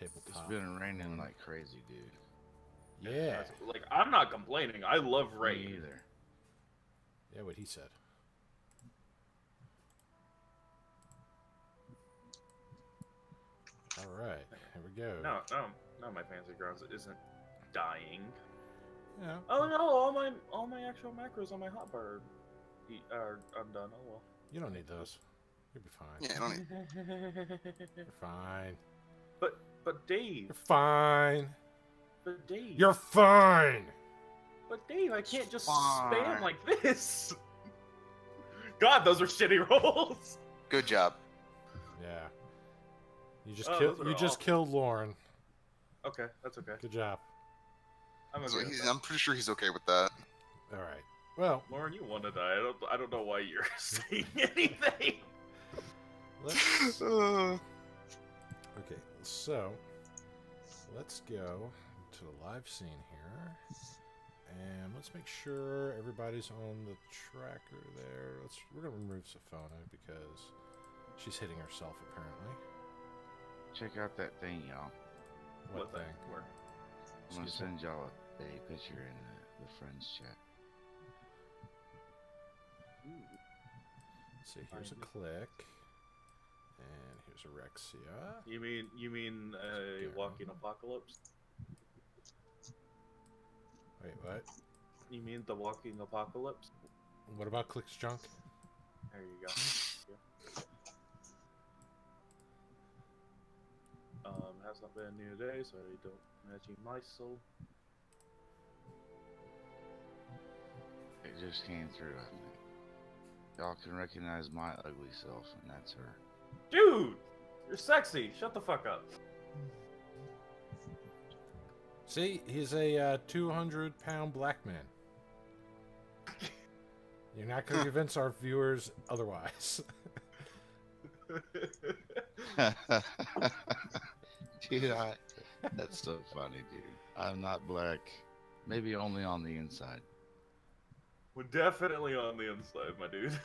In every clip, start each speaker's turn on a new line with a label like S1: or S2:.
S1: tabletop.
S2: It's been raining like crazy, dude.
S1: Yeah.
S3: Like, I'm not complaining. I love
S2: Me
S3: rain.
S2: either.
S1: Yeah, what he said. All right, here we go.
S3: No, my fancy grounds isn't dying.
S1: Yeah.
S3: Oh no, all my actual macros on my hotbar are undone. Oh well.
S1: You don't need those. You'll be fine.
S4: Yeah, I don't need...
S1: You're fine.
S3: But Dave.
S1: You're fine.
S3: But Dave.
S1: You're fine.
S3: But Dave, I can't just
S4: Fine.
S3: spam like this. God, those are shitty rolls.
S4: Good job.
S1: Yeah. You
S3: those are
S1: killed Lauren.
S3: Okay, that's okay.
S1: Good job.
S3: I'm
S4: So
S3: okay. With that.
S4: I'm pretty sure he's okay with that.
S1: All right. Well,
S3: Lauren, you want to die. I don't know why you're saying anything.
S1: let's.
S4: Uh,
S1: Okay, so let's go to the live scene here, and let's make sure everybody's on the tracker there. We're gonna remove Sophona because she's hitting herself apparently.
S2: Check out that thing, y'all.
S1: What thing?
S3: Where?
S2: I'm gonna
S1: Excuse me?
S2: send y'all a picture in the friends chat.
S1: See, here's a click, and here's Orexia.
S3: You mean a
S1: Go.
S3: walking apocalypse?
S1: Wait, what?
S3: You mean the walking apocalypse?
S1: What about Click's junk?
S3: There you go. Has not been a new day, so I don't imagine my soul.
S2: It just came through, I think. Y'all can recognize my ugly self, and that's her.
S3: Dude, you're sexy. Shut the fuck up.
S1: See, he's a 200-pound black man. You're not going to convince our viewers otherwise.
S2: Dude, that's so funny, dude. I'm not black. Maybe only on the inside.
S3: We're definitely on the inside, my dude.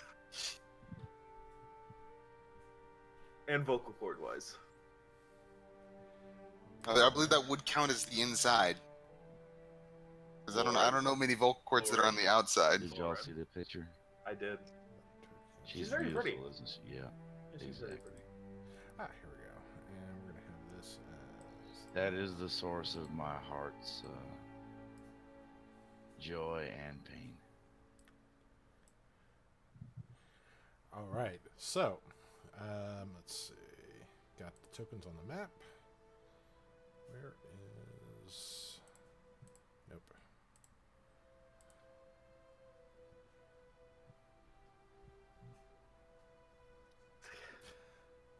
S3: And vocal cord wise.
S4: I believe that would count as the inside. Because I don't know many vocal cords that are on the outside.
S2: Did y'all see the picture?
S3: I did.
S2: She's
S3: very
S2: beautiful,
S3: pretty.
S2: isn't she? Yeah.
S3: Yeah, she's very pretty.
S1: Ah, here we go. And we're going to have this as...
S2: That is the source of my heart's joy and pain.
S1: All right, so let's see. Got the tokens on the map. Where is... Nope.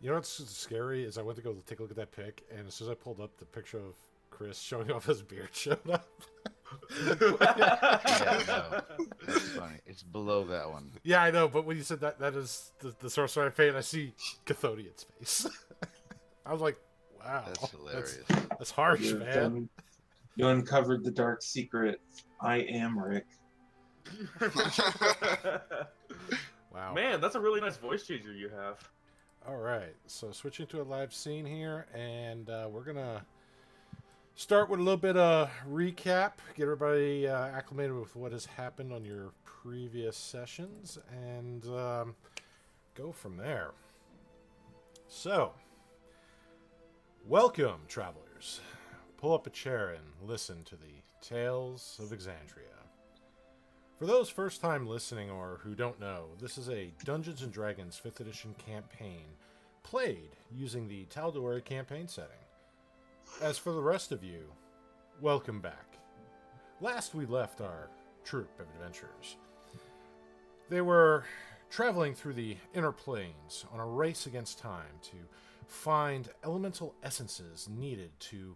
S1: You know what's scary is I went to go take a look at that pic, and as soon as I pulled up the picture of Chris showing off his beard showed up.
S2: Yeah, no, that's funny. It's below that one.
S1: Yeah, I know, but when you said that is the source of my fate, I see Cathodian's face. I was like, wow.
S2: That's hilarious.
S1: That's harsh,
S5: You
S1: man.
S5: you uncovered the dark secret. I am Rick.
S1: Wow.
S3: Man, that's a really nice voice changer you have.
S1: All right, so switching to a live scene here, and we're going to start with a little bit of recap, get everybody acclimated with what has happened on your previous sessions, and go from there. So, welcome, travelers. Pull up a chair and listen to the Tales of Exandria. For those first time listening or who don't know, this is a Dungeons & Dragons 5th edition campaign played using the Tal'Dorei Campaign setting. As for the rest of you, welcome back. Last we left our troop of adventurers. They were traveling through the inner planes on a race against time to find elemental essences needed to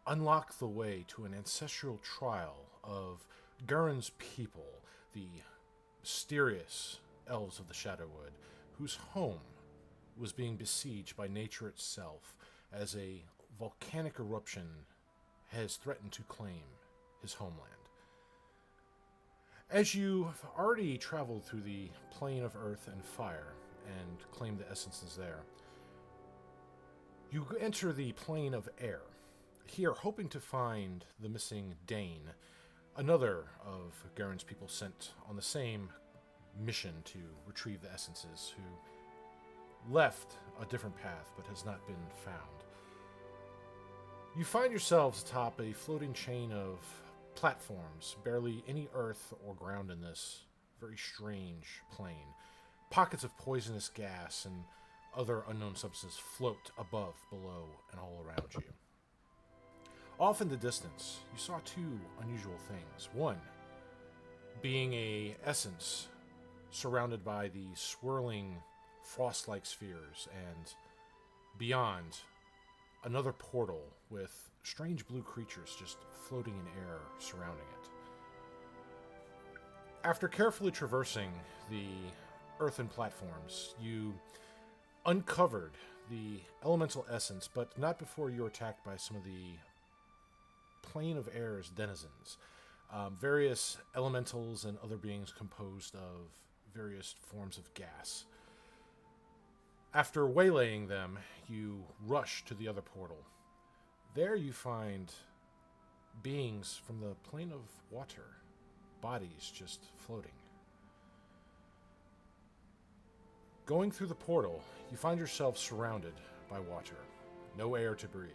S1: unlock the way to an ancestral trial of Garand's people, the mysterious elves of the Shadowwood, whose home was being besieged by nature itself as a volcanic eruption has threatened to claim his homeland. As you've already traveled through the plane of earth and fire and claimed the essences there, You enter the plane of air, here hoping to find the missing Dane, another of Garand's people sent on the same mission to retrieve the essences, who left a different path but has not been found. You find yourselves atop a floating chain of platforms, barely any earth or ground in this very strange plane. Pockets of poisonous gas and other unknown substances float above, below, and all around you. Off in the distance, you saw two unusual things. One being a essence surrounded by the swirling frost-like spheres, and beyond, another portal with strange blue creatures just floating in air surrounding it. After carefully traversing the earthen platforms, you uncovered the elemental essence, but not before you were attacked by some of the plane of air's denizens. Various elementals and other beings composed of various forms of gas. After waylaying them, you rush to the other portal. There you find beings from the plane of water, bodies just floating. Going through the portal, you find yourself surrounded by water. No air to breathe.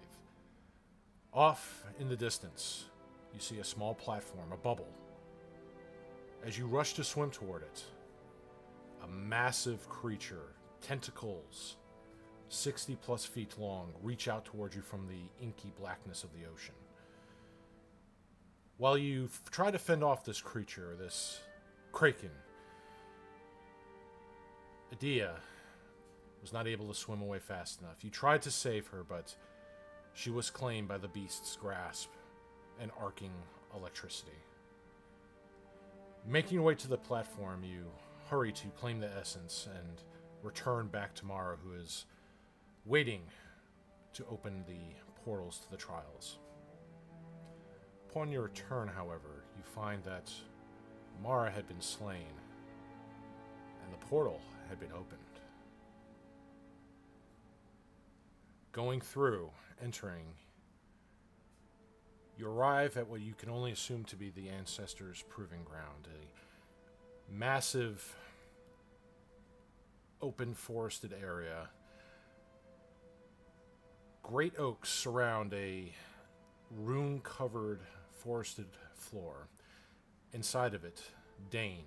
S1: Off in the distance, you see a small platform, a bubble. As you rush to swim toward it, a massive creature, tentacles, 60 plus feet long, reach out towards you from the inky blackness of the ocean. While you try to fend off this creature, this kraken, Adia was not able to swim away fast enough. You tried to save her, but she was claimed by the beast's grasp and arcing electricity. Making your way to the platform, you hurry to claim the essence and return back to Mara, who is waiting to open the portals to the trials. Upon your return, however, you find that Mara had been slain and the portal had been opened. Going through, entering, you arrive at what you can only assume to be the Ancestor's proving ground, a massive open forested area. Great oaks surround a rune-covered forested floor. Inside of it, Dane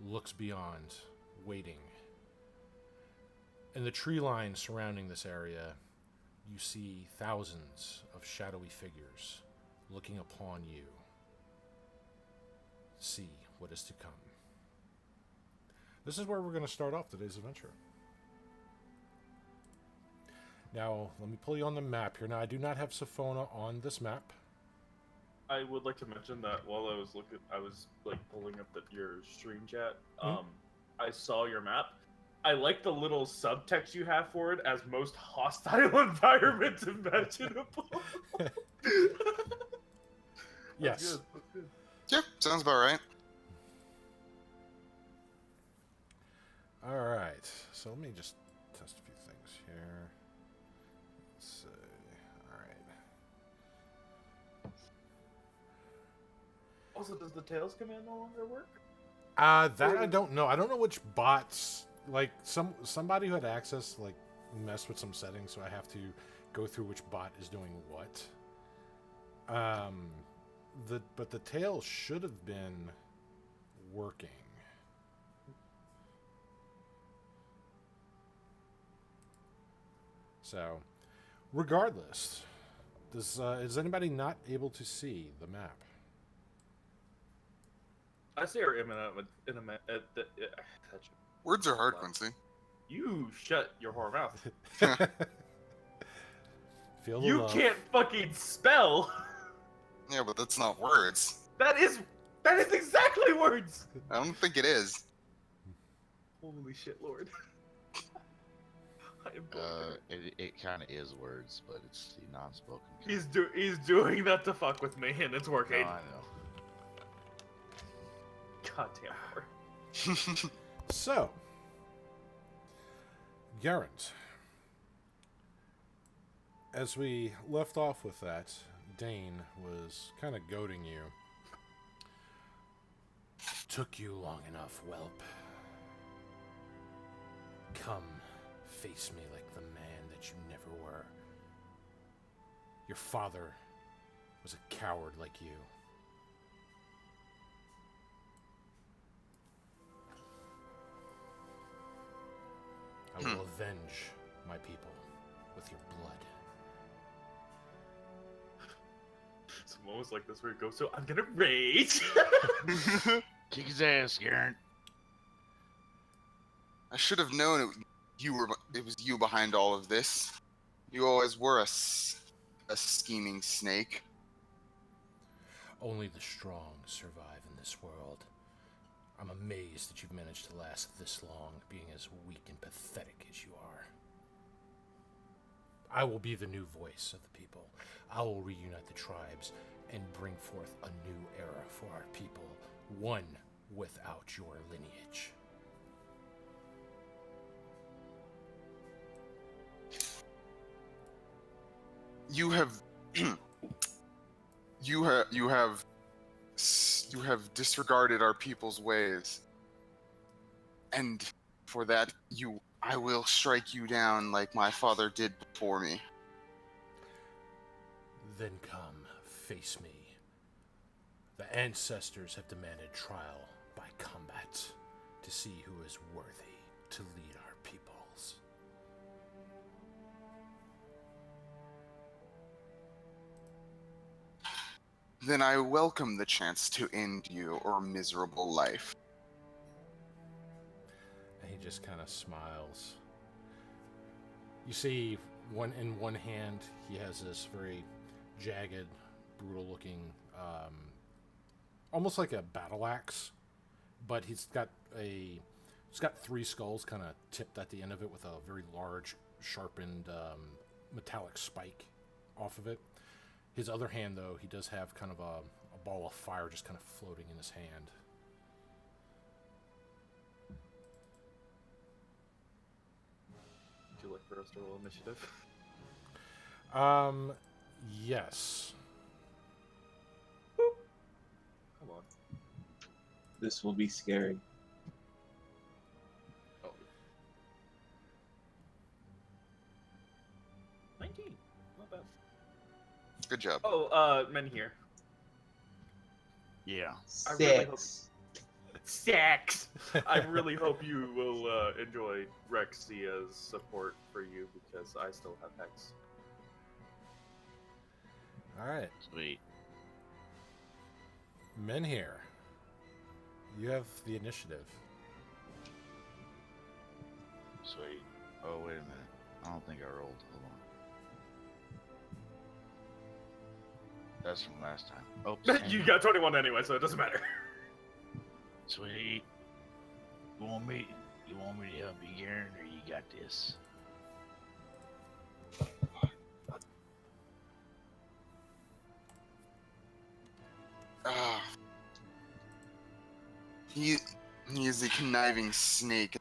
S1: looks beyond, waiting. In the tree line surrounding this area, you see thousands of shadowy figures looking upon you. See what is to come. This is where we're going to start off today's adventure. Now, let me pull you on the map here. Now, I do not have Sophona on this map.
S3: I would like to mention that while I was pulling up your stream chat. I saw your map. I like the little subtext you have for it as most hostile environment imaginable.
S1: Yes.
S3: That's good.
S4: Yep, sounds about right.
S1: All right. So let me just test a few things here. Let's see. All right.
S3: Also, does the Tails command no longer work?
S1: That I don't know. I don't know which bots. Like somebody who had access messed with some settings, so I have to go through which bot is doing what. But the tail should have been working. So, regardless, is anybody not able to see the map?
S3: I see her
S4: Words are hard, Quincy.
S3: You shut your whore mouth.
S1: Feel the
S3: You
S1: love.
S3: can't fucking spell.
S4: Yeah, but that's not words.
S3: That is exactly words.
S4: I don't think it is.
S3: Holy shit, Lord. I am
S2: It kind of is words, but it's the non-spoken.
S3: He's doing that to fuck with me, and it's
S2: No,
S3: working.
S2: I know.
S3: Goddamn whore.
S1: So, Garand, as we left off with that, Dane was kind of goading you. Took you long enough, whelp. Come, face me like the man that you never were. Your father was a coward like you. I will avenge my people with your blood.
S3: Some moments like this where it goes, so I'm gonna rage.
S2: Kick his ass, Garand.
S4: I should have known it was you behind all of this. You always were a scheming snake.
S1: Only the strong survive in this world. I'm amazed that you've managed to last this long, being as weak and pathetic as you are. I will be the new voice of the people. I will reunite the tribes and bring forth a new era for our people, one without your lineage.
S4: You have you have disregarded our people's ways, and for that I will strike you down like my father did before me.
S1: Then come, face me. The ancestors have demanded trial by combat to see who is worthy to lead our peoples.
S4: Then I welcome the chance to end your miserable life.
S1: And he just kind of smiles. You see, in one hand, he has this very jagged, brutal-looking, almost like a battle axe, but he's got three skulls kind of tipped at the end of it with a very large, sharpened, metallic spike off of it. His other hand, though, he does have kind of a ball of fire just kind of floating in his hand.
S3: Would you like for us to roll initiative?
S1: Yes.
S3: Come on.
S5: This will be scary.
S3: Oh. 19. Not bad.
S4: Good job.
S3: Oh, men here.
S2: Yeah.
S3: I really
S5: Six.
S3: Sex! I really hope you will enjoy Rexia's support for you because I still have Hex.
S1: Alright.
S2: Sweet.
S1: Men here. You have the initiative.
S2: Sweet. Oh, wait a minute. I don't think I rolled. Hold on. That's from last time. Oh,
S3: You got 21 anyway, so it doesn't matter.
S2: Sweet. You want me to help you, Garand, or you got this?
S4: He is a conniving snake.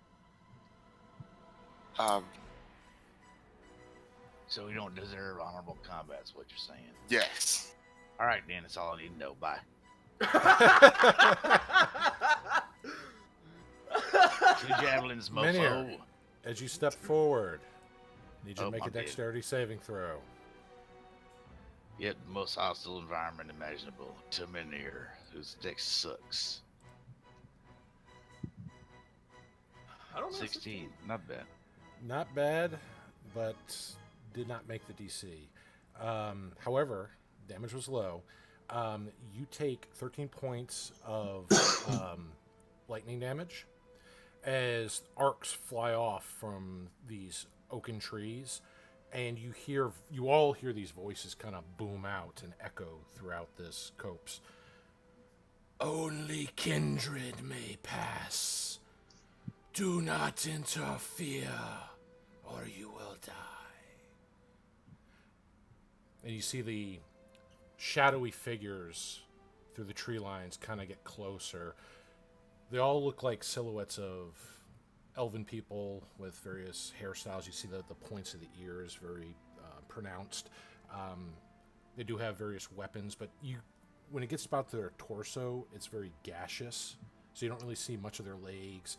S2: So we don't deserve honorable combat, is what you're saying.
S4: Yes.
S2: All right, then. That's all I need to know. Bye. Two javelins,
S1: Menhir,
S2: mofo.
S1: as you step forward, need you to make
S2: I'm
S1: a
S2: dead.
S1: dexterity saving throw.
S2: Yet the most hostile environment imaginable to Menhir, whose dex sucks.
S3: I don't know.
S2: 16, not bad.
S1: Not bad, but did not make the DC. However, damage was low. You take 13 points of lightning damage as arcs fly off from these oaken trees, and you all hear these voices kind of boom out and echo throughout this copse. Only kindred may pass. Do not interfere, or you will die. And you see the shadowy figures through the tree lines kind of get closer. They all look like silhouettes of elven people with various hairstyles. You see the points of the ears very pronounced. They do have various weapons, but when it gets about their torso, it's very gaseous, so you don't really see much of their legs,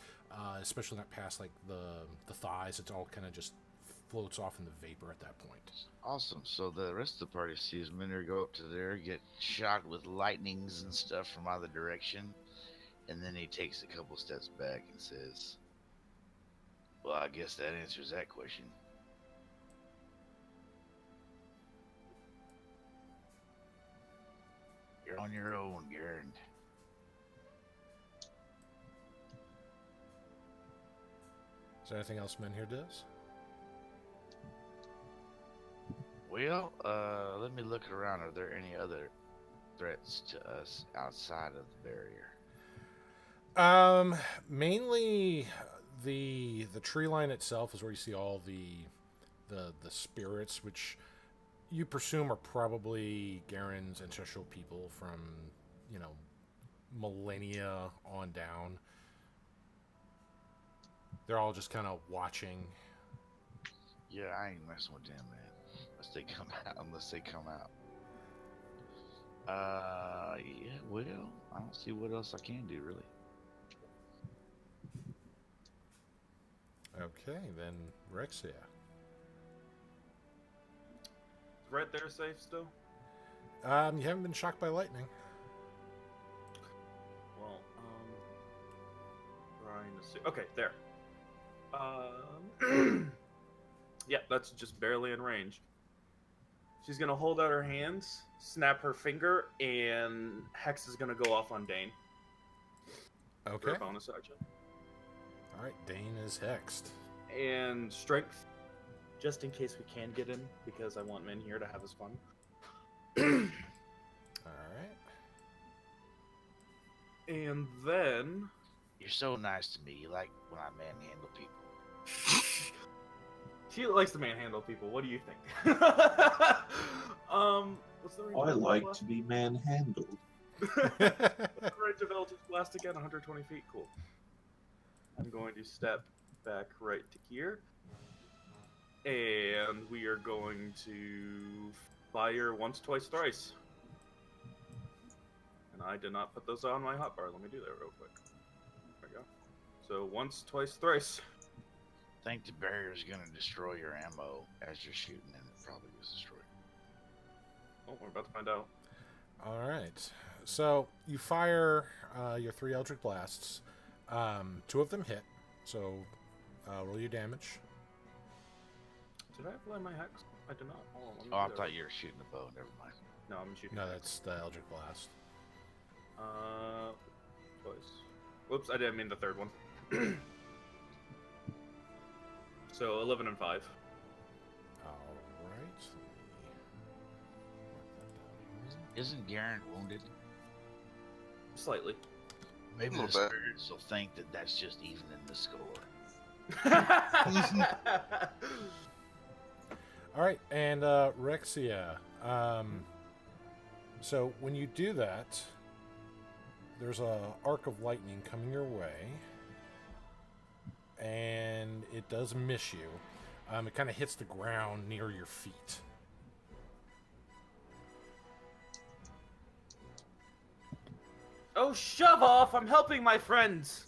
S1: especially not past like the thighs. It's all kind of just floats off in the vapor at that point.
S2: Awesome. So the rest of the party sees Minder go up to there, get shot with lightnings and stuff from either direction, and then he takes a couple steps back and says, "Well, I guess that answers that question." You're on your own, Garand.
S1: Is there anything else Men here does?
S2: Well, let me look around. Are there any other threats to us outside of the barrier?
S1: Mainly the tree line itself is where you see all the spirits, which you presume are probably Garand's ancestral people from, millennia on down. They're all just kind of watching.
S2: Yeah, I ain't messing with them, man. Unless they come out. Yeah, well, I don't see what else I can do, really.
S1: Okay, then Rexia.
S3: Right there, safe still.
S1: You haven't been shocked by lightning.
S3: Well, trying to see. Okay, there. Yeah, that's just barely in range. She's gonna hold out her hands, snap her finger, and Hex is gonna go off on Dane.
S1: Okay.
S3: For a bonus action.
S1: All right, Dane is hexed.
S3: And strength, just in case we can get in, because I want men here to have his fun.
S1: All right.
S3: And then
S2: You're so nice to me. You like when I manhandle people.
S3: she likes to manhandle people. What do you think? What's the range?
S5: I
S3: of
S5: like
S3: Blast?
S5: to be manhandled.
S3: What's the range of Eldritch Blast again? 120 feet. Cool. I'm going to step back right to here, and we are going to fire once, twice, thrice. And I did not put those on my hotbar. Let me do that real quick. There we go. So once, twice, thrice.
S2: I think the barrier's gonna destroy your ammo as you're shooting, and it probably was destroyed.
S3: Oh, we're about to find out.
S1: All right. So you fire your 3 Eldritch Blasts. 2 of them hit. So roll your damage.
S3: Did I apply my hex? I did not. Hold on, let me
S2: Oh, I
S3: do that.
S2: thought you were shooting the bow. Never mind.
S3: No, I'm shooting.
S1: No,
S3: hex.
S1: that's the Eldritch Blast.
S3: Twice. Whoops, I didn't mean the third one. So 11 and 5.
S1: All right.
S2: Isn't Garand wounded?
S3: Slightly.
S2: Maybe
S4: A
S2: the
S4: little bit.
S2: spirits will think that that's just even in the score.
S1: All right, and Rexia. So when you do that, there's a arc of lightning coming your way, and it does miss you. It kind of hits the ground near your feet.
S3: Oh, shove off! I'm helping my friends!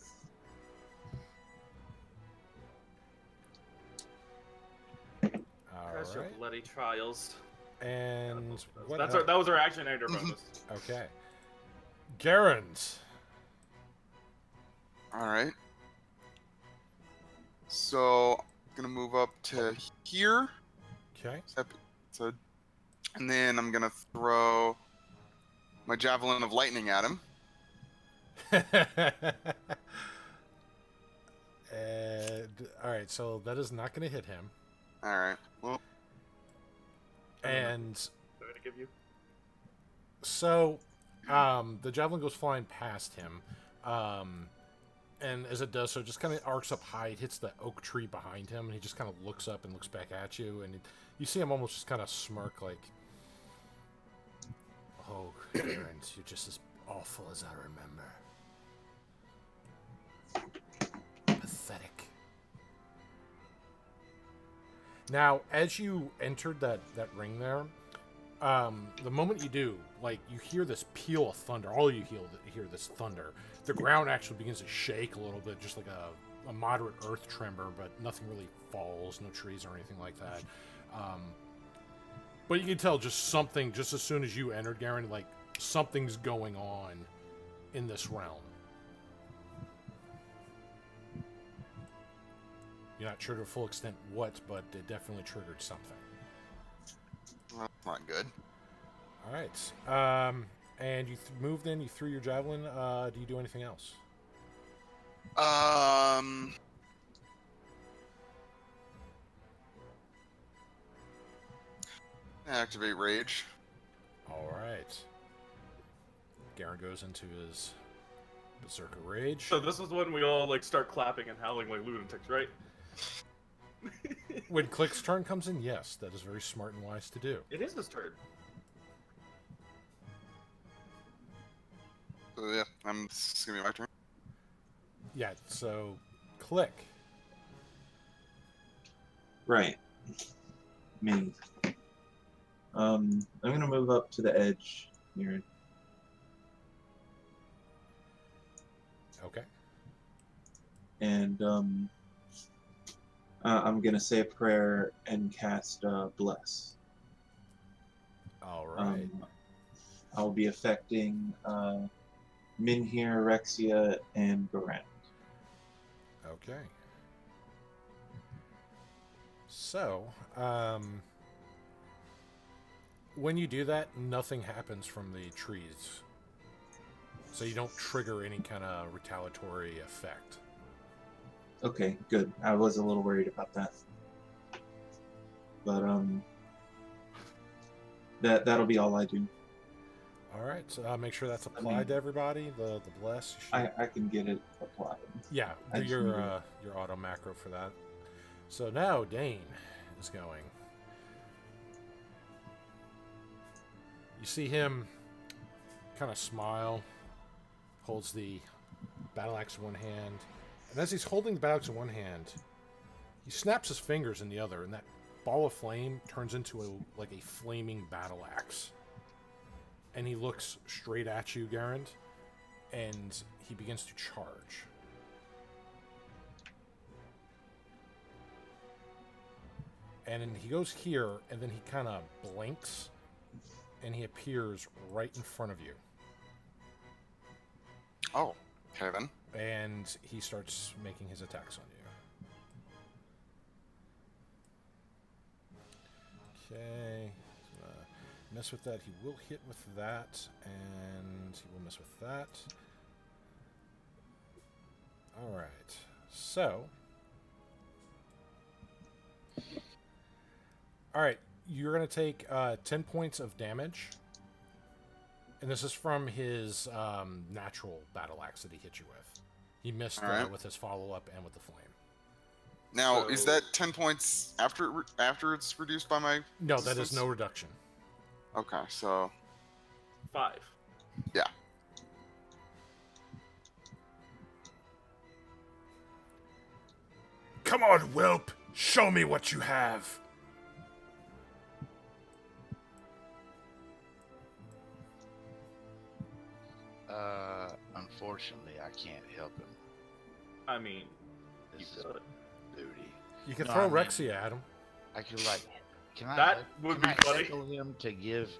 S1: All
S3: Curse your
S1: right,
S3: bloody trials.
S1: and what?
S3: That was our action ender bonus.
S1: Okay, Garand.
S4: All right. So, I'm gonna move up to here.
S1: Okay.
S4: So, and then I'm gonna throw my javelin of lightning at him.
S1: And all right, so that is not going to hit him.
S4: All right. Well,
S1: And
S3: I'm gonna give you.
S1: so, the javelin goes flying past him, and as it does so, it just kind of arcs up high. It hits the oak tree behind him, and he just kind of looks up and looks back at you, and you see him almost just kind of smirk, like, "Oh, Garand, you're just as awful as I remember. Pathetic." Now, as you entered that ring there, the moment you do, like, you hear this peal of thunder. All you hear this thunder. The ground actually begins to shake a little bit, just like a moderate earth tremor, but nothing really falls, no trees or anything like that. But you can tell just something, just as soon as you entered, Garand, like, something's going on in this realm. You're not sure to a full extent what, but it definitely triggered something.
S4: Well, that's not good.
S1: All right. And you moved in, you threw your javelin. Do you do anything else?
S4: Activate rage.
S1: All right. Garand goes into his berserker rage.
S3: So this is when we all like start clapping and howling like lunatics, right?
S1: When Click's turn comes in, yes, that is very smart and wise to do.
S3: It is his turn.
S4: So yeah, this is gonna be my turn.
S1: Yeah, so Click.
S5: Right. Me. I'm gonna move up to the edge here.
S1: Okay.
S5: And I'm gonna say a prayer and cast Bless.
S1: All right.
S5: I'll be affecting Minhir, Rexia, and Garand.
S1: Okay. So, when you do that, nothing happens from the trees. So you don't trigger any kind of retaliatory effect.
S5: Okay, good. I was a little worried about that. But that'll be all I do.
S1: All right, so make sure that's applied to everybody. The bless.
S5: I can get it applied.
S1: Yeah,
S5: I
S1: do
S5: just
S1: your
S5: need to-
S1: your auto macro for that. So now Dane is going. You see him kind of smile, holds the battle axe in one hand, and as he's holding the battle axe in one hand, he snaps his fingers in the other, and that ball of flame turns into a flaming battle axe. And he looks straight at you, Garand, and he begins to charge. And then he goes here, and then he kind of blinks, and he appears right in front of you.
S4: Oh, okay then.
S1: And he starts making his attacks on you. Okay. Mess with that. He will hit with that, and he will miss with that. All right. So, all right, you're going to take 10 points of damage, and this is from his natural battle axe that he hit you with. He missed
S4: right.
S1: with his follow-up and with the flame.
S4: Now,
S3: So-
S4: is that 10 points after it's reduced by my?
S1: No, that is
S4: resistance?
S1: no reduction.
S4: Okay, so
S3: 5.
S4: yeah.
S1: Come on, whelp! Show me what you have!
S2: Unfortunately, I can't help him.
S3: I mean,
S2: This
S3: you
S2: is
S3: could.
S2: duty.
S1: You can
S2: No,
S1: throw
S2: I mean-
S1: Rexia at him.
S2: I could like, can I?
S3: That would
S2: can
S3: be
S2: I
S3: funny.
S2: heckle him to give.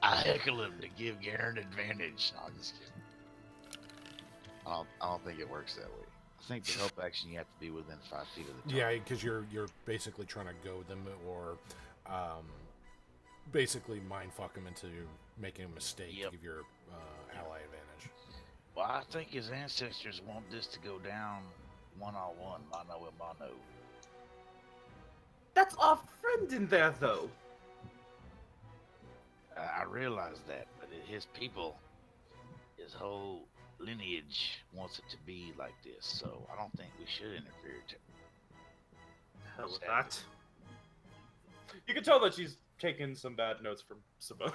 S2: I heckle him to give Garand advantage. No, I'm just kidding. I don't think it works that way. I think the help action you have to be within 5 feet of the target.
S1: Yeah, because you're basically trying to goad them or basically mindfuck them into making a mistake
S2: Yep.
S1: to give your ally advantage.
S2: Well, I think his ancestors want this to go down one-on-one, mano a mano.
S3: That's our friend in there, though.
S2: I realize that, but his people, his whole lineage wants it to be like this, so I don't think we should interfere.
S3: Hell with that. You can tell that she's taken some bad notes from Simone.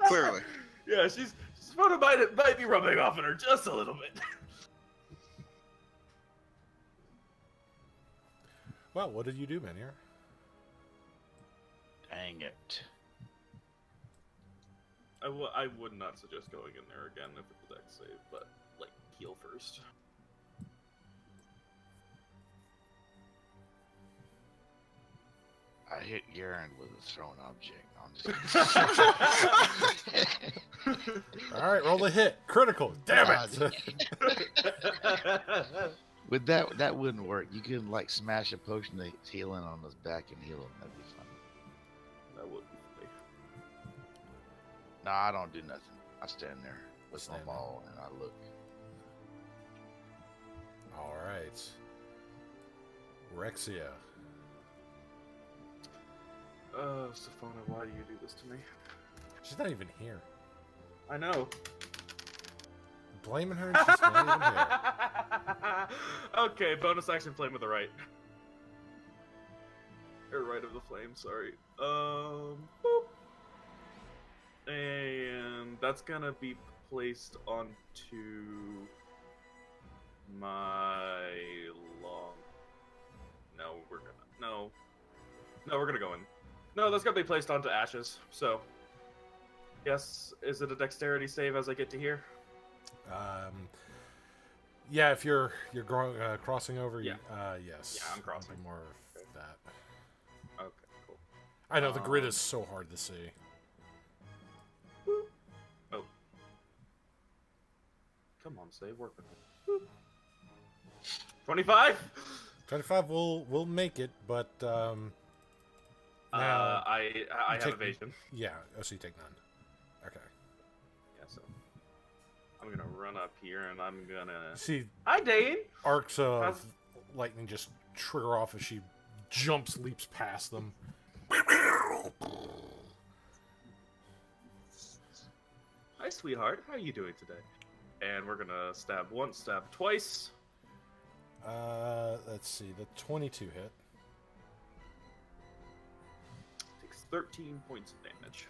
S4: Clearly.
S3: Yeah, Simone might be rubbing off on her just a little bit.
S1: Well, what did you do, Menhir?
S2: Dang it.
S3: I would not suggest going in there again if it's a dex save, but like heal first.
S2: I hit Garand with a thrown object. I'm just kidding.
S1: All right, roll a hit. Critical. Damn it.
S2: With that wouldn't work. You could like smash a potion of healing on his back and heal him. That'd be fun.
S3: That would be funny.
S2: No, I don't do nothing. I stand there with my
S1: Stand there.
S2: maul and I look.
S1: All right. Rexia.
S3: Safona, why do you do this to me?
S1: She's not even here.
S3: I know.
S1: Blaming her and she's not even here.
S3: Okay, bonus action flame of the right. Or right of the flame, sorry. Boop. And that's gonna be placed onto my long. No, we're gonna no, we're gonna go in. No, that's gonna be placed onto ashes. So, yes, is it a dexterity save as I get to here?
S1: Yeah, if you're crossing over,
S3: Yeah.
S1: yes.
S3: Yeah, I'm crossing.
S1: It'll be more of that.
S3: Okay, cool.
S1: I know the grid is so hard to see.
S3: Oh, come on, save work with it. 25.
S1: 25 will make it, but now
S3: I have
S1: take-
S3: evasion.
S1: yeah. Oh, so you take none. Okay.
S3: Yeah, so I'm gonna run up here and I'm gonna.
S1: See,
S3: Hi, Dane.
S1: arcs of
S3: How's-
S1: lightning just trigger off as she leaps past them.
S3: Hi, sweetheart. How are you doing today? And we're gonna stab once, stab twice.
S1: Let's see, the 22 hit.
S3: Takes 13 points of damage.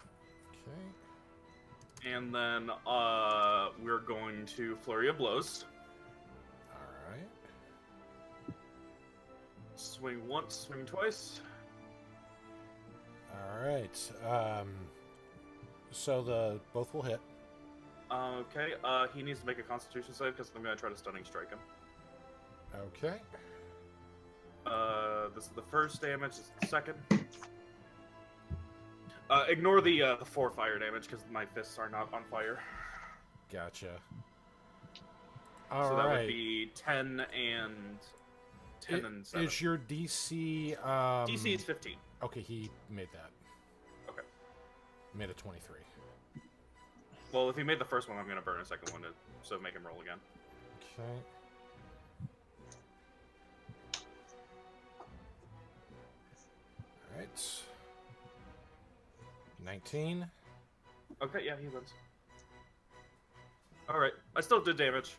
S1: Okay.
S3: And then we're going to flurry of blows.
S1: All right.
S3: Swing once, swing twice.
S1: All right. So both will hit.
S3: Okay. He needs to make a Constitution save because I'm gonna try to stunning strike him.
S1: Okay.
S3: This is the first damage. This is the second. Ignore the 4 fire damage because my fists are not on fire.
S1: Gotcha.
S3: So
S1: All
S3: that
S1: right.
S3: would be 10 and 7.
S1: Is your DC?
S3: DC is 15.
S1: Okay, he made that.
S3: Okay.
S1: Made a 23.
S3: Well, if he made the first one, I'm gonna burn a second one, so make him roll again.
S1: Okay. All right. 19.
S3: Okay, yeah, he wins. All right, I still did damage,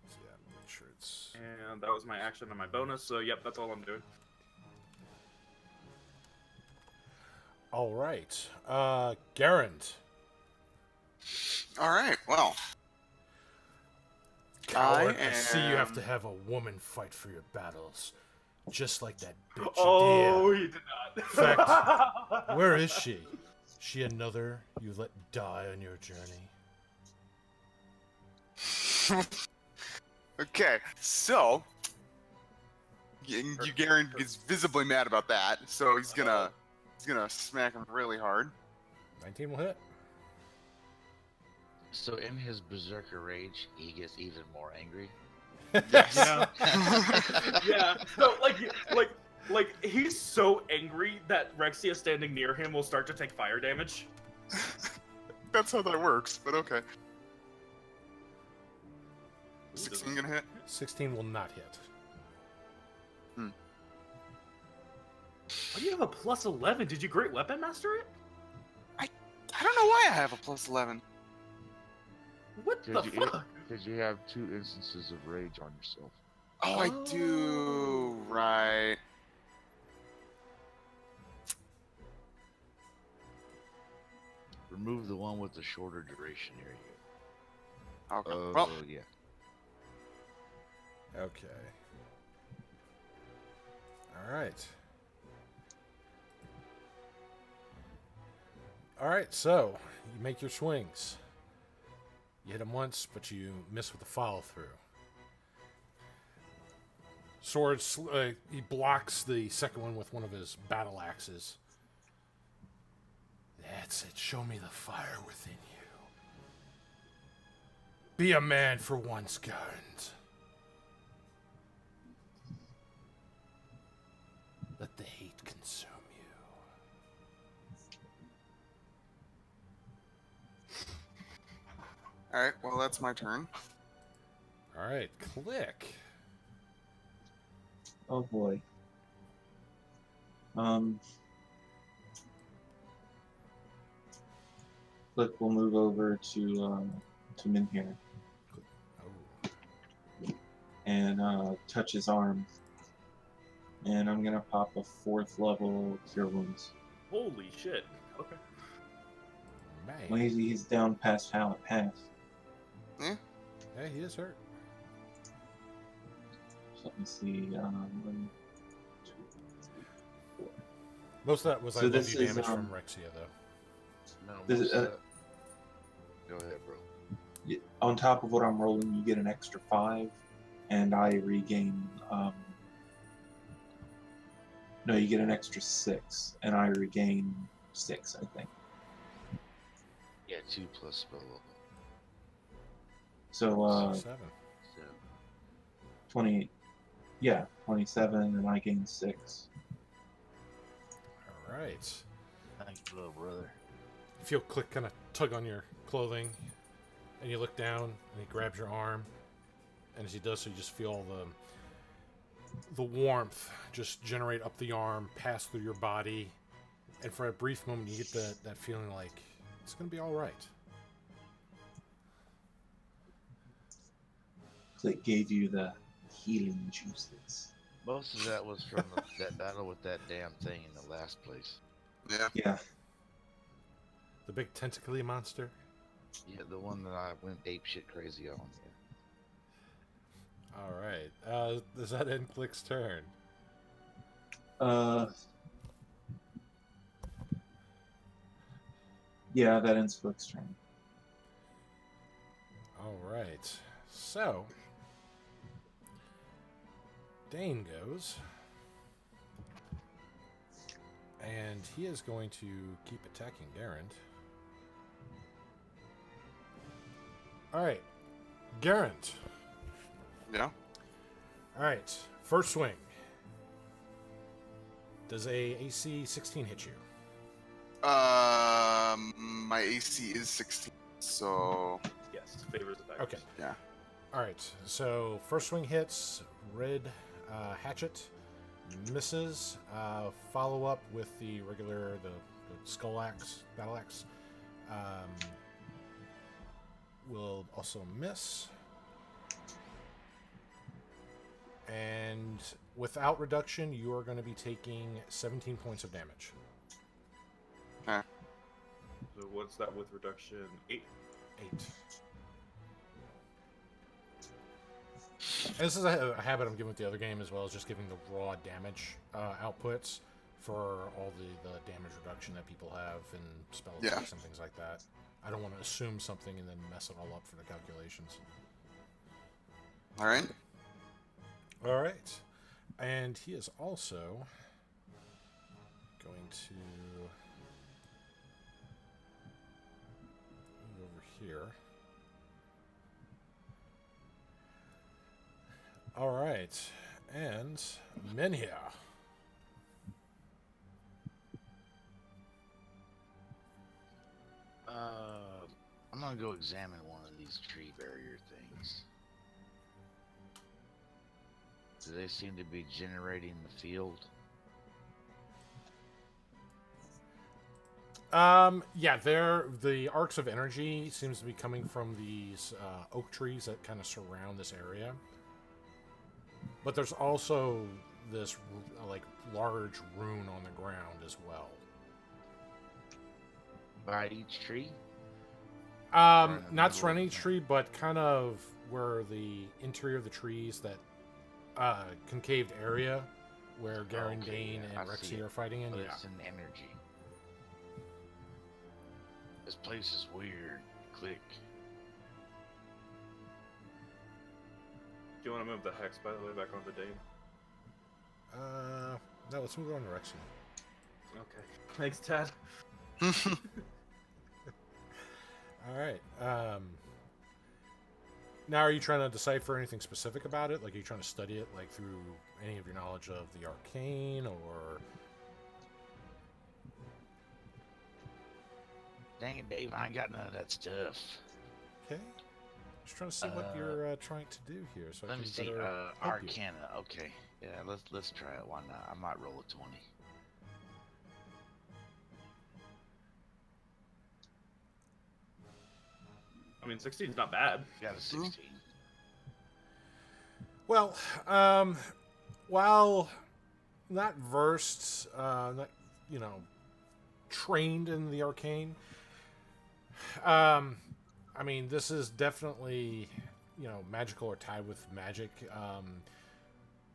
S1: So yeah, make sure it's.
S3: and that was my action and my bonus. So yep, that's all I'm doing.
S1: All right. Garand.
S4: All right. Well,
S1: Coward,
S4: I
S1: I see you have
S4: am-
S1: to have a woman fight for your battles. Just like that bitch.
S3: Oh,
S1: Adia.
S3: he did not.
S1: Fact. Where is she? She another you let die on your journey?
S4: okay. So, Garen is visibly mad about that, so he's gonna smack him really hard.
S1: 19 will hit.
S2: So in his berserker rage, he gets even more angry.
S4: Yes.
S3: Yeah. Yeah. No, like he's so angry that Rexia standing near him will start to take fire damage.
S4: That's how that works, but okay. 16 gonna hit?
S1: 16 will not hit.
S3: Why do you have a plus 11? Did you Great Weapon Master it?
S4: I don't know why I have a plus 11.
S3: What the
S2: Did you,
S3: fuck?
S2: Because you have 2 instances of rage on yourself.
S4: Oh, I do. Right.
S2: Remove the one with the shorter duration area.
S4: Okay.
S2: Oh,
S4: well,
S2: yeah.
S1: Okay. All right. All right, so you make your swings. You hit him once, but you miss with the follow through. Sword, he blocks the second one with one of his battle axes. That's it. Show me the fire within you. Be a man for once, Garand. Let the hate consume you.
S4: Alright, well, that's my turn.
S1: All right, click.
S5: Oh boy. Click will move over to Minhir
S1: Oh.
S5: and touch his arm. And I'm gonna pop a 4th level Cure Wounds.
S3: Holy shit. Okay.
S1: Man.
S5: Well, he's down past half.
S4: Yeah.
S1: Yeah, he is hurt.
S5: So let me see. 1, 2, 3, 4.
S1: Most of that was
S5: So
S1: I love
S5: this
S1: you
S5: is,
S1: damage from Rexia, though.
S2: No,
S5: This is,
S2: go ahead, bro.
S5: On top of what I'm rolling, you get an extra 5, and I regain. No, you get an extra 6, and I regain 6, I think.
S2: Yeah, 2 plus spell level.
S5: So
S1: 7.
S2: So,
S5: 20. Yeah, 27, and I gain 6.
S1: All right.
S2: thanks, little brother.
S1: You feel Click kind of tug on your clothing, and you look down, and he grabs your arm, and as he does so, you just feel the warmth just generate up the arm, pass through your body, and for a brief moment, you get that feeling like it's going to be all right.
S5: Click gave you the healing juices.
S2: Most of that was from that battle with that damn thing in the last place.
S4: Yeah.
S5: Yeah.
S1: The big tentacly monster.
S2: Yeah, the one that I went ape shit crazy on. Yeah.
S1: All right. Does that end Click's turn?
S5: Yeah, that ends Click's turn.
S1: All right. So, Dane goes. And he is going to keep attacking Garand. All right. Garand.
S4: Yeah.
S1: All right. First swing. Does a AC 16 hit you?
S4: My AC is 16, so
S3: Yes, favors attack.
S1: Okay.
S4: yeah.
S1: All right. So first swing hits. Red hatchet misses. Follow up with the regular the skull axe, battle axe. Will also miss. And without reduction, you are going to be taking 17 points of damage.
S3: So what's that with reduction? 8.
S1: 8. And this is a habit I'm giving with the other game as well, as just giving the raw damage outputs for all the damage reduction that people have and spell attacks and things like that. I don't want to assume something and then mess it all up for the calculations.
S4: All right.
S1: All right. And he is also going to move over here. All right. And Menhir.
S2: I'm gonna go examine one of these tree barrier things. Do they seem to be generating the field?
S1: Yeah, the arcs of energy seems to be coming from these oak trees that kind of surround this area. But there's also this like large rune on the ground as well.
S2: By each tree?
S1: Not surrounding each tree, but kind of where the interior of the trees, that concaved area where
S2: Okay,
S1: Garandane
S2: yeah,
S1: and
S2: I see
S1: Rexy
S2: it.
S1: are fighting in.
S2: But
S1: Yeah.
S2: it's an energy. This place is weird. Click.
S3: Do you want to move the hex, by the way, back onto Dane?
S1: No, let's move on to Rexy.
S3: Okay. Thanks, Ted.
S1: All right. Now, are you trying to decipher anything specific about it? Like, are you trying to study it, like, through any of your knowledge of the arcane, or...
S2: Dang it, Dave, I ain't got none of that stuff.
S1: Okay. Just trying to see what you're trying to do here, so I
S2: Let
S1: can
S2: me see.
S1: better help you.
S2: Arcana. Okay. Yeah, let's try it. Why not? I might roll a 20.
S3: I mean, 16's not bad.
S2: Got a 16.
S1: Well, while not versed, not, you know, trained in the arcane, I mean, this is definitely, you know, magical or tied with magic.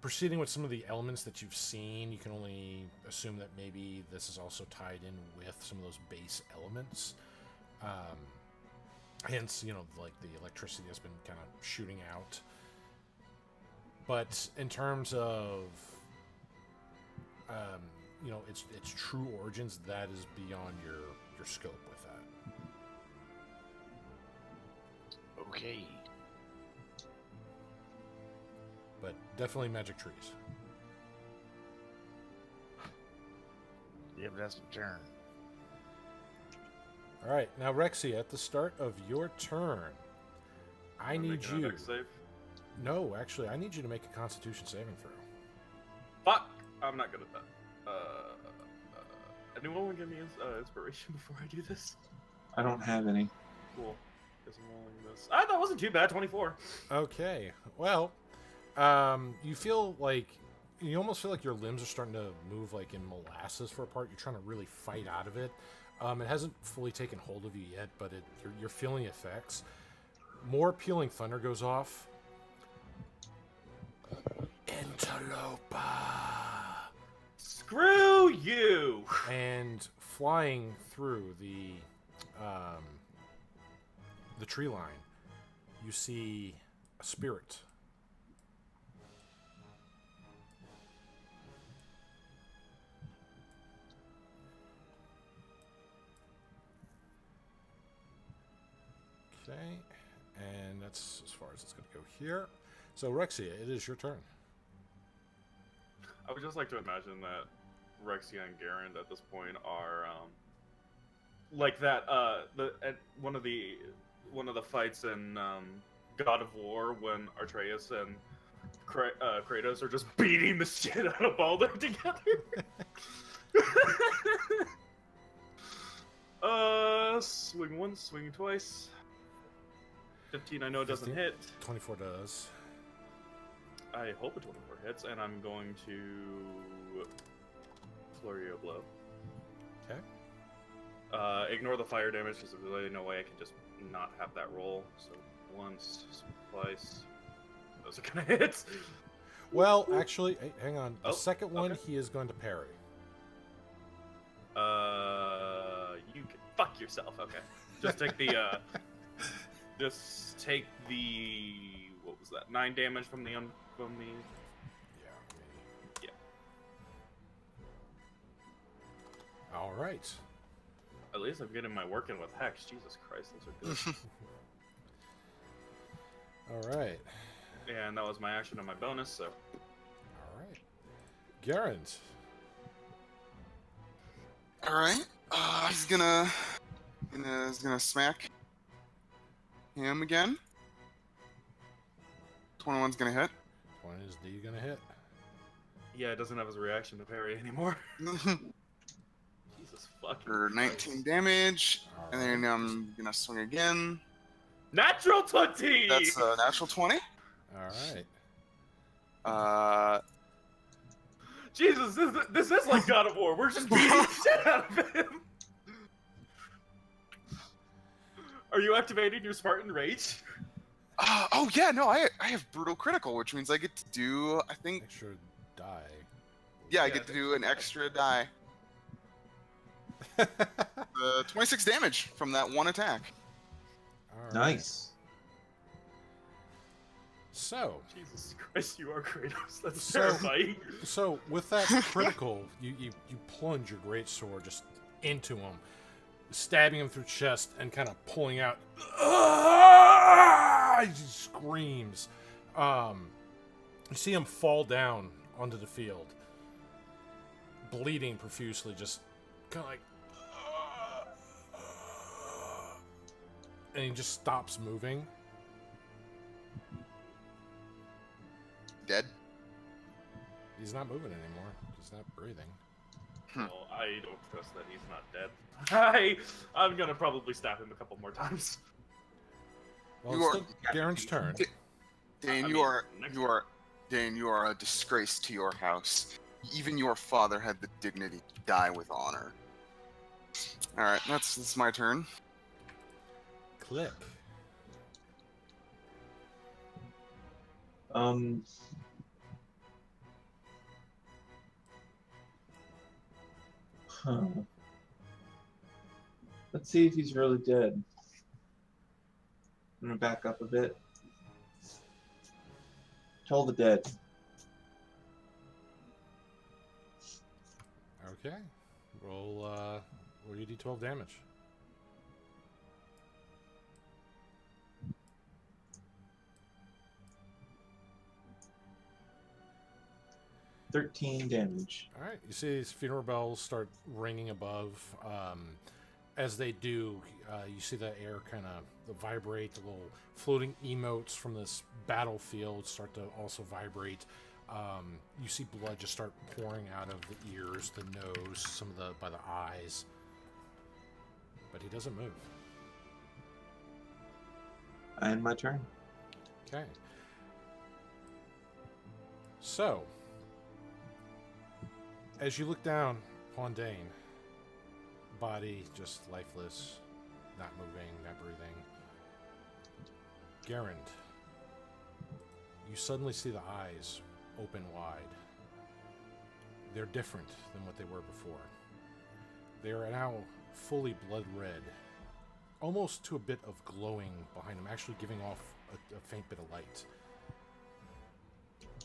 S1: Proceeding with some of the elements that you've seen, you can only assume that maybe this is also tied in with some of those base elements. Hence, you know, like the electricity has been kind of shooting out. But in terms of, you know, its true origins, that is beyond your scope with that.
S2: Okay.
S1: But definitely magic trees.
S2: Yeah, but that's my turn.
S1: All right, now Rexy, at the start of your turn, I
S3: Wanna
S1: need
S3: make an
S1: you.
S3: Dex save?
S1: No, actually, I need you to make a Constitution saving throw.
S3: Fuck! I'm not good at that. Anyone want to give me inspiration before I do this?
S5: I don't have any.
S3: Cool. Guess I'm rolling this. Ah, that wasn't too bad. 24.
S1: Okay, well, you feel like you almost feel like your limbs are starting to move like in molasses for a part. You're trying to really fight out of it. It hasn't fully taken hold of you yet, but you're feeling the effects. More pealing thunder goes off. Interloper.
S3: Screw you!
S1: And flying through the tree line, you see a spirit. Okay, and that's as far as it's going to go here. So, Rexia, it is your turn.
S3: I would just like to imagine that Rexia and Garand at this point are like that. At one of the fights in God of War when Atreus and Kratos are just beating the shit out of Baldur together. Swing once, swing twice. 15, I know it doesn't
S1: 15?
S3: hit.
S1: 24 does.
S3: I hope a 24 hits, and I'm going to flurry of blow.
S1: Okay.
S3: Ignore the fire damage because there's really no way I can just not have that roll. So once, twice. Those are gonna hit.
S1: Well, actually, hey, hang on. The
S3: Oh,
S1: second one,
S3: okay.
S1: he is going to parry.
S3: You can fuck yourself. Okay. Just take the what was that? 9 damage from the
S1: Yeah.
S3: Yeah.
S1: All right.
S3: At least I'm getting my work in with Hex. Jesus Christ, those are good.
S1: All right.
S3: And that was my action on my bonus, so.
S1: All right. Garand.
S4: All right. He's gonna smack him again. 21's gonna hit.
S1: 20 is D going to hit.
S3: Yeah, it doesn't have his reaction to parry anymore. Jesus fucking
S4: For 19
S3: Christ.
S4: damage,
S1: All
S4: and
S1: right.
S4: then I'm gonna swing again.
S3: Natural 20!
S4: That's a natural 20.
S1: All right.
S3: Jesus, this is like God of War. We're just beating the shit out of him. Are you activating your Spartan Rage?
S4: Oh yeah, no, I have brutal critical, which means I get to do, I think,
S1: Extra die.
S4: Yeah, I
S3: Yeah,
S4: get to
S3: I
S4: do
S3: think
S4: an
S3: so.
S4: extra die. 26 damage from that one attack.
S1: All right.
S5: Nice.
S1: So,
S3: Jesus Christ, you are Kratos. That's
S1: So-
S3: terrifying.
S1: so with that critical, you plunge your great sword just into him, stabbing him through chest and kind of pulling out. He screams. You see him fall down onto the field, bleeding profusely, just kind of like, and he just stops moving.
S4: Dead.
S1: He's not moving anymore. He's not breathing.
S3: Well, I don't trust that he's not dead. I'm gonna probably stab him a couple more times.
S1: Well,
S4: You
S1: it's
S4: are-
S1: still Garand's turn.
S4: Dane,
S3: I
S4: you
S3: mean,
S4: are
S3: next
S4: you are Dane, you are a disgrace to your house. Even your father had the dignity to die with honor. All right, that's my turn.
S1: Click.
S5: Huh. Let's see if he's really dead. I'm gonna back up a bit. Toll the dead.
S1: Okay. Roll your d12 damage.
S5: $13 damage.
S1: All right. You see these funeral bells start ringing above. As they do, you see the air kind of vibrate. The little floating emotes from this battlefield start to also vibrate. You see blood just start pouring out of the ears, the nose, some of the by the eyes. But he doesn't move.
S5: And my turn.
S1: Okay. So, as you look down upon Dane, body just lifeless, not moving, not breathing. Garand, you suddenly see the eyes open wide. They're different than what they were before. They are now fully blood red, almost to a bit of glowing behind them, actually giving off a faint bit of light.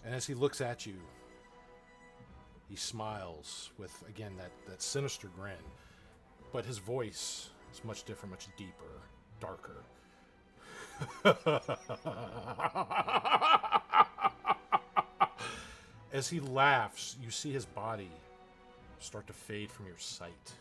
S1: And as he looks at you, he smiles with, again, that sinister grin. But his voice is much different, much deeper, darker. As he laughs, you see his body start to fade from your sight.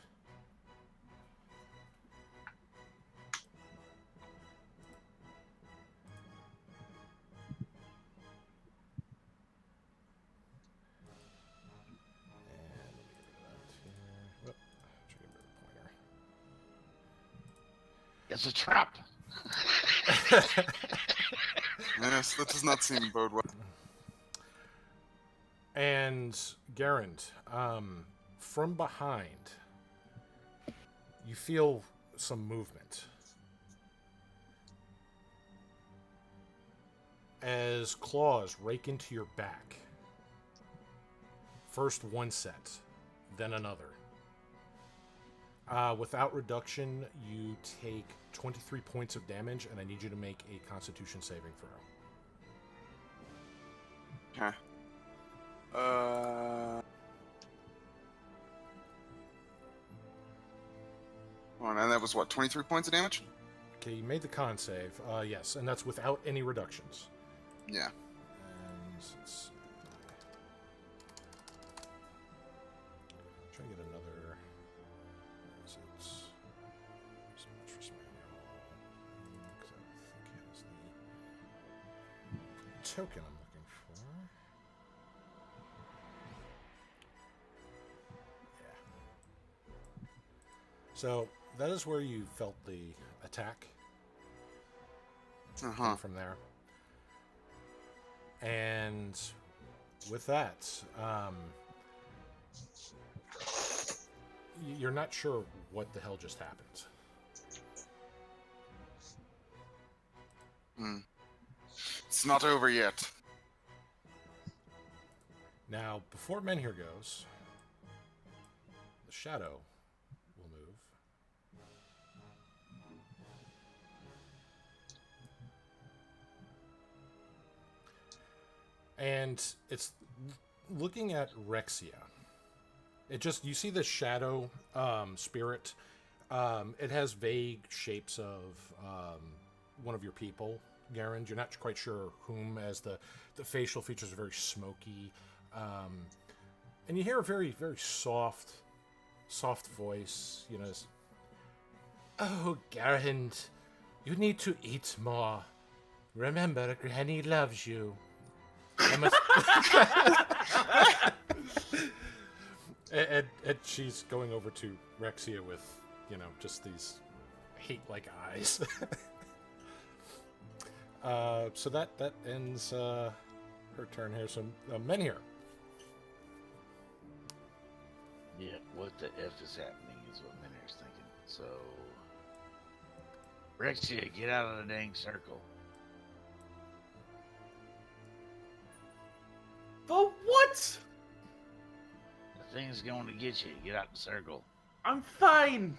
S2: It's a trap.
S4: Yes, that does not seem bode well.
S1: And Garand, from behind, you feel some movement. As claws rake into your back. First one set, then another. Without reduction, you take 23 points of damage, and I need you to make a Constitution saving throw.
S4: Okay. Hold on, and that was what, 23 points of damage?
S1: Okay, you made the con save. Yes, and that's without any reductions.
S4: Yeah.
S1: And let's see. Try and get another. Where is it? Where's the mattress manual? Because I think it has the token I'm looking for. Yeah. So that is where you felt the attack.
S4: Uh-huh.
S1: From there. And with that, you're not sure what the hell just happened.
S4: It's not over yet.
S1: Now, before Menhir goes, the shadow will move. And it's looking at Rexia. It just, you see the shadow spirit. It has vague shapes of one of your people, Garand. You're not quite sure whom, as the facial features are very smoky. And you hear a very, very soft voice, you know. Oh, Garand, you need to eat more. Remember, Granny loves you. I must... and she's going over to Rexia with, you know, just these hate-like eyes. So that ends her turn here. So Menhir.
S2: Yeah, what the F is happening is what Minir's thinking. So, Rexia, get out of the dang circle.
S3: The what?
S2: The thing's going to get you. Get out the circle.
S3: I'm fine.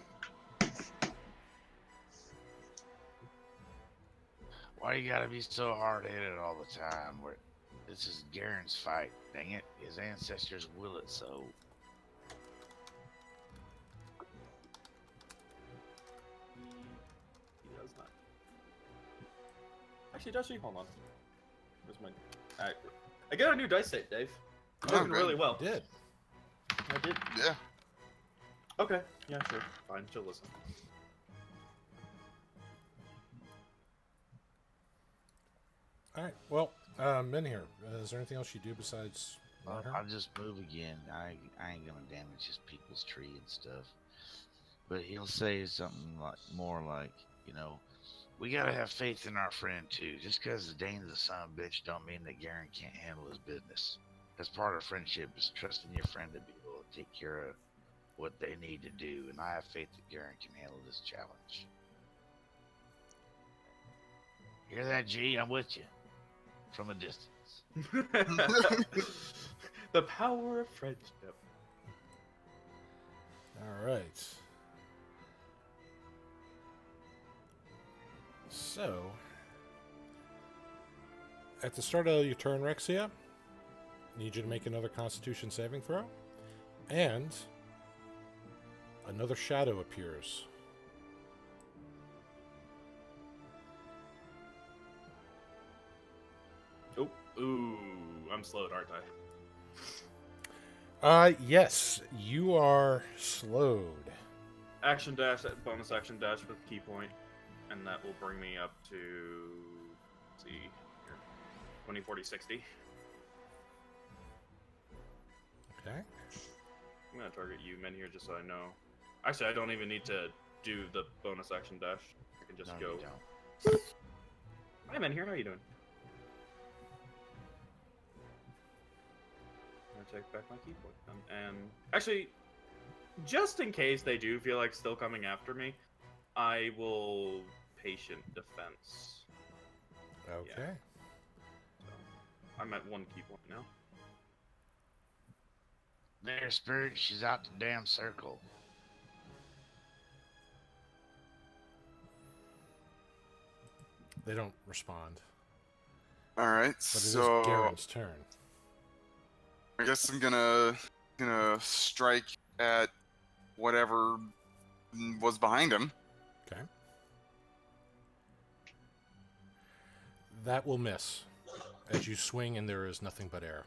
S2: Why you gotta be so hard-headed all the time? This is Garand's fight. Dang it, his ancestors will it so.
S3: He does not. Actually, does she? Hold on. Where's my... I got a new dice set, Dave. It's
S4: Oh,
S3: working
S4: good.
S3: really well.
S1: You did.
S3: I did.
S4: Yeah.
S3: Okay. Yeah, sure. Fine. She'll listen.
S1: All right. Well, Menhir, is there anything else you do besides warn her?
S2: I'll just move again. I ain't gonna damage his people's tree and stuff. But he'll say something more like, you know, we gotta have faith in our friend too. Just because the Dane's a son of a bitch don't mean that Garand can't handle his business. That's part of friendship, is trusting your friend to be able to take care of what they need to do, and I have faith that Garand can handle this challenge. Hear that, G? I'm with you. From a distance.
S3: The power of friendship.
S1: All right. So, at the start of your turn, Rexia, I need you to make another Constitution saving throw, and another shadow appears.
S3: Oh, ooh, I'm slowed, aren't I?
S1: Yes, you are slowed.
S3: Action dash, that bonus action dash with key point, and that will bring me up to, let's see, here, 20, 40, 60.
S1: Okay.
S3: I'm gonna target you, Menhir, just so I know. Actually, I don't even need to do the bonus action dash. I can just
S2: No,
S3: go.
S2: you don't.
S3: Hi, Menhir, how you doing? I'm gonna take back my key point. And actually, just in case they do feel like still coming after me, I will patient defense.
S1: Okay.
S3: So I'm at 1 key point now.
S2: There, Spirit, she's out the damn circle.
S1: They don't respond.
S4: All right.
S1: But it is
S4: So
S1: Garand's turn.
S4: I guess I'm gonna strike at whatever was behind him.
S1: Okay. That will miss. As you swing and there is nothing but air.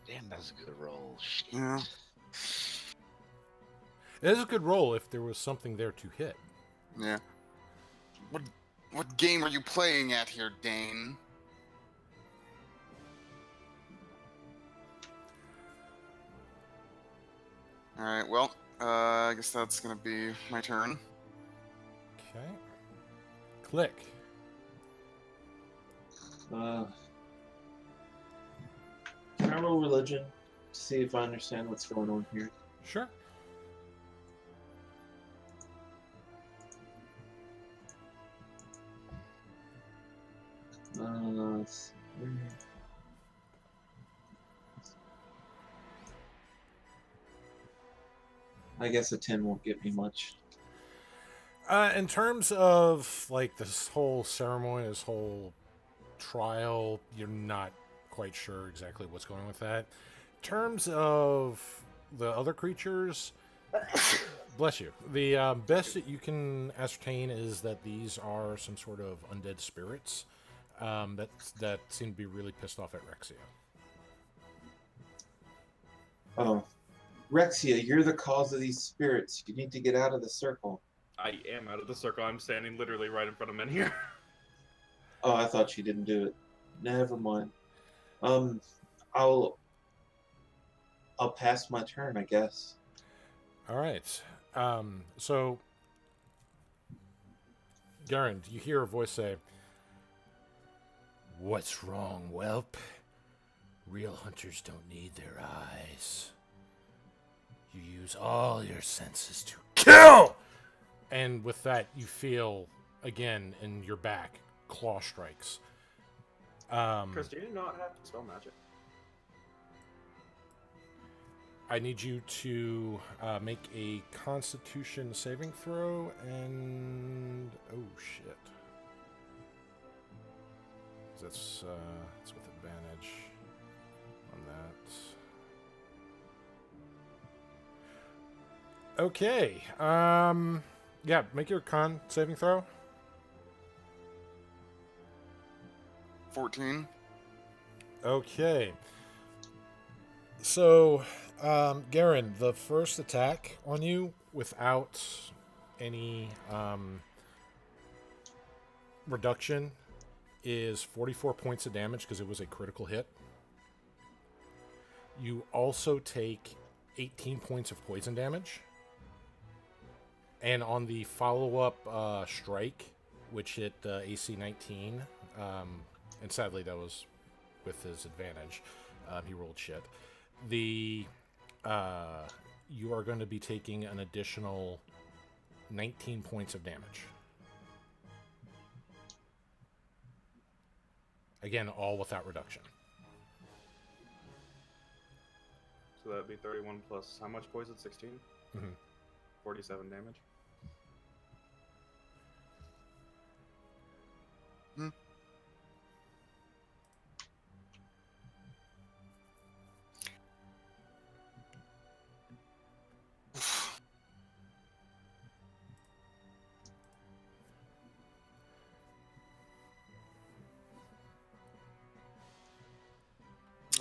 S2: Damn, that's a good roll. Shit.
S4: Yeah.
S1: It is a good roll if there was something there to hit.
S4: Yeah. What game are you playing at here, Dane? All right. Well, I guess that's gonna be my turn.
S1: Okay. Click.
S5: Can I roll religion to see if I understand what's going on here?
S1: Sure.
S5: I guess a 10 won't get me much.
S1: In terms of like this whole ceremony, this whole trial, you're not quite sure exactly what's going on with that. In terms of the other creatures, bless you. The best that you can ascertain is that these are some sort of undead spirits that seem to be really pissed off at Rexia.
S5: Oh, Rexia, you're the cause of these spirits. You need to get out of the circle.
S3: I am out of the circle. I'm standing literally right in front of Menhir.
S5: Oh, I thought she didn't do it. Never mind. I'll pass my turn, I guess.
S1: All right. So, Garand, you hear a voice say, "What's wrong, whelp? Real hunters don't need their eyes. You use all your senses to kill!" And with that, you feel, again, in your back, claw strikes.
S3: Chris, do you not have to spell magic?
S1: I need you to make a Constitution saving throw, and oh shit, that's with advantage on that. Okay, yeah, make your Con saving throw.
S4: 14.
S1: Okay. So, Garand, the first attack on you without any reduction is 44 points of damage because it was a critical hit. You also take 18 points of poison damage. And on the follow-up strike, which hit AC 19, and sadly that was with his advantage, he rolled shit. You are going to be taking an additional 19 points of damage. Again, all without reduction.
S3: So that'd be 31 plus how much poison? 16?
S1: Mm-hmm.
S3: 47 damage.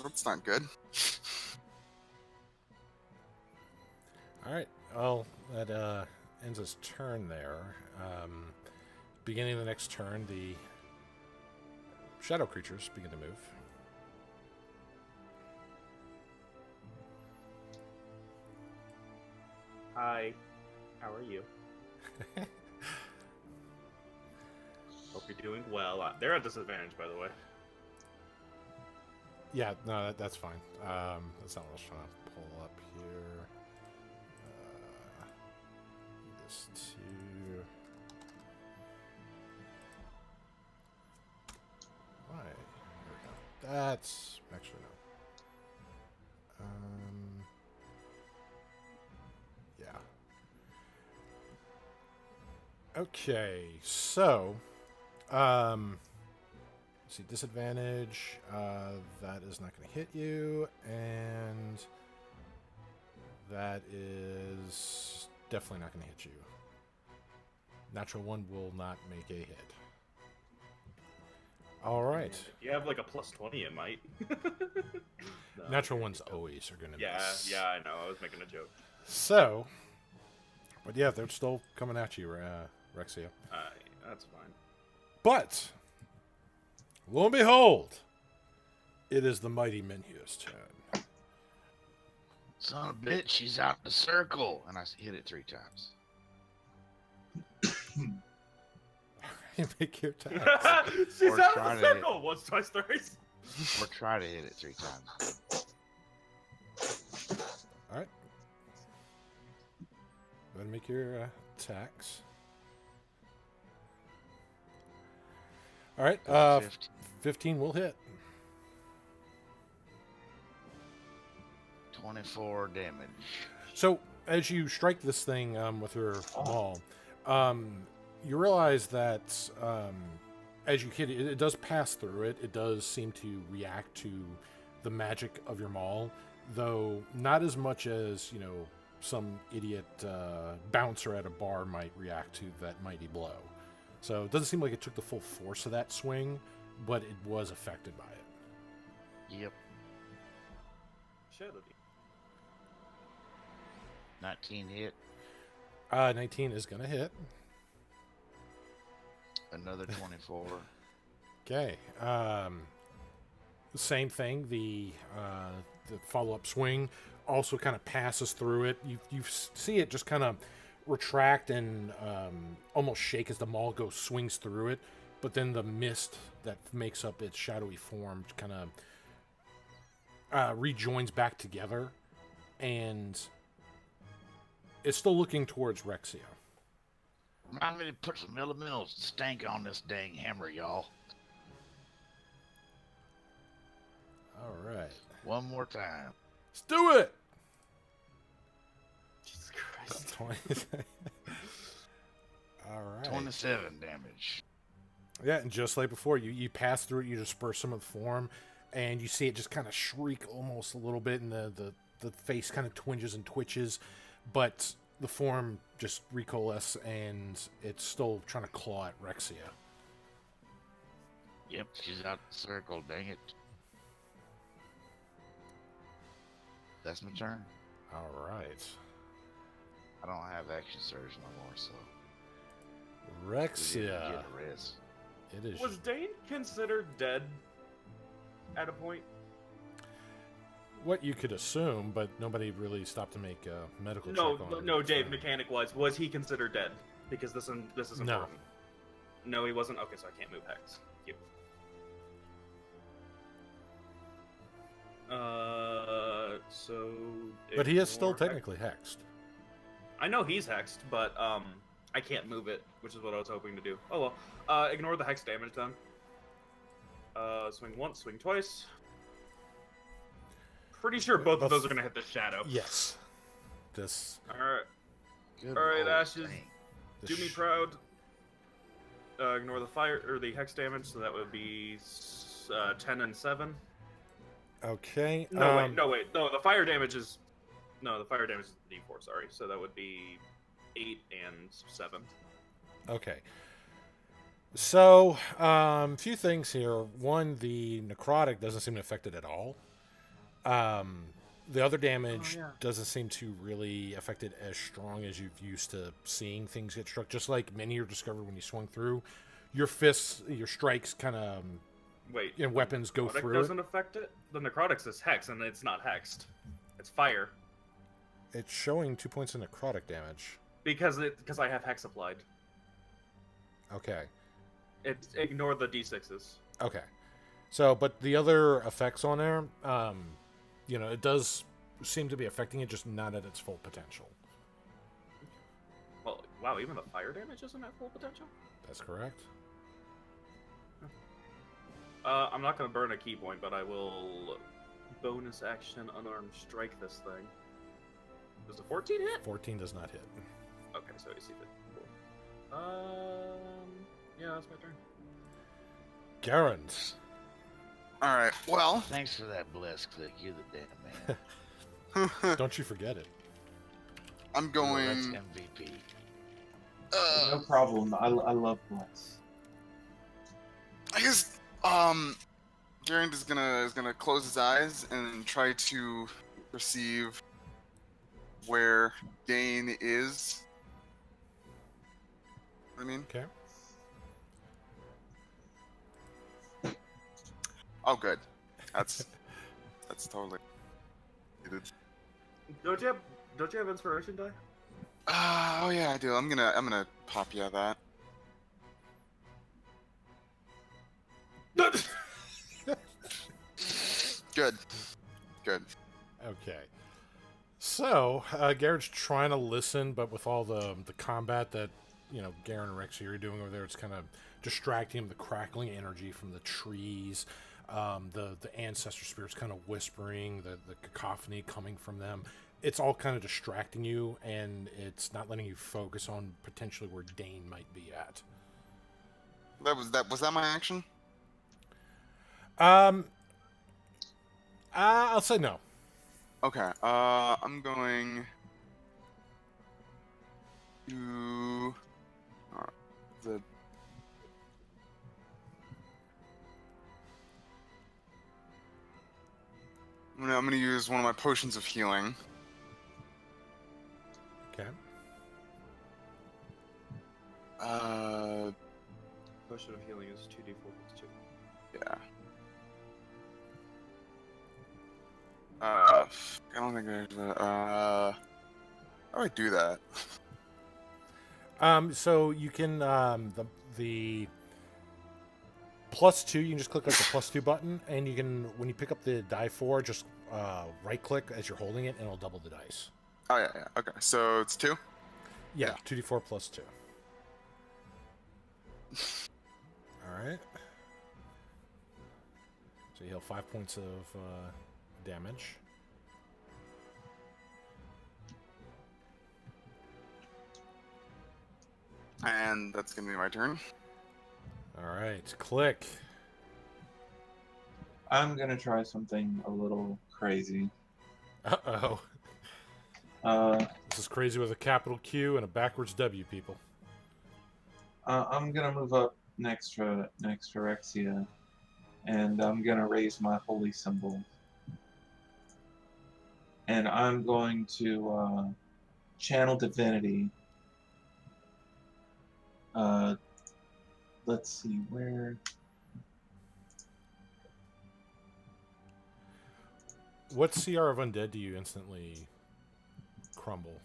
S4: That's not good.
S1: All right. Well, that ends his turn there. Beginning of the next turn, the shadow creatures begin to move.
S3: Hi. How are you? Hope you're doing well. They're at disadvantage, by the way.
S1: Yeah, no, that's fine. That's not what I was trying to pull up here. This two. Why? There we go. That's actually no. Yeah. Okay, so, see, disadvantage, that is not going to hit you, and that is definitely not going to hit you. Natural one will not make a hit. All right.
S3: If you have like a plus 20, it might. No,
S1: Natural ones always are going to miss.
S3: Yeah, I know. I was making a joke.
S1: So, but yeah, they're still coming at you, Rexia.
S3: That's fine.
S1: But, lo and behold, it is the mighty Menhir's turn.
S2: Son of a bitch, she's out in the circle. And I hit it 3 times.
S1: You make your attack.
S3: She's
S2: Or
S3: out
S2: try
S3: of
S2: to
S3: the
S2: hit.
S3: circle! Once, twice, thrice.
S2: Or try to hit it 3 times.
S1: All right. Go ahead and make your attacks. All right. 15 will hit.
S2: 24 damage.
S1: So, as you strike this thing with your maul, you realize that as you hit it, it does pass through it. It does seem to react to the magic of your maul, though not as much as, some idiot bouncer at a bar might react to that mighty blow. So it doesn't seem like it took the full force of that swing, but it was affected by it.
S2: Yep.
S3: Shadow
S2: 19 hit.
S1: 19 is going to hit.
S2: Another 24.
S1: Okay. Same thing. The follow-up swing also kind of passes through it. You see it just kind of retract and almost shake as the maul swings through it, but then the mist that makes up its shadowy form kind of rejoins back together, and it's still looking towards Rexia.
S2: I'm gonna put some elemental stank on this dang hammer, y'all.
S1: All right.
S2: One more time.
S1: Let's do it!
S3: Jesus Christ.
S1: 20. All right.
S2: 27 damage.
S1: Yeah, and just like before, you pass through it, you disperse some of the form, and you see it just kind of shriek almost a little bit, and the face kind of twinges and twitches, but the form just recoalesces, and it's still trying to claw at Rexia.
S2: Yep, she's out the circle, dang it. That's my turn.
S1: All right.
S2: I don't have action surge no more, so we
S1: Rexia.
S2: didn't get a rest.
S1: It is.
S3: Was Dane considered dead at a point?
S1: What you could assume, but nobody really stopped to make a medical
S3: No,
S1: check on him.
S3: no. Dave, mechanic was he considered dead? Because this is
S1: No.
S3: important. No, he wasn't. Okay, so I can't move hex. Thank you. So.
S1: But he is still
S3: ignore hex.
S1: technically hexed.
S3: I know he's hexed, but I can't move it, which is what I was hoping to do. Oh well. Ignore the hex damage then. Swing once, swing twice. Pretty sure both of those are gonna hit the shadow.
S1: Yes. This.
S3: All right.
S2: Good
S3: All right,
S2: old
S3: Ashes.
S2: thing.
S3: Do me proud. Ignore the fire or the hex damage, so that would be 10 and 7.
S1: Okay.
S3: No, wait. No, the fire damage is. No, the fire damage is D4. Sorry, so that would be 8 and 7.
S1: Okay. So, few things here. One, the necrotic doesn't seem to affect it at all. The other damage doesn't seem to really affect it as strong as you've used to seeing things get struck. Just like many are discovered when you swung through, your fists, your strikes, kind of
S3: Wait.
S1: weapons go
S3: Necrotic
S1: through
S3: doesn't affect it. The necrotics is hex, and it's not hexed. It's fire
S1: it. It's showing 2 points of necrotic damage.
S3: because I have hex applied.
S1: Okay.
S3: Ignore the d6s.
S1: Okay. So, but the other effects on there, it does seem to be affecting it, just not at its full potential.
S3: Well, wow, even the fire damage isn't at full potential?
S1: That's correct.
S3: I'm not going to burn a key point, but I will bonus action unarmed strike this thing. Does a 14 hit?
S1: 14 does not hit.
S3: Okay, so you see that. Yeah, that's my turn.
S1: Garand.
S4: All right. Well,
S2: Thanks for that bless click. You're the damn man.
S1: Don't you forget it.
S4: I'm
S2: That's
S4: going.
S2: MVP.
S5: No problem. I love bless.
S4: I guess Garand is gonna close his eyes and try to perceive where Dane is. I mean,
S1: Okay.
S4: oh, good. That's totally.
S3: Don't you have inspiration die?
S4: Oh yeah, I do. I'm gonna pop you that. Good. Good.
S1: Okay. So, Garrett's trying to listen, but with all the combat that, Garen and Rexy are doing over there, it's kind of distracting him, the crackling energy from the trees, the ancestor spirits kind of whispering, the cacophony coming from them. it's all kind of distracting you, and it's not letting you focus on potentially where Dane might be at.
S4: Was that my action?
S1: I'll say no.
S4: Okay. I'm going to the. I'm gonna use one of my potions of healing.
S1: Okay.
S3: Potion of healing is 2d4 plus 2.
S4: Yeah. I don't think there's how do I do that?
S1: So you can the +2. You can just click like the +2 button, and you can, when you pick up the die 4, just right click as you're holding it, and it'll double the dice.
S4: Oh yeah. Okay, so it's 2.
S1: Yeah, 2d4 plus 2. All right. So you heal 5 points of damage.
S4: And that's gonna be my turn.
S1: All right, click.
S5: I'm gonna try something a little crazy.
S1: Uh-oh. This is crazy with a capital Q and a backwards W, people.
S5: I'm gonna move up next to Rexia, and I'm gonna raise my holy symbol, and I'm going to channel divinity. Let's see where.
S1: What CR of undead do you instantly crumble?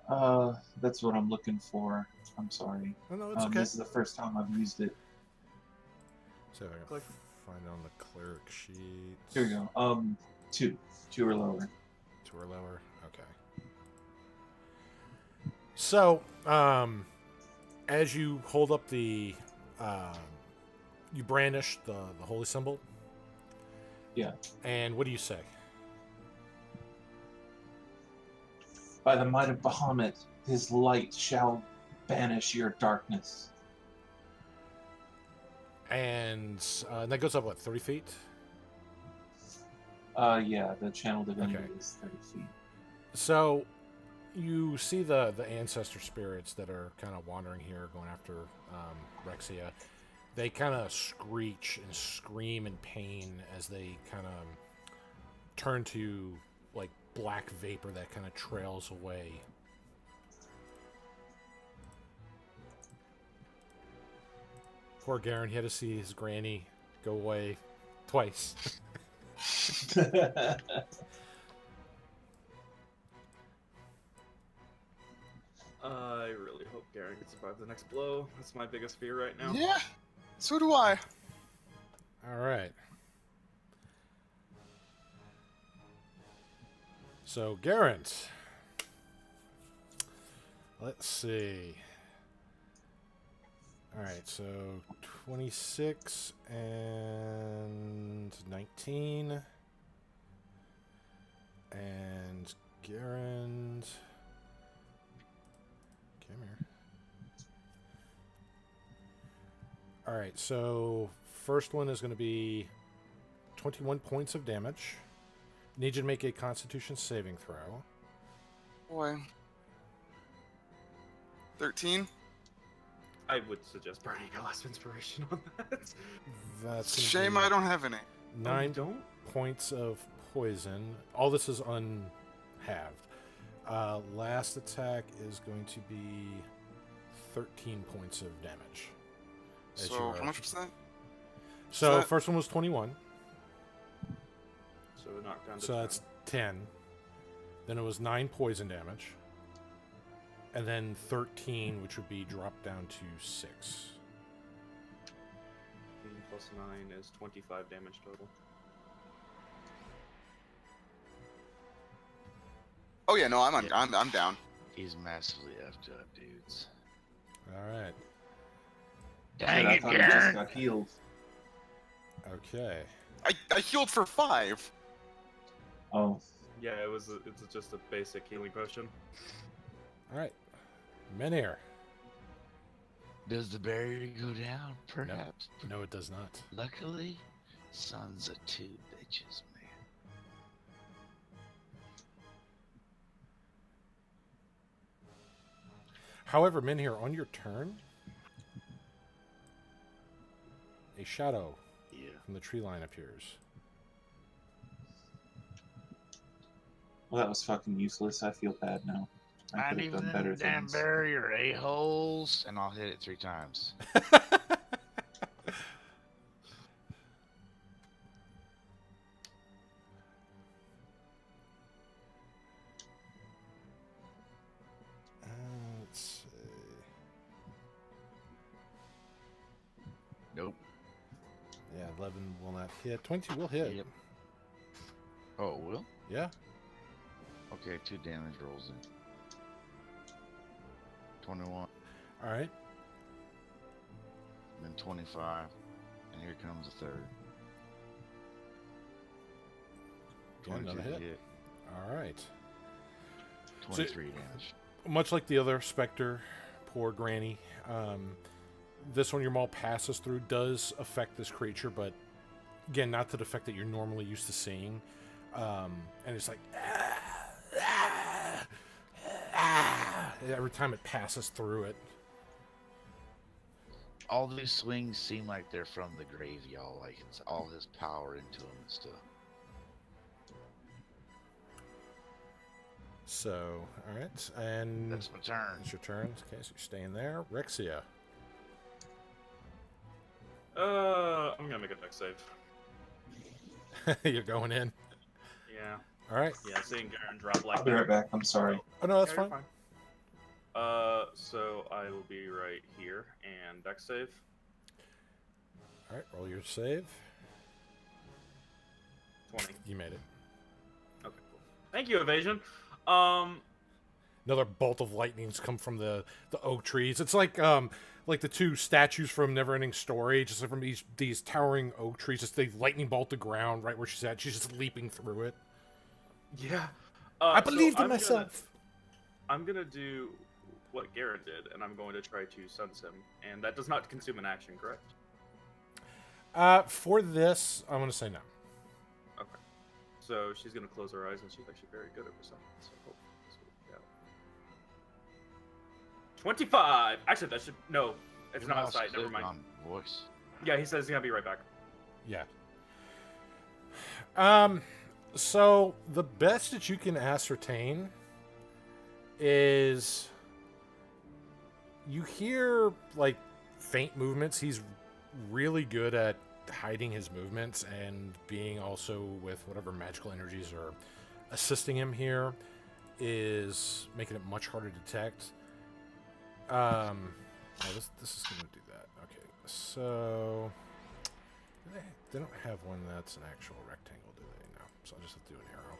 S5: That's what I'm looking for. I'm sorry.
S1: Oh, no, it's okay.
S5: This is the first time I've used it.
S1: So if I can find it on the cleric sheet.
S5: Here we go. 2 or lower.
S1: 2 or lower. Okay. So, as you hold up the, you brandish the holy symbol.
S5: Yeah.
S1: And what do you say?
S5: By the might of Bahamut, his light shall banish your darkness.
S1: And that goes up, what, 30 feet?
S5: Yeah, the channel divinity
S1: Okay.
S5: is 30 feet.
S1: So, you see the ancestor spirits that are kind of wandering here, going after Rexia. They kind of screech and scream in pain as they kind of turn to, like, black vapor that kind of trails away. Poor Garand, he had to see his granny go away twice.
S3: I really hope Garand can survive the next blow. That's my biggest fear right now.
S4: Yeah. So do I.
S1: All right. So, Garand. Let's see. All right, so 26 and 19. And Garand. Come here. All right, so first one is going to be 21 points of damage. Need you to make a Constitution saving throw.
S4: Boy. 13?
S3: I would suggest burning a last inspiration on that.
S1: That's gonna
S4: Shame
S1: be
S4: I don't have any.
S1: 9
S3: don't?
S1: points of poison. All this is unhalved. Last attack is going to be 13 points of damage. As you
S4: So,
S1: are-
S4: how much was that?
S1: So,
S4: that-
S1: first one was 21.
S3: So knock down to
S1: So
S3: 10.
S1: that's 10. Then it was 9 poison damage. And then 13, which would be dropped down to 6.
S3: 15 plus 9 is 25 damage total.
S4: Oh yeah, no, I'm
S2: Yeah.
S4: I'm down.
S2: He's massively effed up, dudes.
S1: All right.
S2: Dang
S5: I
S2: it,
S5: thought he just
S2: Garand!
S5: got healed.
S1: Okay.
S4: I healed for 5.
S5: Oh,
S3: Yeah, it's just a basic healing potion.
S1: All right. Menhir.
S2: Does the barrier go down? Perhaps.
S1: No, it does not.
S2: Luckily, sons of two bitches, man.
S1: However, Menhir, on your turn, a shadow
S2: Yeah.
S1: from the tree line appears.
S5: well, that was fucking useless. I feel bad now. I
S2: Not
S5: could have
S2: even
S5: done
S2: in
S5: better
S2: the damn
S5: things.
S2: barrier, a-holes. And I'll hit it 3 times.
S1: Let's see.
S2: Nope.
S1: Yeah, 11 will not hit. 20 will hit.
S2: Yep. Oh, it will?
S1: Yeah.
S2: Okay, 2 damage rolls in. 21,
S1: All right.
S2: then 25, and here comes the 3rd.
S1: Yeah, another
S2: 22
S1: hit.
S2: hit,
S1: All right.
S2: 23 damage.
S1: Much like the other Spectre, poor Granny, this one your maul passes through does affect this creature, but again, not to the effect that you're normally used to seeing. And it's like, every time it passes through it.
S2: All these swings seem like they're from the grave, y'all. Like, it's all his power into them and stuff.
S1: So, all right. And
S2: That's my turn.
S1: it's your turn. Okay, so you're staying there. Rexia.
S3: I'm gonna make a dex save.
S1: You're going in.
S3: Yeah.
S1: All right.
S3: Yeah, seeing Garand drop like
S5: I'll be right back. I'm sorry.
S1: Oh, no, that's
S3: Yeah, you're
S1: fine.
S3: So I will be right here and dex save.
S1: All right, roll your save.
S3: 20.
S1: You made it.
S3: Okay, cool. Thank you, evasion.
S1: Another bolt of lightnings come from the oak trees. It's like the 2 statues from Neverending Story, just like from these towering oak trees. Just they lightning bolt the ground right where she's at. She's just leaping through it.
S3: Yeah.
S1: I believed in
S3: I'm
S1: myself.
S3: I'm gonna do what Garand did, and I'm going to try to sense him, and that does not consume an action, correct?
S1: For this, I'm gonna say no.
S3: Okay. So she's gonna close her eyes, and she's actually very good at perception. So hopefully this will work out. 25. Actually, that should no. It's
S2: You're
S3: not
S2: all
S3: outside. Never
S2: still
S3: mind.
S2: on voice.
S3: Yeah, he says he's gonna be right back.
S1: Yeah. So the best that you can ascertain is you hear like faint movements. He's really good at hiding his movements and being also with whatever magical energies are assisting him here is making it much harder to detect. Oh, this is going to do that. Okay, so they don't have one that's an actual rectangle, do they? No, so I'll just have to do an arrow.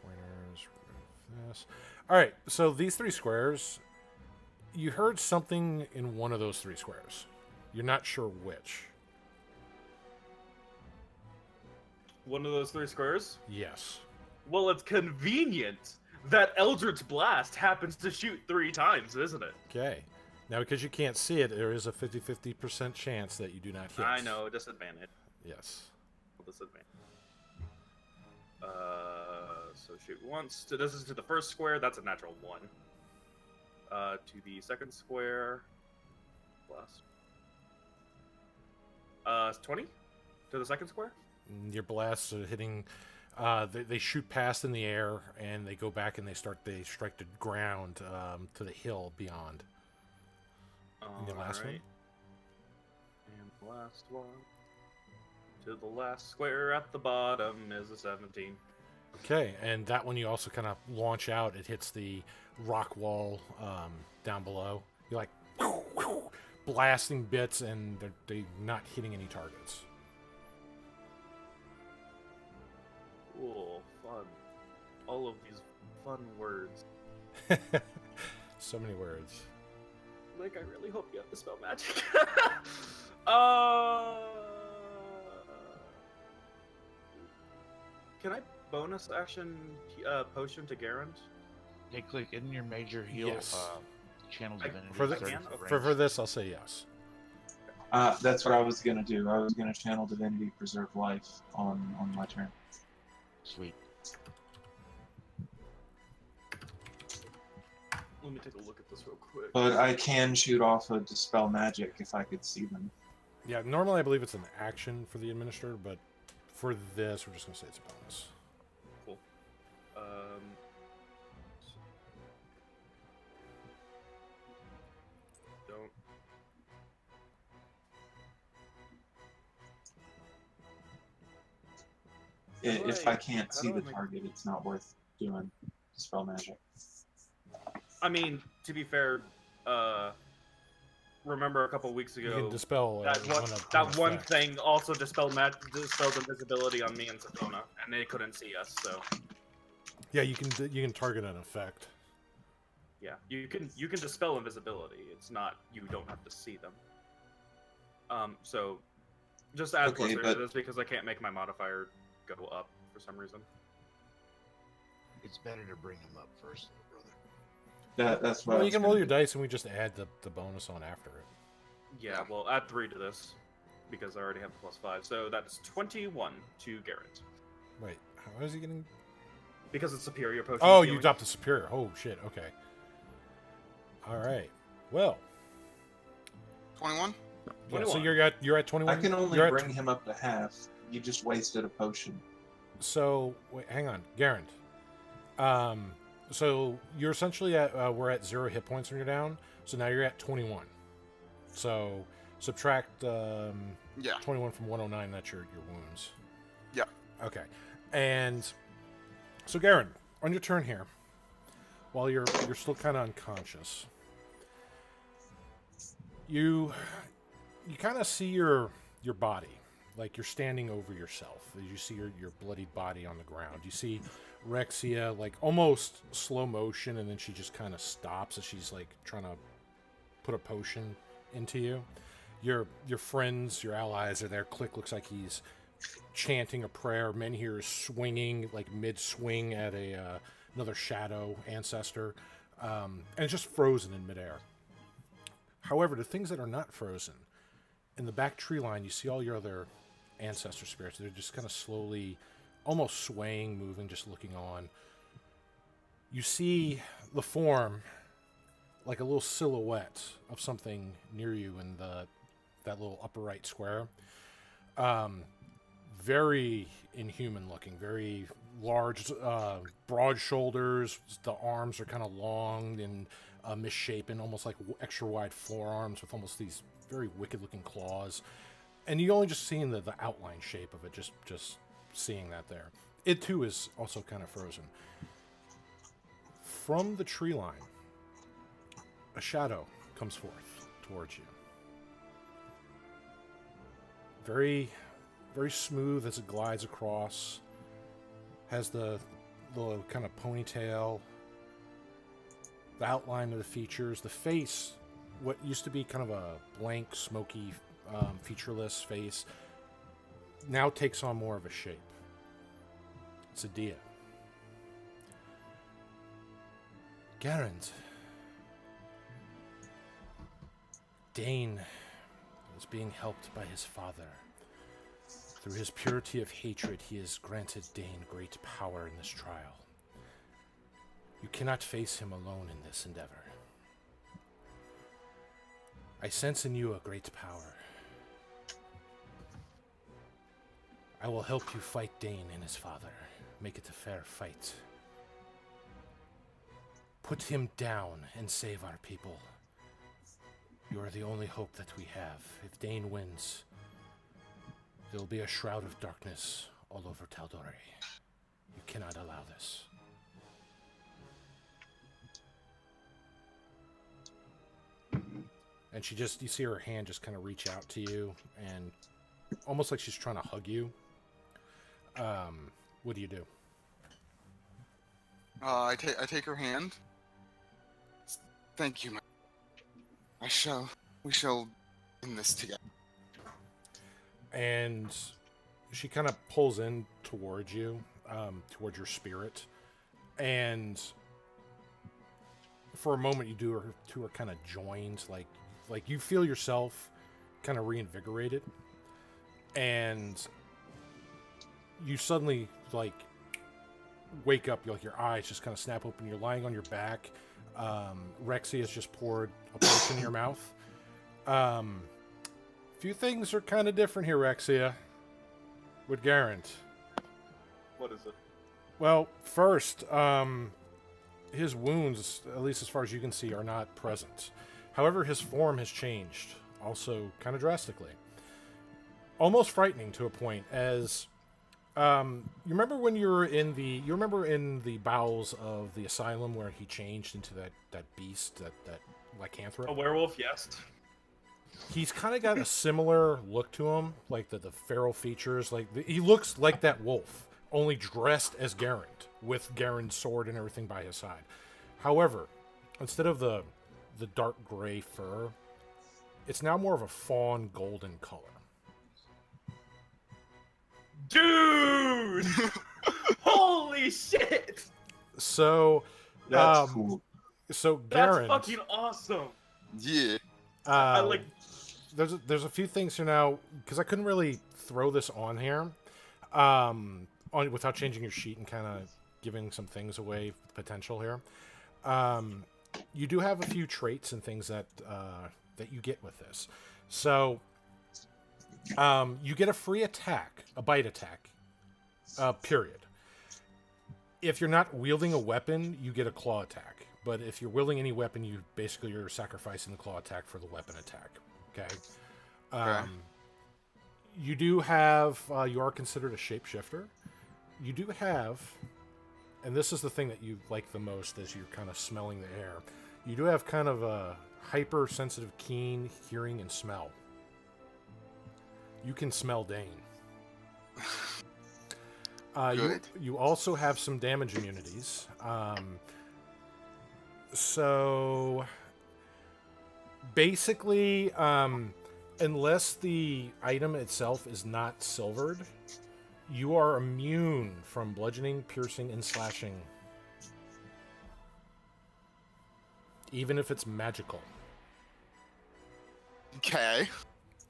S1: Pointers, remove this. All right, so these 3 squares, you heard something in one of those 3 squares. You're not sure which.
S3: One of those 3 squares?
S1: Yes.
S3: Well, it's convenient that Eldritch Blast happens to shoot 3 times, isn't it?
S1: Okay. Now, because you can't see it, there is a 50% chance that you do not hit.
S3: I know, disadvantage.
S1: Yes.
S3: Disadvantage. So shoot once. This is to the first square. That's a natural 1. To the second square. Blast. 20 to the second square.
S1: Your blasts are hitting. They shoot past in the air, and they go back and they strike the ground to the hill beyond. And the last one?
S3: Alright. And the last one. To the last square at the bottom is a 17.
S1: Okay, and that one you also kind of launch out. It hits the rock wall down below. You're like blasting bits, and they're not hitting any targets.
S3: Cool, fun. All of these fun words.
S1: So many words.
S3: Like, I really hope you have to spell magic. Can I bonus action potion to Garand?
S2: Hey, click in your major heal.
S1: Yes.
S2: Channel
S3: I-
S2: divinity.
S1: For, the,
S2: 30
S3: can?
S2: foot
S1: for
S2: range.
S1: this, I'll say yes.
S5: That's what I was gonna do. I was gonna channel divinity, preserve life on my turn.
S2: Sweet.
S3: Let me take a look at this real quick.
S5: But I can shoot off a dispel magic if I could see them.
S1: Yeah, normally I believe it's an action for the administrator, but for this, we're just going to say it's a bonus.
S3: Cool. Don't.
S5: If I can't see
S3: do I
S5: the
S3: make-
S5: target, it's not worth doing dispel magic.
S3: I mean, to be fair, remember a couple weeks
S1: You
S3: ago
S1: can dispel
S3: that one
S1: effect.
S3: thing also dispelled invisibility on me and Safona, and they couldn't see us. So
S1: Yeah, you can target an effect.
S3: yeah, you can dispel invisibility. It's not you don't have to see them. So just add
S5: Okay,
S3: plus
S5: but-
S3: to this because I can't make my modifier go up for some reason.
S2: It's better to bring him up first, brother.
S5: That's what.
S1: Well,
S5: I
S1: you
S5: was
S1: can
S5: gonna
S1: roll your
S5: do.
S1: dice, and we just add the bonus on after it.
S3: Yeah, well, add 3 to this because I already have the +5. So that's 21 to Garrett
S1: Wait, how is he getting?
S3: because it's superior potion.
S1: Oh, you
S3: healing.
S1: dropped the superior. Oh shit. Okay. All right. Well,
S4: 21?
S1: yeah, so
S3: 21.
S1: you're at 21.
S5: I can only
S1: you're
S5: bring him up to half. You just wasted a potion.
S1: So wait, hang on, Garand. So you're essentially at we're at 0 hit points when you're down. So now you're at 21. So subtract
S4: Yeah.
S1: 21 from 109. That's your wounds.
S4: Yeah.
S1: Okay. And so Garand, on your turn here, while you're still kind of unconscious, you kind of see your body. Like you're standing over yourself as you see your bloodied body on the ground. You see Rexia like almost slow motion, and then she just kind of stops as she's like trying to put a potion into you. Your friends, your allies are there. Click looks like he's chanting a prayer. Men here is swinging like mid-swing at another shadow ancestor, and it's just frozen in midair. However, the things that are not frozen, in the back tree line, you see all your other ancestor spirits. They're just kind of slowly, almost swaying, moving, just looking on. You see the form, like a little silhouette of something near you in that little upper right square. Very inhuman looking, very large, broad shoulders. The arms are kind of long and misshapen, almost like extra wide forearms with almost these very wicked looking claws. And you only just seeing the outline shape of it, just seeing that there. It too is also kind of frozen. From the tree line, a shadow comes forth towards you. Very, very smooth as it glides across. Has the little kind of ponytail. The outline of the features. The face, what used to be kind of a blank, smoky, featureless face, now takes on more of a shape. It's a Dia. Garand. Dane is being helped by his father. Through his purity of hatred, he has granted Dane great power in this trial. You cannot face him alone in this endeavor. I sense in you a great power. I will help you fight Dane and his father. Make it a fair fight. Put him down and save our people. You are the only hope that we have. If Dane wins, there will be a shroud of darkness all over Tal'Dorei. You cannot allow this. And she just, you see her hand just kind of reach out to you, and almost like she's trying to hug you. What do you do?
S4: I take her hand. Thank you, we shall end this together.
S1: And she kind of pulls in towards you, towards your spirit, and for a moment you two are kind of joined, like you feel yourself kind of reinvigorated, and you suddenly like wake up. Your eyes just kind of snap open. You're lying on your back. Rexy has just poured a potion in your mouth. Few things are kind of different here, Rexia, with Garand.
S3: What is it?
S1: Well, first, his wounds, at least as far as you can see, are not present. However, his form has changed, also kind of drastically. Almost frightening to a point, as you remember when you were in the bowels of the asylum where he changed into that beast, that lycanthrope.
S3: A werewolf, yes.
S1: He's kind of got a similar look to him, like the feral features. He looks like that wolf, only dressed as Garand, with Garand's sword and everything by his side. However, instead of the dark gray fur, it's now more of a fawn golden color.
S3: Dude! Holy shit!
S1: So,
S5: That's cool.
S1: so
S3: That's
S1: Garand,
S3: fucking awesome.
S4: Yeah.
S3: I like.
S1: There's a few things here now, because I couldn't really throw this on here, without changing your sheet and kind of giving some things away potential here. You do have a few traits and things that you get with this. So you get a free attack, a bite attack, period. If you're not wielding a weapon, you get a claw attack. But if you're wielding any weapon, you're sacrificing the claw attack for the weapon attack. Okay.
S4: Okay.
S1: You do have, you are considered a shapeshifter. You do have, and this is the thing that you like the most as you're kind of smelling the air. You do have kind of a hypersensitive, keen hearing and smell. You can smell Dane. You also have some damage immunities. So basically, unless the item itself is not silvered, you are immune from bludgeoning, piercing, and slashing. Even if it's magical.
S4: Okay.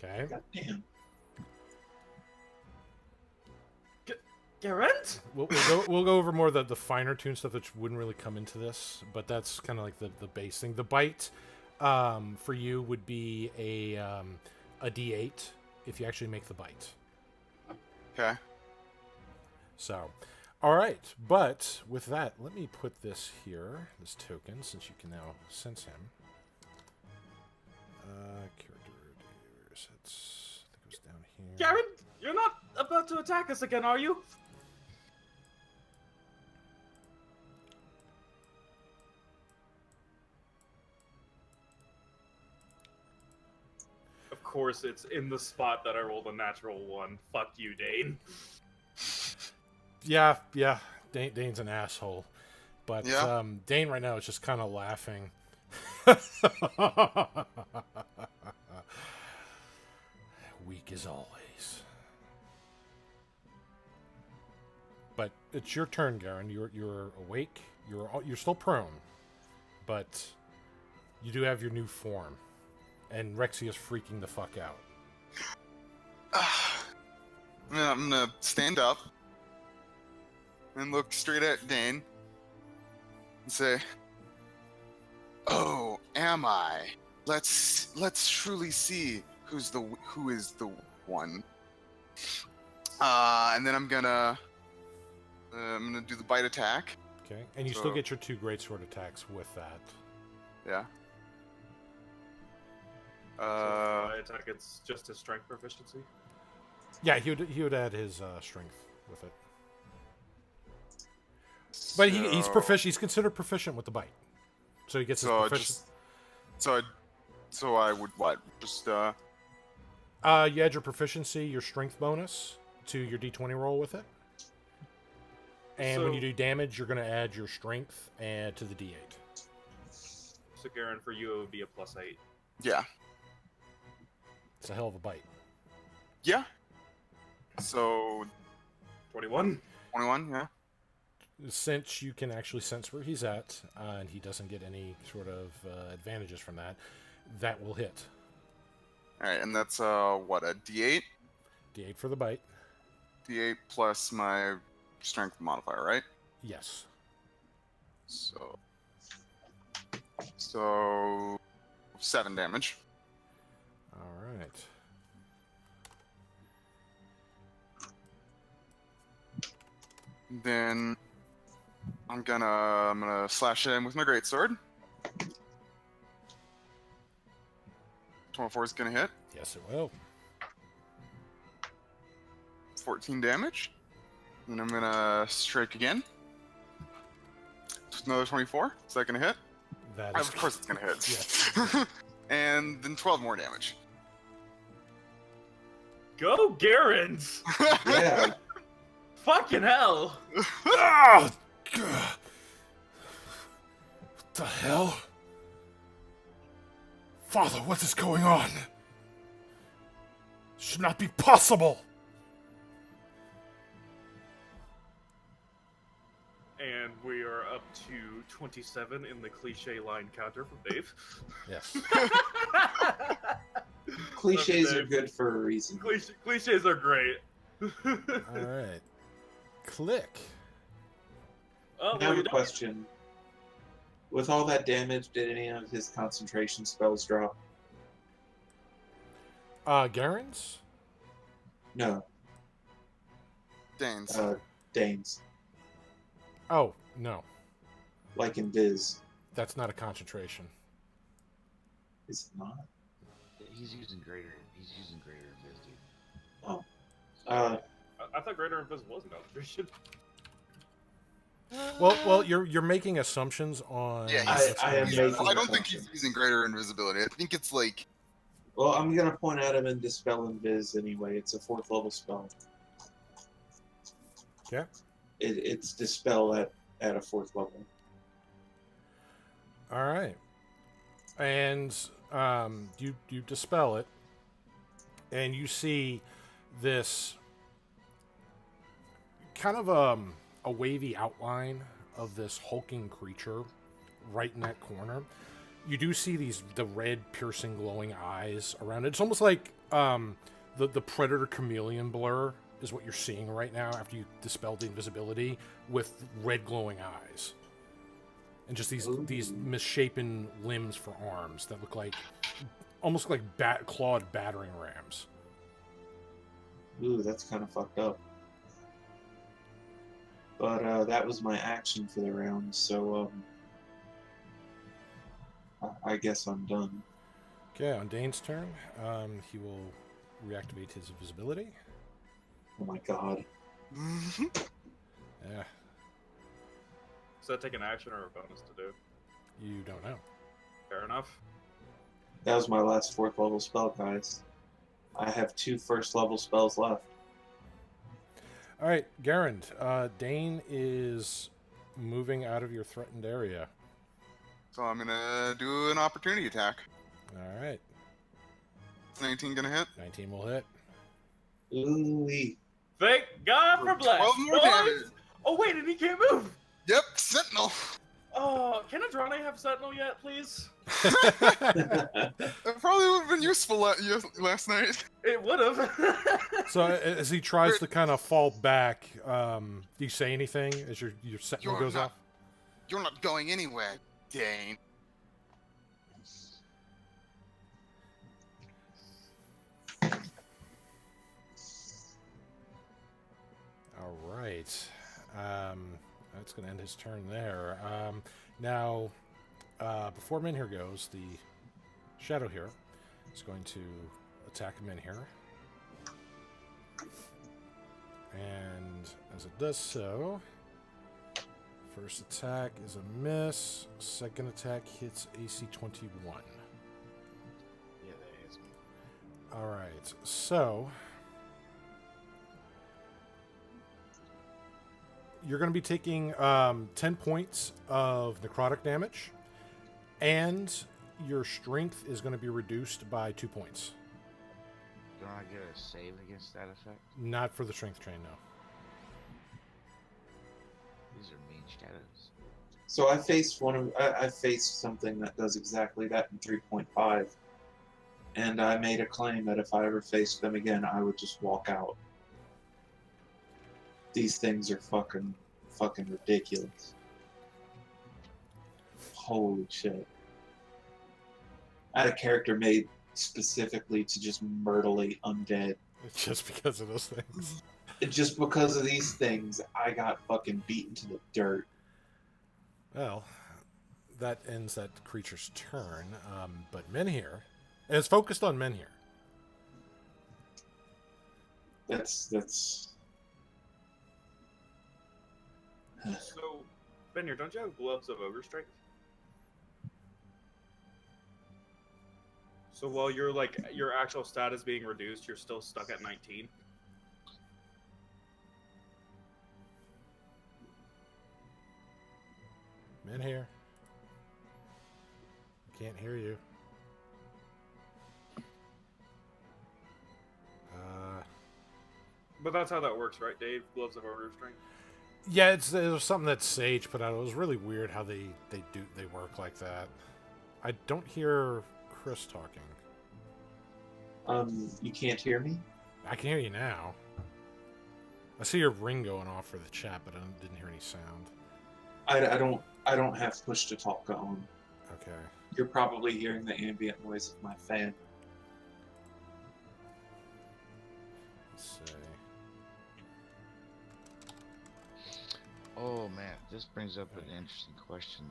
S1: Okay?
S5: Goddamn.
S3: Garand?
S1: We'll go over more of the finer tune stuff that wouldn't really come into this, but that's kind of like the base thing. The bite for you would be a D8 if you actually make the bite.
S4: Okay.
S1: So, all right. But with that, let me put this here, this token, since you can now sense him. Character, that's, I think it was down here.
S3: Garand, you're not about to attack us again, are you? Of course, it's in the spot that I rolled a natural one. Fuck you, Dane.
S1: Yeah. Dane's an asshole. But
S4: Yeah.
S1: Dane right now is just kind of laughing. Weak as always. But it's your turn, Garand. You're awake. You're still prone, but you do have your new form, and Rexy is freaking the fuck out.
S4: I'm gonna stand up and look straight at Dane and say, "Oh, am I? Let's truly see who is the one." And then I'm gonna do the bite attack.
S1: Okay, and you still get your 2 greatsword attacks with that.
S4: Yeah.
S3: My attack, it's just his strength proficiency.
S1: Yeah, he would add his strength with it. But he's proficient. He's considered proficient with the bite, so he gets his proficient.
S4: So I would what? Just
S1: you add your proficiency, your strength bonus to your D20 roll with it, and when you do damage, you're going to add your strength and to the D8.
S3: So Garand, for you, it would be a +8.
S4: yeah.
S1: It's a hell of a bite.
S4: Yeah. So
S3: 21.
S4: 21, yeah.
S1: Since you can actually sense where he's at, and he doesn't get any sort of advantages from that, that will hit.
S4: All right, and that's what, a D8?
S1: D8 for the bite.
S4: D8 plus my strength modifier, right?
S1: Yes.
S4: So 7 damage.
S1: All right.
S4: Then I'm gonna slash him with my greatsword. 24 is gonna hit.
S1: Yes, it will.
S4: 14 damage. And I'm gonna strike again. Another 24. Is that gonna hit?
S1: That is...
S4: Of course it's gonna hit.
S1: Yes.
S4: And then 12 more damage.
S3: Go, Garand!
S5: Yeah.
S3: Fucking hell!
S1: Ah! What the hell? Father, what is going on? Should not be possible.
S3: And we are up to 27 in the cliche line counter from Dave.
S1: Yes.
S5: Cliches are good for a reason.
S3: Cliches are great.
S1: All right. Click.
S3: Oh,
S5: I
S3: well,
S5: have
S3: you
S5: a
S3: don't-
S5: question. With all that damage, did any of his concentration spells drop?
S1: Garand's?
S5: No.
S4: Danes.
S5: Dane's.
S1: Oh, no.
S5: Like in Viz.
S1: That's not a concentration.
S5: Is it not?
S2: He's using greater. He's using greater invis, dude.
S5: Oh.
S3: I thought Greater Invis was a concentration.
S1: Well, you're making assumptions on...
S4: Yeah,
S5: I am making
S4: I don't think
S5: assumptions.
S4: he's using greater invisibility. I think it's like
S5: Well, I'm gonna point at him and dispel Invis anyway. It's a 4th level spell.
S1: Yeah.
S5: It's dispel at a 4th level.
S1: All right. And you dispel it, and you see this kind of a wavy outline of this hulking creature right in that corner. You do see the red, piercing, glowing eyes around it. It's almost like the Predator chameleon blur is what you're seeing right now after you dispelled the invisibility, with red glowing eyes. And just these misshapen limbs for arms that look like almost like clawed battering rams.
S5: Ooh, that's kind of fucked up. But that was my action for the round, so I guess I'm done.
S1: Okay, on Dane's turn, he will reactivate his invisibility.
S5: Oh my god.
S1: Yeah,
S3: Does that take an action or a bonus to do?
S1: you don't know.
S3: Fair enough.
S5: That was my last 4th level spell, guys. I have 2 1st level spells left.
S1: All right, Garand, Dane is moving out of your threatened area.
S4: so. I'm gonna do an opportunity attack.
S1: All right,
S4: 19 gonna hit.
S1: 19 will hit.
S5: Ooh-wee.
S3: Thank God for bless.
S4: 12 more
S3: boys.
S4: damage.
S3: Oh wait, and he can't move.
S4: Yep, Sentinel.
S3: Oh, can Adrane have Sentinel yet, please?
S4: That probably would have been useful last night.
S3: It would have.
S1: So as he tries to kind of fall back, do you say anything as your sentinel
S4: You're
S1: goes
S4: not-
S1: off?
S4: You're not going anywhere, Dane.
S1: All right. That's going to end his turn there. Now, before Minhir goes, the Shadow Hero is going to attack Minhir. And as it does so, first attack is a miss. Second attack hits AC 21.
S2: Yeah, that hits me.
S1: All right. So you're going to be taking 10 points of necrotic damage, and your strength is going to be reduced by 2 points.
S2: Don't I get a save against that effect?
S1: Not for the strength train, no.
S2: These are mean shadows.
S5: So I faced I faced something that does exactly that in 3.5, and I made a claim that if I ever faced them again, I would just walk out. These things are fucking ridiculous. Holy shit! I had a character made specifically to just myrtleate undead.
S1: Just because of those things.
S5: Just because of these things, I got fucking beaten to the dirt.
S1: Well, that ends that creature's turn. But Menhir, and it's focused on Menhir.
S5: That's
S3: So, Benir, don't you have gloves of ogre strength? So while you're like your actual stat is being reduced, you're still stuck at 19.
S1: Menhir. Can't hear you.
S3: But that's how that works, right, Dave? Gloves of ogre strength.
S1: Yeah, it was something that Sage put out. It was really weird how they work like that. I don't hear Chris talking.
S5: You can't hear me?
S1: I can hear you now. I see your ring going off for the chat, but I didn't hear any sound.
S5: I don't have push to talk on.
S1: Okay.
S5: You're probably hearing the ambient noise of my fan.
S1: Let's see.
S2: Oh man, this brings up an interesting question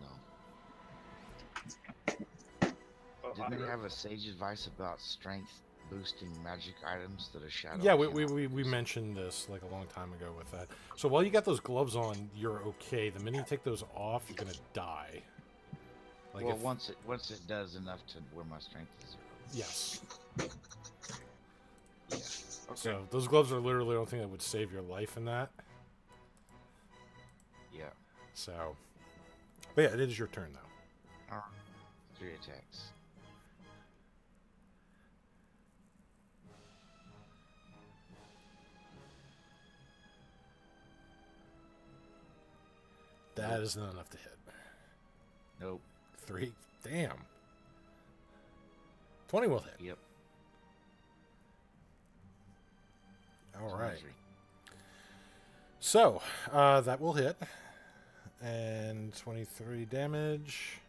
S2: though. Didn't they have a sage advice about strength boosting magic items that a shadow?
S1: Yeah,
S2: cannot
S1: we
S2: boost?
S1: mentioned this like a long time ago with that. So while you got those gloves on, you're okay. The minute you take those off, you're gonna die. Like
S2: Well,
S1: if-
S2: once it does enough to where my strength is 0.
S1: yes.
S2: Yeah.
S3: Okay.
S1: So those gloves are literally the only thing that would save your life in that.
S2: Yeah.
S1: So, but yeah, it is your turn though.
S2: Alright. 3 attacks.
S1: That is not enough to hit.
S2: Nope.
S1: 3. Damn. 20 will hit.
S2: Yep.
S1: All right.
S2: 23.
S1: So, that will hit. And 23 damage.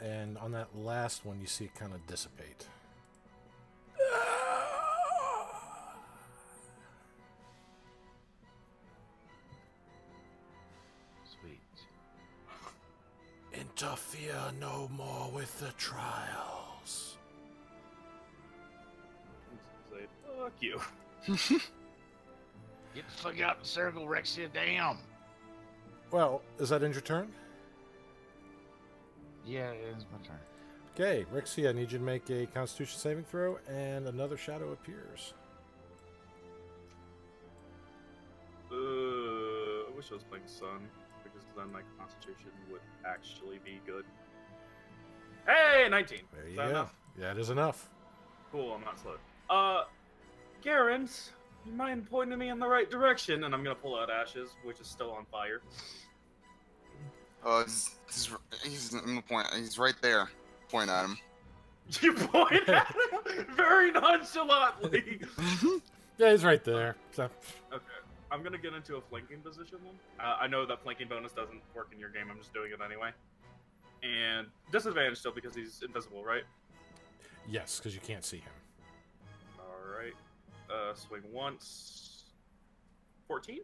S1: And on that last one, you see it kind of dissipate.
S2: Sweet.
S1: Interfere no more with the trials.
S3: Say, fuck you.
S2: Get the fuck out of the circle, Rexia. Damn.
S1: Well, is that end your turn?
S2: Yeah, it ends my turn.
S1: Okay, Rixie, I need you to make a Constitution saving throw, and another shadow appears.
S3: I wish I was playing Sun, because then my Constitution would actually be good. Hey, 19.
S1: There
S3: Is
S1: you
S3: that
S1: go.
S3: enough?
S1: Yeah, it is enough.
S3: Cool, I'm not slow. Garand, you mind pointing me in the right direction? And I'm gonna pull out Ashes, which is still on fire.
S4: He's in the point. He's right there. Point at him.
S3: You point at him very nonchalantly.
S1: Yeah, he's right there. So,
S3: Okay, I'm gonna get into a flanking position then. I know that flanking bonus doesn't work in your game. I'm just doing it anyway. And disadvantage still because he's invisible, right?
S1: yes, because you can't see him.
S3: All right. Swing once. 14.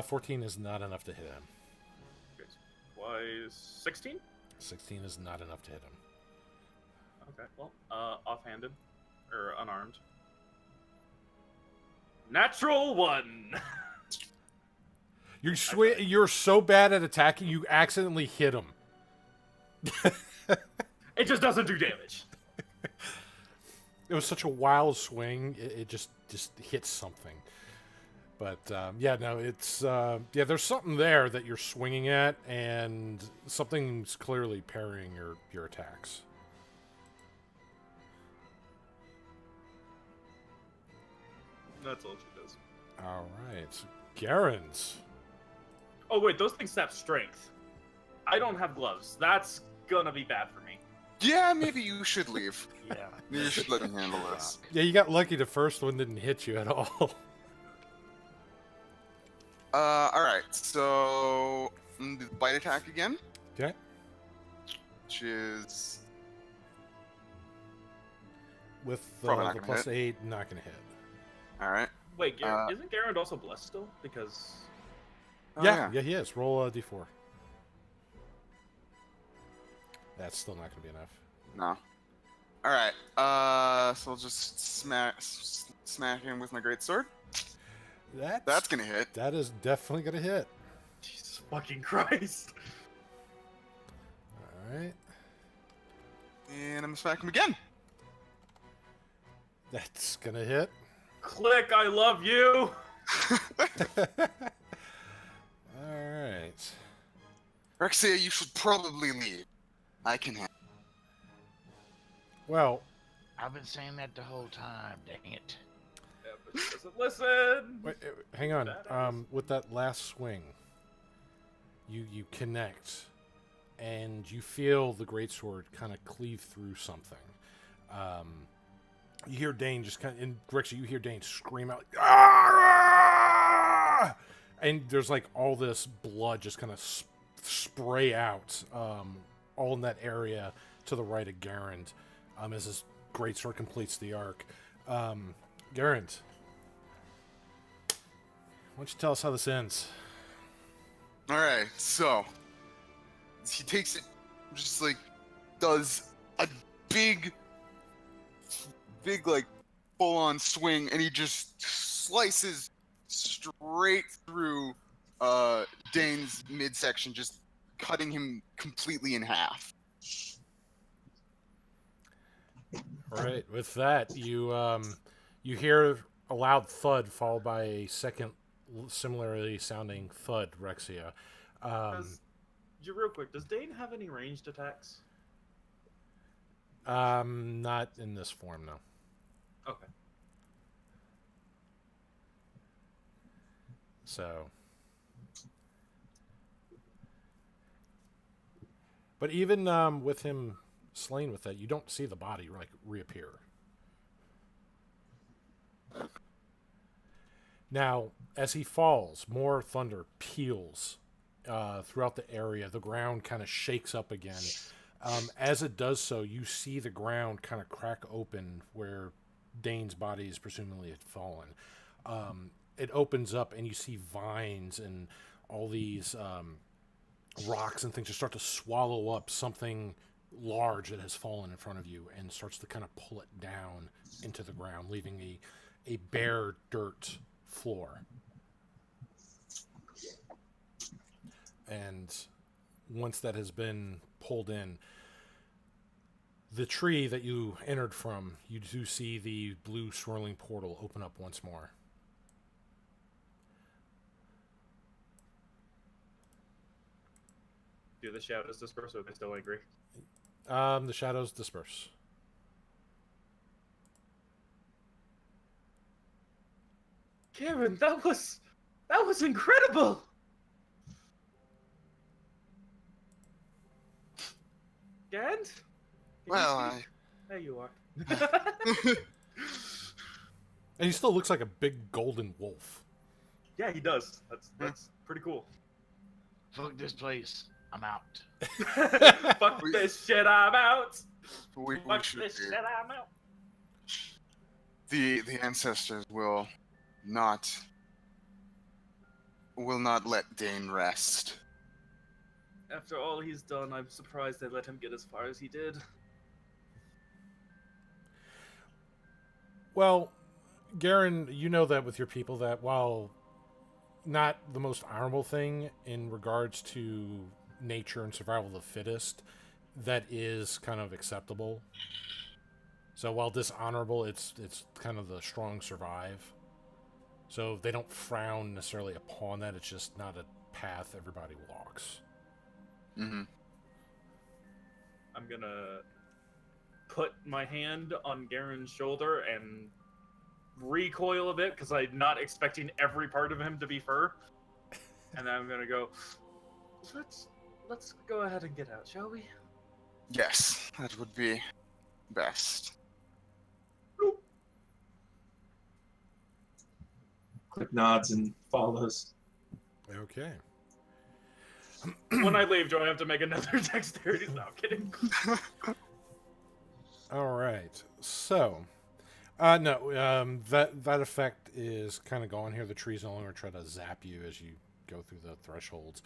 S1: 14 is not enough to hit him.
S3: Okay. Twice. 16.
S1: 16 is not enough to hit him.
S3: Okay. Well, offhanded or unarmed. Natural 1.
S1: You're so bad at attacking, you accidentally hit him.
S3: It just doesn't do damage.
S1: It was such a wild swing, it just hits something. But yeah, no, it's yeah. There's something there that you're swinging at, and something's clearly parrying your attacks.
S3: That's all she does.
S1: All right, Garand's
S3: Oh wait, those things sap strength. I don't have gloves. That's gonna be bad for me.
S4: Yeah, maybe you should leave.
S2: Yeah.
S4: You should let me handle this.
S1: Yeah, you got lucky the first one didn't hit you at all.
S4: Alright, so I'm gonna do the bite attack again,
S1: Okay.
S4: which is
S1: With
S4: Probably not
S1: the
S4: gonna
S1: plus 8, not going to hit.
S4: alright.
S3: Wait, isn't Garand also blessed still? Because
S4: Oh,
S1: yeah, he is. Roll a d4. That's still not going to be enough.
S4: No. Alright, so I'll just smack him with my greatsword. That's gonna hit.
S1: That is definitely going to hit.
S3: Jesus fucking Christ.
S1: All right.
S4: And I'm gonna smack him again.
S1: That's going to hit.
S3: Click, I love you.
S1: All right.
S4: Rexia, you should probably leave. I can handle.
S1: Well,
S2: I've been saying that the whole time. Dang it.
S3: Yeah, but she doesn't listen.
S1: wait, hang on.
S3: Badass.
S1: With that last swing, you connect, and you feel the greatsword kind of cleave through something. You hear Dane just kind of, in Grixia, you hear Dane scream out, like, "Ah!" And there's like all this blood just kind of spray out, all in that area to the right of Garand, as his greatsword completes the arc. Garand, why don't you tell us how this ends?
S4: Alright, so he takes it, just like does a big like full-on swing, and he just slices straight through Dane's midsection, just cutting him completely in half.
S1: All right, with that, you hear a loud thud followed by a second similarly sounding thud, Rexia.
S3: Real quick, does Dane have any ranged attacks?
S1: Not in this form, no.
S3: Okay.
S1: So, but even with him slain with that, you don't see the body like reappear. Now, as he falls, more thunder peals throughout the area. The ground kind of shakes up again. As it does so, you see the ground kind of crack open where Dane's body is presumably had fallen. It opens up, and you see vines and all these rocks and things just start to swallow up something large that has fallen in front of you, and starts to kind of pull it down into the ground, leaving a bare dirt floor. And once that has been pulled in, the tree that you entered from, you do see the blue swirling portal open up once more.
S3: Do the shadows disperse, or are they still angry?
S1: The shadows disperse.
S3: Karen, that was incredible. Garand?
S4: Well,
S3: There you are.
S1: And he still looks like a big golden wolf.
S3: Yeah, he does. That's pretty cool.
S2: Fuck this place. I'm out.
S3: Fuck this shit, I'm out.
S4: we
S3: Fuck
S4: should
S3: this
S4: do.
S3: shit, I'm out.
S4: The ancestors will not let Dane rest.
S3: After all he's done, I'm surprised they let him get as far as he did.
S1: Well, Garand, you know that with your people that while not the most honorable thing in regards to nature and survival of the fittest, that is kind of acceptable. So while dishonorable, it's kind of the strong survive. So they don't frown necessarily upon that. It's just not a path everybody walks.
S4: Mm-hmm.
S3: I'm gonna put my hand on Garand's shoulder and recoil a bit because I'm not expecting every part of him to be fur. And I'm gonna go. Let's go ahead and get out, shall we?
S4: Yes, that would be best.
S5: Click nods and follows.
S1: Okay.
S3: When I leave, do I have to make another dexterity? No, I'm kidding.
S1: All right. So, no, that effect is kind of gone here. The trees no longer try to zap you as you go through the thresholds.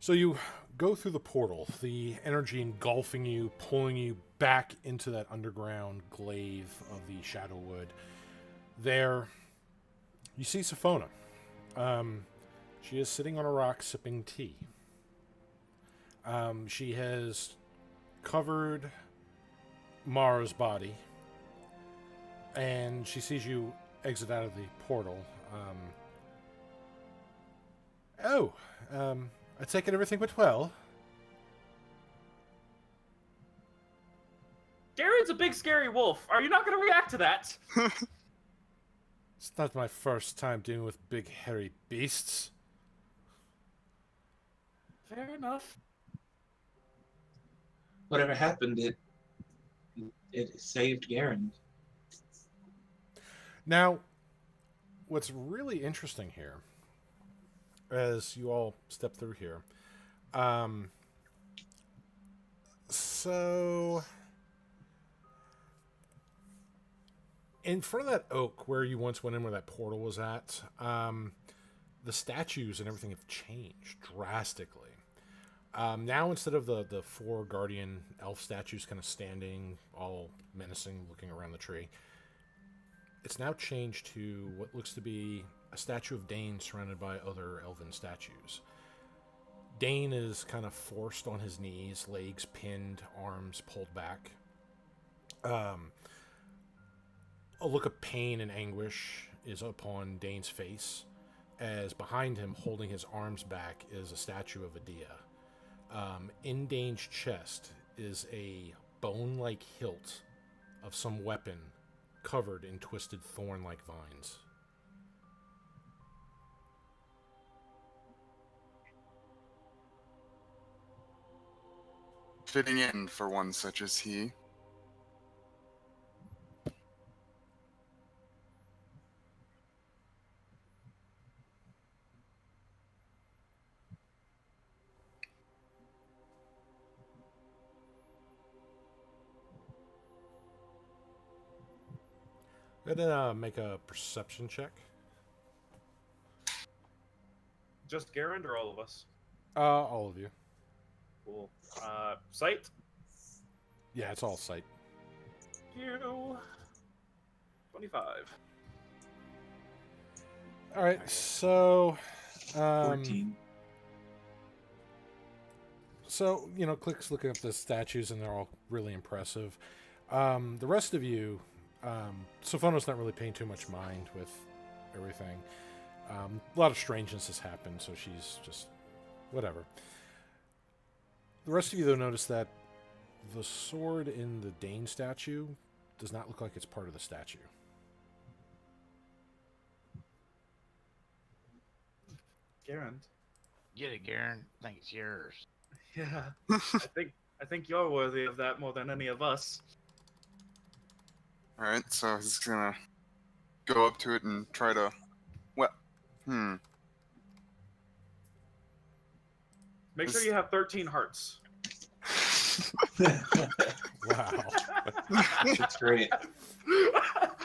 S1: So you go through the portal, the energy engulfing you, pulling you back into that underground glaive of the Shadowwood. There, you see Sophona. She is sitting on a rock sipping tea. She has covered Mara's body, and she sees you exit out of the portal. I take it everything went well.
S3: Garand's a big scary wolf. Are you not going to react to that?
S1: It's not my first time dealing with big hairy beasts.
S3: Fair enough.
S5: Whatever happened, it saved Garand.
S1: Now, what's really interesting here, as you all step through here, so in front of that oak where you once went in where that portal was at, the statues and everything have changed drastically. Now, instead of the four guardian elf statues kind of standing all menacing looking around the tree, it's now changed to what looks to be a statue of Dane surrounded by other elven statues. Dane is kind of forced on his knees, legs pinned, arms pulled back. A look of pain and anguish is upon Dane's face, as behind him, holding his arms back, is a statue of Adia. In Dane's chest is a bone-like hilt of some weapon covered in twisted thorn-like vines.
S4: Fitting in for one such as he.
S1: Go ahead and make a perception check.
S3: Just Garand or all of us?
S1: All of you.
S3: Cool. Sight?
S1: Yeah, it's all sight.
S3: You. 25.
S1: All right, so
S5: 14.
S1: So, Click's looking up the statues, and they're all really impressive. The rest of you, Sophona's not really paying too much mind with everything. A lot of strangeness has happened, so she's just whatever. The rest of you, though, notice that the sword in the Dane statue does not look like it's part of the statue.
S3: Garand.
S2: Get it, Garand. I think it's yours.
S3: Yeah. I think you're worthy of that more than any of us.
S4: Alright, so he's gonna go up to it and try to...
S3: Make sure you have 13 hearts.
S1: Wow.
S5: That's great.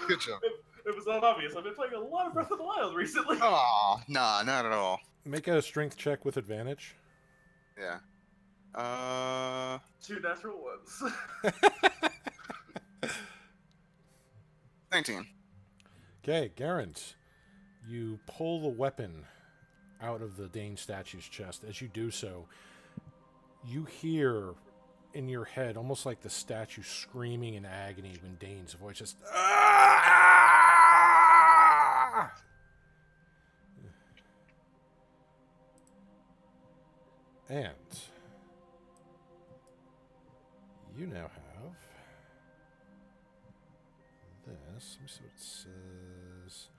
S4: Good job.
S3: It was not obvious. I've been playing a lot of Breath of the Wild recently.
S4: Aw, nah, not at all.
S1: Make a strength check with advantage.
S4: Yeah.
S3: 2 natural ones.
S4: 19.
S1: Okay, Garand, you pull the weapon out of the Dane statue's chest. As you do so, you hear in your head, almost like the statue screaming in agony when Dane's voice just... "Ah!" And you now have this. Let me see what it says.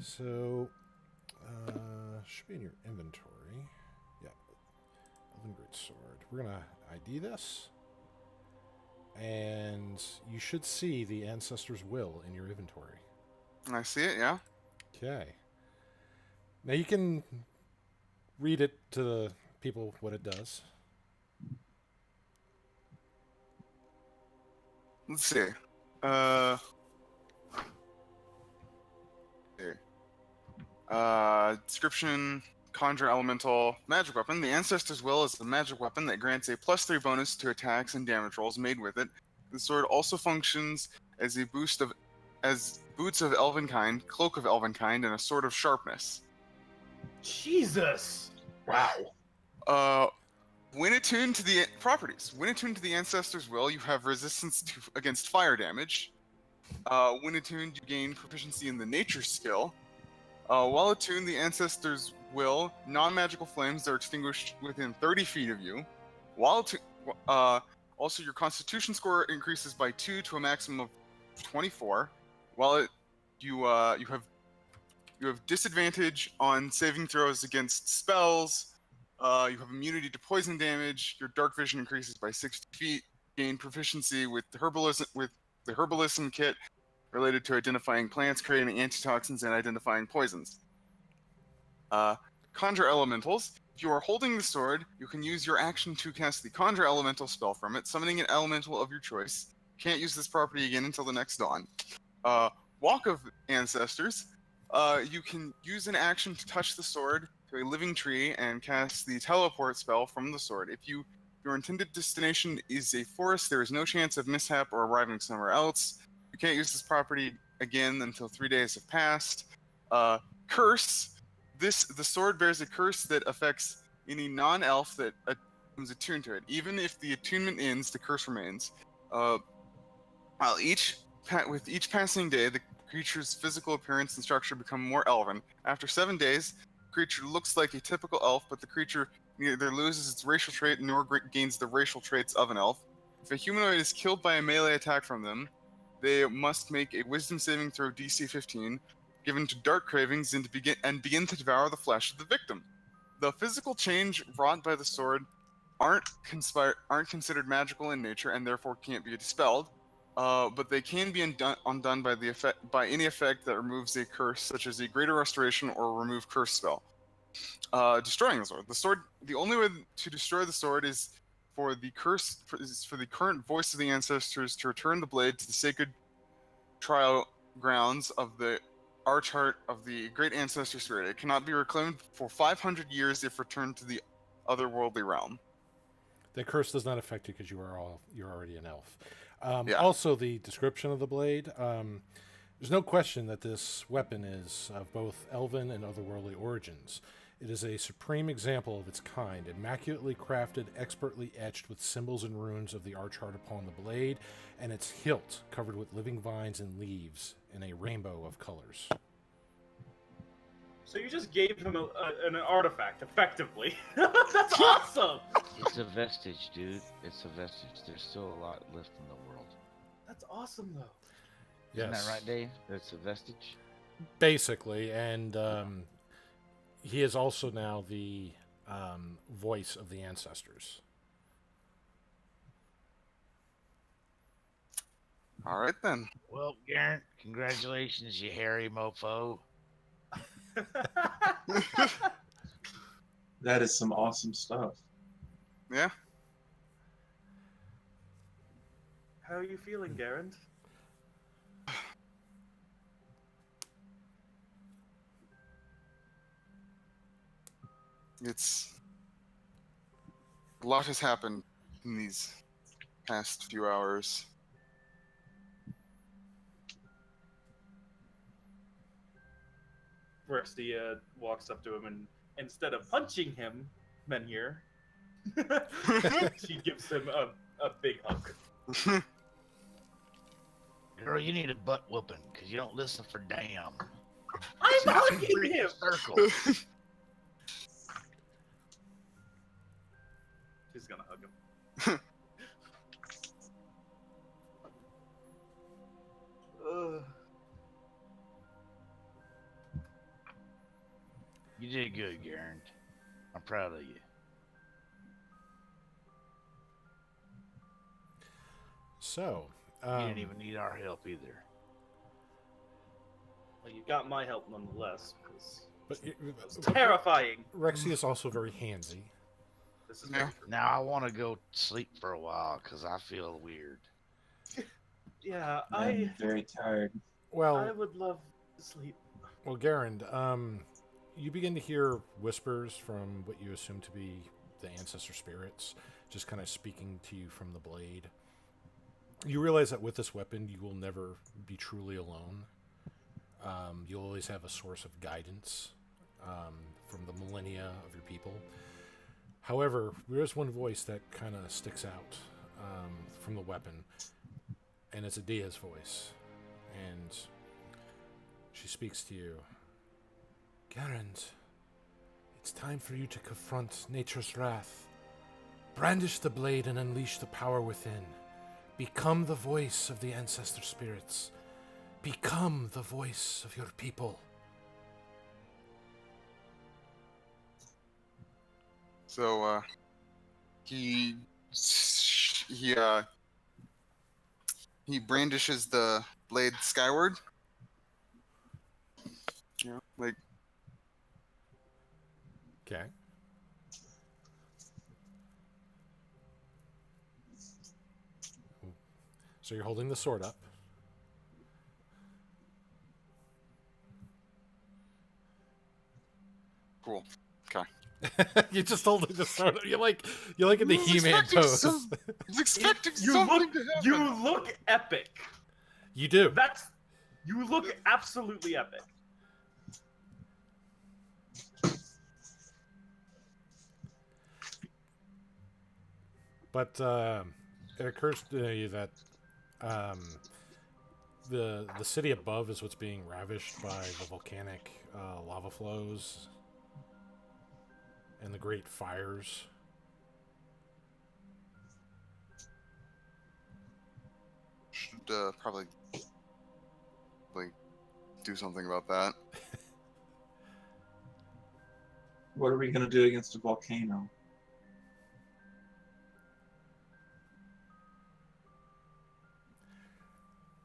S1: So, should be in your inventory. Yeah, Elven Greatsword. We're gonna ID this, and you should see the Ancestor's Will in your inventory.
S4: I see it, yeah.
S1: Okay. Now you can read it to the people what it does.
S4: Let's see. Here. Description: Conjure Elemental Magic Weapon. The Ancestor's Will is a magic weapon that grants a +3 bonus to attacks and damage rolls made with it. The sword also functions as a boots of Elvenkind, Cloak of Elvenkind, and a Sword of Sharpness.
S3: Jesus!
S5: Wow.
S4: When attuned to the properties, when attuned to the Ancestor's Will, you have resistance against fire damage. When attuned, you gain proficiency in the Nature skill. While attuned, the Ancestor's Will, non-magical flames are extinguished within 30 feet of you. Also, your Constitution score increases by 2 to a maximum of 24. While you have disadvantage on saving throws against spells. You have immunity to poison damage. Your dark vision increases by 60 feet. Gain proficiency with the herbalism kit related to identifying plants, creating antitoxins, and identifying poisons. Conjure elementals. If you are holding the sword, you can use your action to cast the Conjure Elemental spell from it, summoning an elemental of your choice. Can't use this property again until the next dawn. Walk of Ancestors. You can use an action to touch the sword to a living tree and cast the teleport spell from the sword. If your intended destination is a forest, there is no chance of mishap or arriving somewhere else. You can't use this property again until 3 days have passed. Curse. The sword bears a curse that affects any non-elf that is attuned to it. Even if the attunement ends, the curse remains. With each passing day, the creature's physical appearance and structure become more elven. After 7 days, the creature looks like a typical elf, but the creature neither loses its racial trait nor gains the racial traits of an elf. If a humanoid is killed by a melee attack from them, they must make a Wisdom saving throw DC 15, given to dark cravings, and begin to devour the flesh of the victim. The physical change wrought by the sword aren't considered magical in nature and therefore can't be dispelled. But they can be undone by any effect that removes a curse, such as a greater restoration or remove curse spell. Destroying the sword. The only way to destroy the sword is for the current voice of the Ancestors to return the blade to the sacred trial grounds of the Archheart of the Great Ancestor Spirit. It cannot be reclaimed for 500 years if returned to the otherworldly realm.
S1: That curse does not affect you because you're already an elf.
S4: Yeah.
S1: Also, the description of the blade. There's no question that this weapon is of both elven and otherworldly origins. It is a supreme example of its kind, immaculately crafted, expertly etched with symbols and runes of the Archheart upon the blade, and its hilt covered with living vines and leaves in a rainbow of colors.
S3: So you just gave him an artifact, effectively. That's awesome!
S2: It's a vestige, dude. It's a vestige. There's still a lot left in the world.
S3: That's awesome, though.
S2: Isn't
S1: Yes.
S2: that right, Dave? It's a vestige?
S1: Basically, and he is also now the voice of the Ancestors.
S4: All right then.
S2: Well, Garand, congratulations, you hairy mofo.
S5: That is some awesome stuff.
S4: Yeah.
S3: How are you feeling, Garand?
S4: A lot has happened in these past few hours.
S3: Rexy walks up to him and instead of punching him, Menhir, she gives him a big hug.
S2: Girl, you need a butt whooping because you don't listen for damn.
S3: I'm hugging him!
S2: Circle.
S3: She's gonna hug him.
S2: You You did good, Garand. I'm proud of you.
S1: So,
S2: You didn't even need our help either.
S3: Well, you got my help nonetheless, because
S1: but
S3: it's terrifying.
S1: Rexy is also very handsy.
S3: This is
S4: Yeah.
S3: very true.
S2: Now I want to go sleep for a while because I feel weird.
S3: Yeah,
S5: I'm very tired.
S3: I
S1: Well,
S3: would love to sleep.
S1: Garand, you begin to hear whispers from what you assume to be the ancestor spirits, just kind of speaking to you from the blade. You realize that with this weapon, you will never be truly alone. You'll always have a source of guidance from the millennia of your people. However, there is one voice that kind of sticks out from the weapon, and it's Adia's voice. And she speaks to you. Garand, it's time for you to confront nature's wrath. Brandish the blade and unleash the power within. Become the voice of the ancestor spirits. Become the voice of your people.
S4: So, he brandishes the blade skyward. Yeah, like
S1: Okay. So you're holding the sword up.
S4: cool. Okay.
S1: You just holding the sword up. You're like in the
S4: I was
S1: He-Man
S4: expecting
S1: pose.
S4: I was expecting
S3: You
S4: something
S3: look,
S4: to happen.
S3: you look epic.
S1: You do.
S3: You look absolutely epic.
S1: But it occurs to you that the city above is what's being ravished by the volcanic lava flows and the great fires.
S4: Should probably like do something about that.
S5: What are we going to do against a volcano?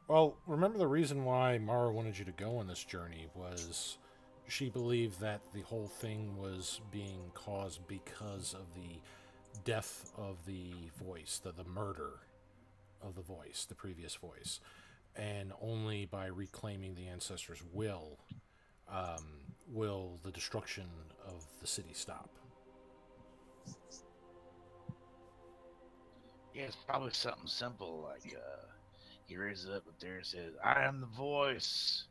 S1: Well, remember the reason why Mara wanted you to go on this journey was she believed that the whole thing was being caused because of the death of the voice, the murder of the voice, the previous voice. And only by reclaiming the ancestors' will the destruction of the city stop.
S2: Yeah, it's probably something simple like he raises it up there and says, "I am the voice.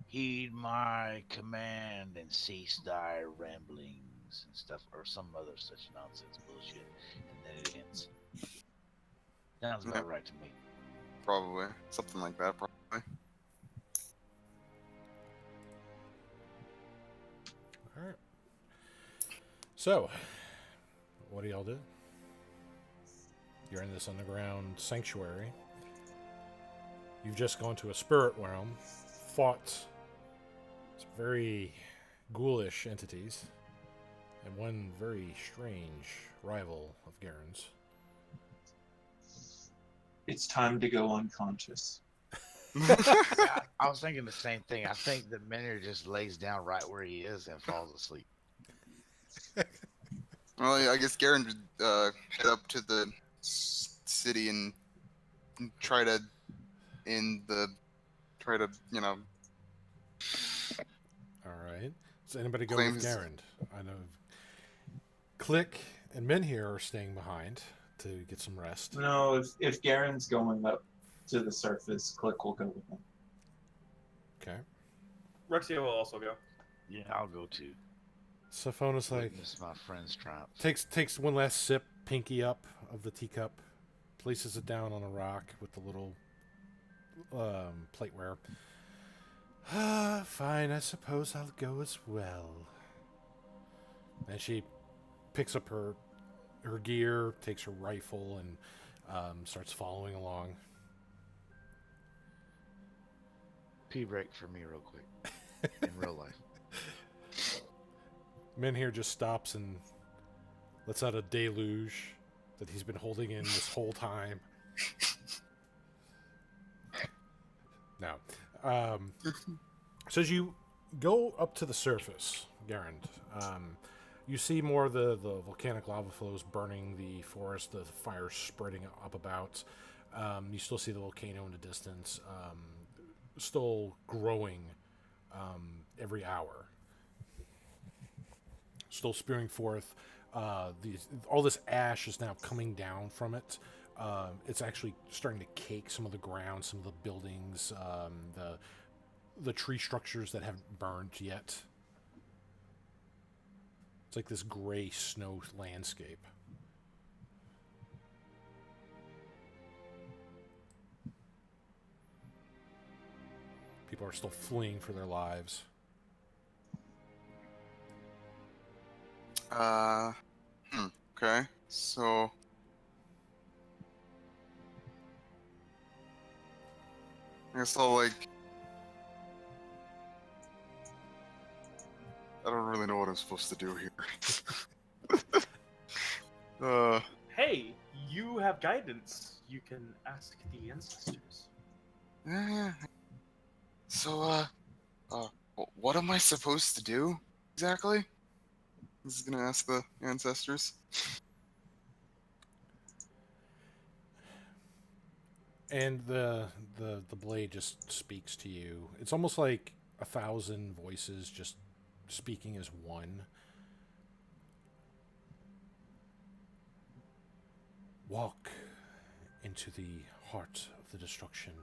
S2: Heed my command and cease thy ramblings," and stuff, or some other such nonsense bullshit, and then it ends. Sounds about right to me.
S4: Probably something like that. Probably.
S1: All right. So, what do y'all do? You're in this underground sanctuary. You've just gone to a spirit realm, fought some very ghoulish entities, and one very strange rival of Garand's.
S5: It's time to go unconscious.
S2: I was thinking the same thing. I think that Minner just lays down right where he is and falls asleep.
S4: Well, I guess Garand would head up to the city and try to, you know.
S1: All right. Does anybody go
S4: Claim
S1: with
S4: his-
S1: Garand? I know Click and Min here are staying behind to get some rest.
S5: No, if Garen's going up to the surface, Click will go with him.
S1: Okay.
S3: Rexia will also go.
S2: Yeah, I'll go too.
S1: Saphona's like
S2: Witness my friend's triumph.
S1: takes one last sip, pinky up of the teacup, places it down on a rock with the little plateware. Fine, I suppose I'll go as well. And she picks up her gear, takes her rifle, and starts following along.
S2: Pee break for me real quick. In real life.
S1: Min here just stops and lets out a deluge that he's been holding in this whole time. No. So as you go up to the surface, Garand, you see more of the volcanic lava flows burning the forest, the fire spreading up about. You still see the volcano in the distance, still growing every hour. Still spewing forth. All this ash is now coming down from it. It's actually starting to cake some of the ground, some of the buildings, the tree structures that haven't burned yet. It's like this gray snow landscape. People are still fleeing for their lives.
S4: Okay. So I guess I'll I don't really know what I'm supposed to do here.
S3: Hey, you have guidance. You can ask the ancestors.
S4: Yeah. So, what am I supposed to do exactly? This is gonna ask the ancestors.
S1: And the blade just speaks to you. It's almost like 1,000 voices just speaking as one. Walk into the heart of the destruction.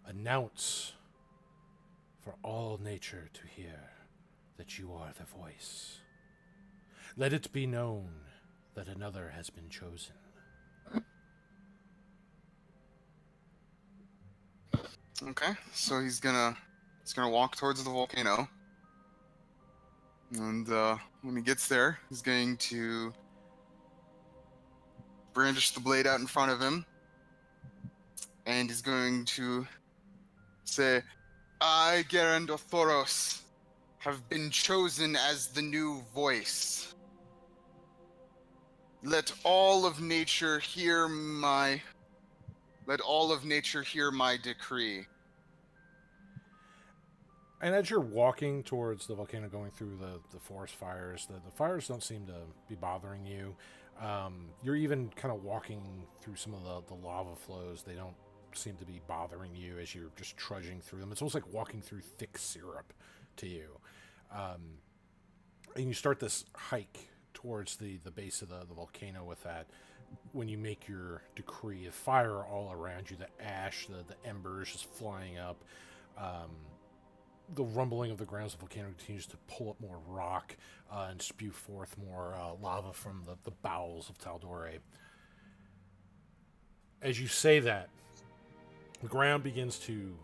S1: Announce for all nature to hear that you are the voice. Let it be known that another has been chosen.
S4: Okay, so he's gonna walk towards the volcano, and when he gets there, he's going to brandish the blade out in front of him, and he's going to say, "I, Garand Othoros, have been chosen as the new voice. Let all of nature hear my decree."
S1: And as you're walking towards the volcano, going through the forest fires, the fires don't seem to be bothering you. You're even kind of walking through some of the lava flows. They don't seem to be bothering you as you're just trudging through them. It's almost like walking through thick syrup to you. And you start this hike towards the base of the volcano with that. When you make your decree, of fire all around you, the ash, the embers just flying up. The rumbling of the grounds of the volcano continues to pull up more rock and spew forth more lava from the bowels of Tal'Dorei. As you say that, the ground begins to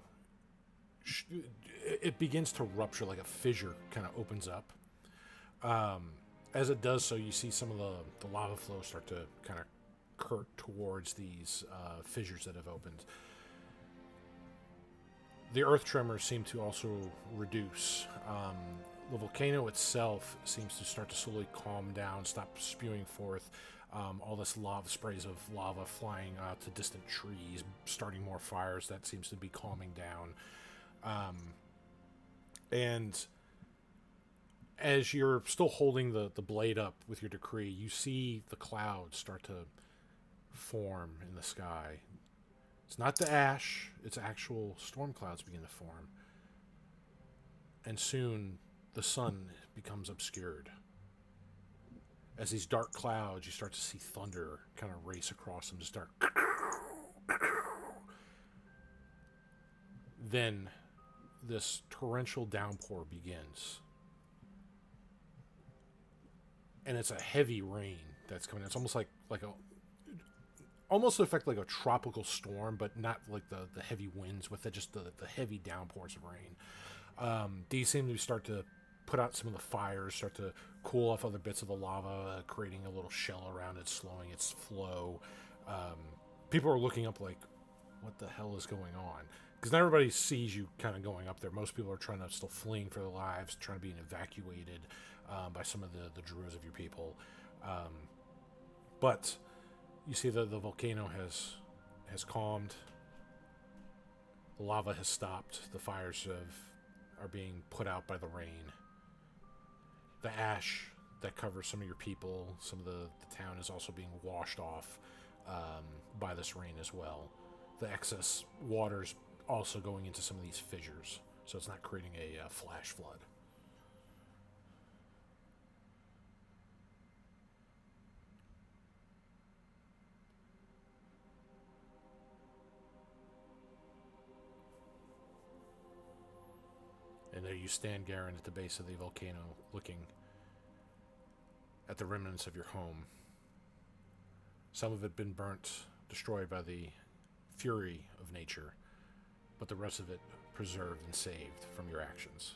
S1: rupture, like a fissure kind of opens up. As it does so, you see some of the lava flow start to kind of curt towards these fissures that have opened. The earth tremors seem to also reduce. The volcano itself seems to start to slowly calm down, stop spewing forth all this lava, sprays of lava flying out to distant trees, starting more fires. That seems to be calming down. And as you're still holding the blade up with your decree, you see the clouds start to form in the sky. It's not the ash, it's actual storm clouds begin to form. And soon the sun becomes obscured. As these dark clouds, you start to see thunder kind of race across them, just start. Then this torrential downpour begins. And it's a heavy rain that's coming. It's almost like a almost affect like a tropical storm, but not like the heavy winds with it, just the heavy downpours of rain. These seem to start to put out some of the fires, start to cool off other bits of the lava, creating a little shell around it, slowing its flow. People are looking up like, what the hell is going on? because not everybody sees you kind of going up there. Most people are still fleeing for their lives, trying to be evacuated by some of the druids of your people. But you see the volcano has calmed. The lava has stopped. The fires are being put out by the rain. The ash that covers some of your people, some of the town is also being washed off by this rain as well. The excess water's also going into some of these fissures, so it's not creating a flash flood. And there you stand, Garand, at the base of the volcano, looking at the remnants of your home. Some of it been burnt, destroyed by the fury of nature, but the rest of it preserved and saved from your actions.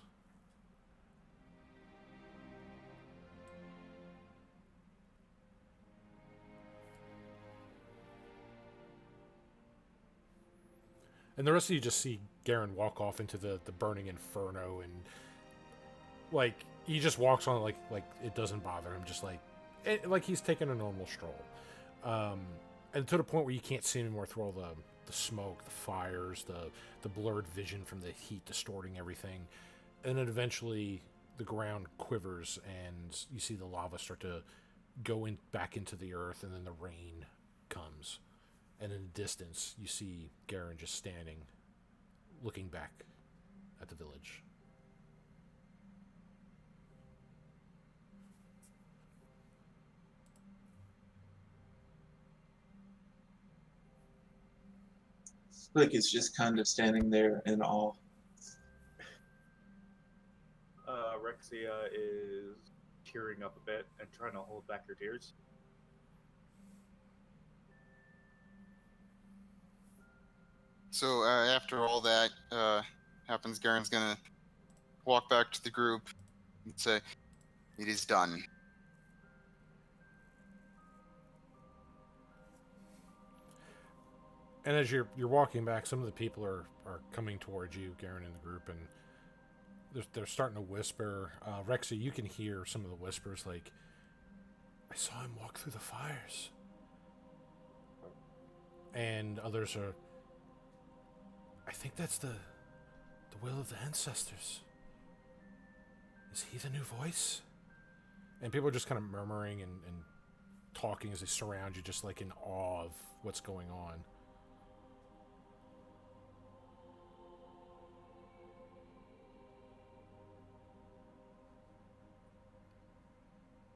S1: And the rest of you just see Garand walk off into the burning inferno, and like he just walks on like it doesn't bother him, just like he's taking a normal stroll. And to the point where you can't see anymore through all the smoke, the fires, the blurred vision from the heat distorting everything. And then eventually the ground quivers and you see the lava start to go back into the earth, and then the rain comes. And in the distance, you see Garand just standing, looking back at the village.
S5: Like it's just kind of standing there in awe.
S3: Rexia is tearing up a bit and trying to hold back her tears.
S4: So after all that happens, Garand's gonna walk back to the group and say, "It is done."
S1: And as you're walking back, some of the people are coming towards you, Garand, in the group, and they're starting to whisper. Rexia, you can hear some of the whispers, like, "I saw him walk through the fires." And others are, "I think that's the will of the ancestors. Is he the new voice?" And people are just kind of murmuring and talking as they surround you, just like in awe of what's going on.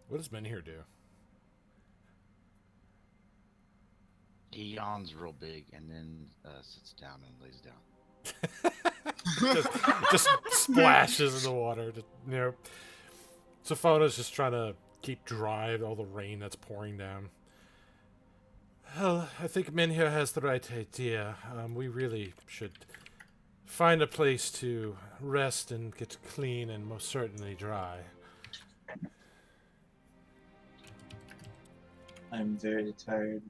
S1: What does Menhir do?
S2: He yawns real big and then sits down and lays down.
S1: just splashes in the water. Sophona's just trying to keep dry all the rain that's pouring down. Well, I think Menhir has the right idea. We really should find a place to rest and get clean and most certainly dry.
S5: I'm very tired.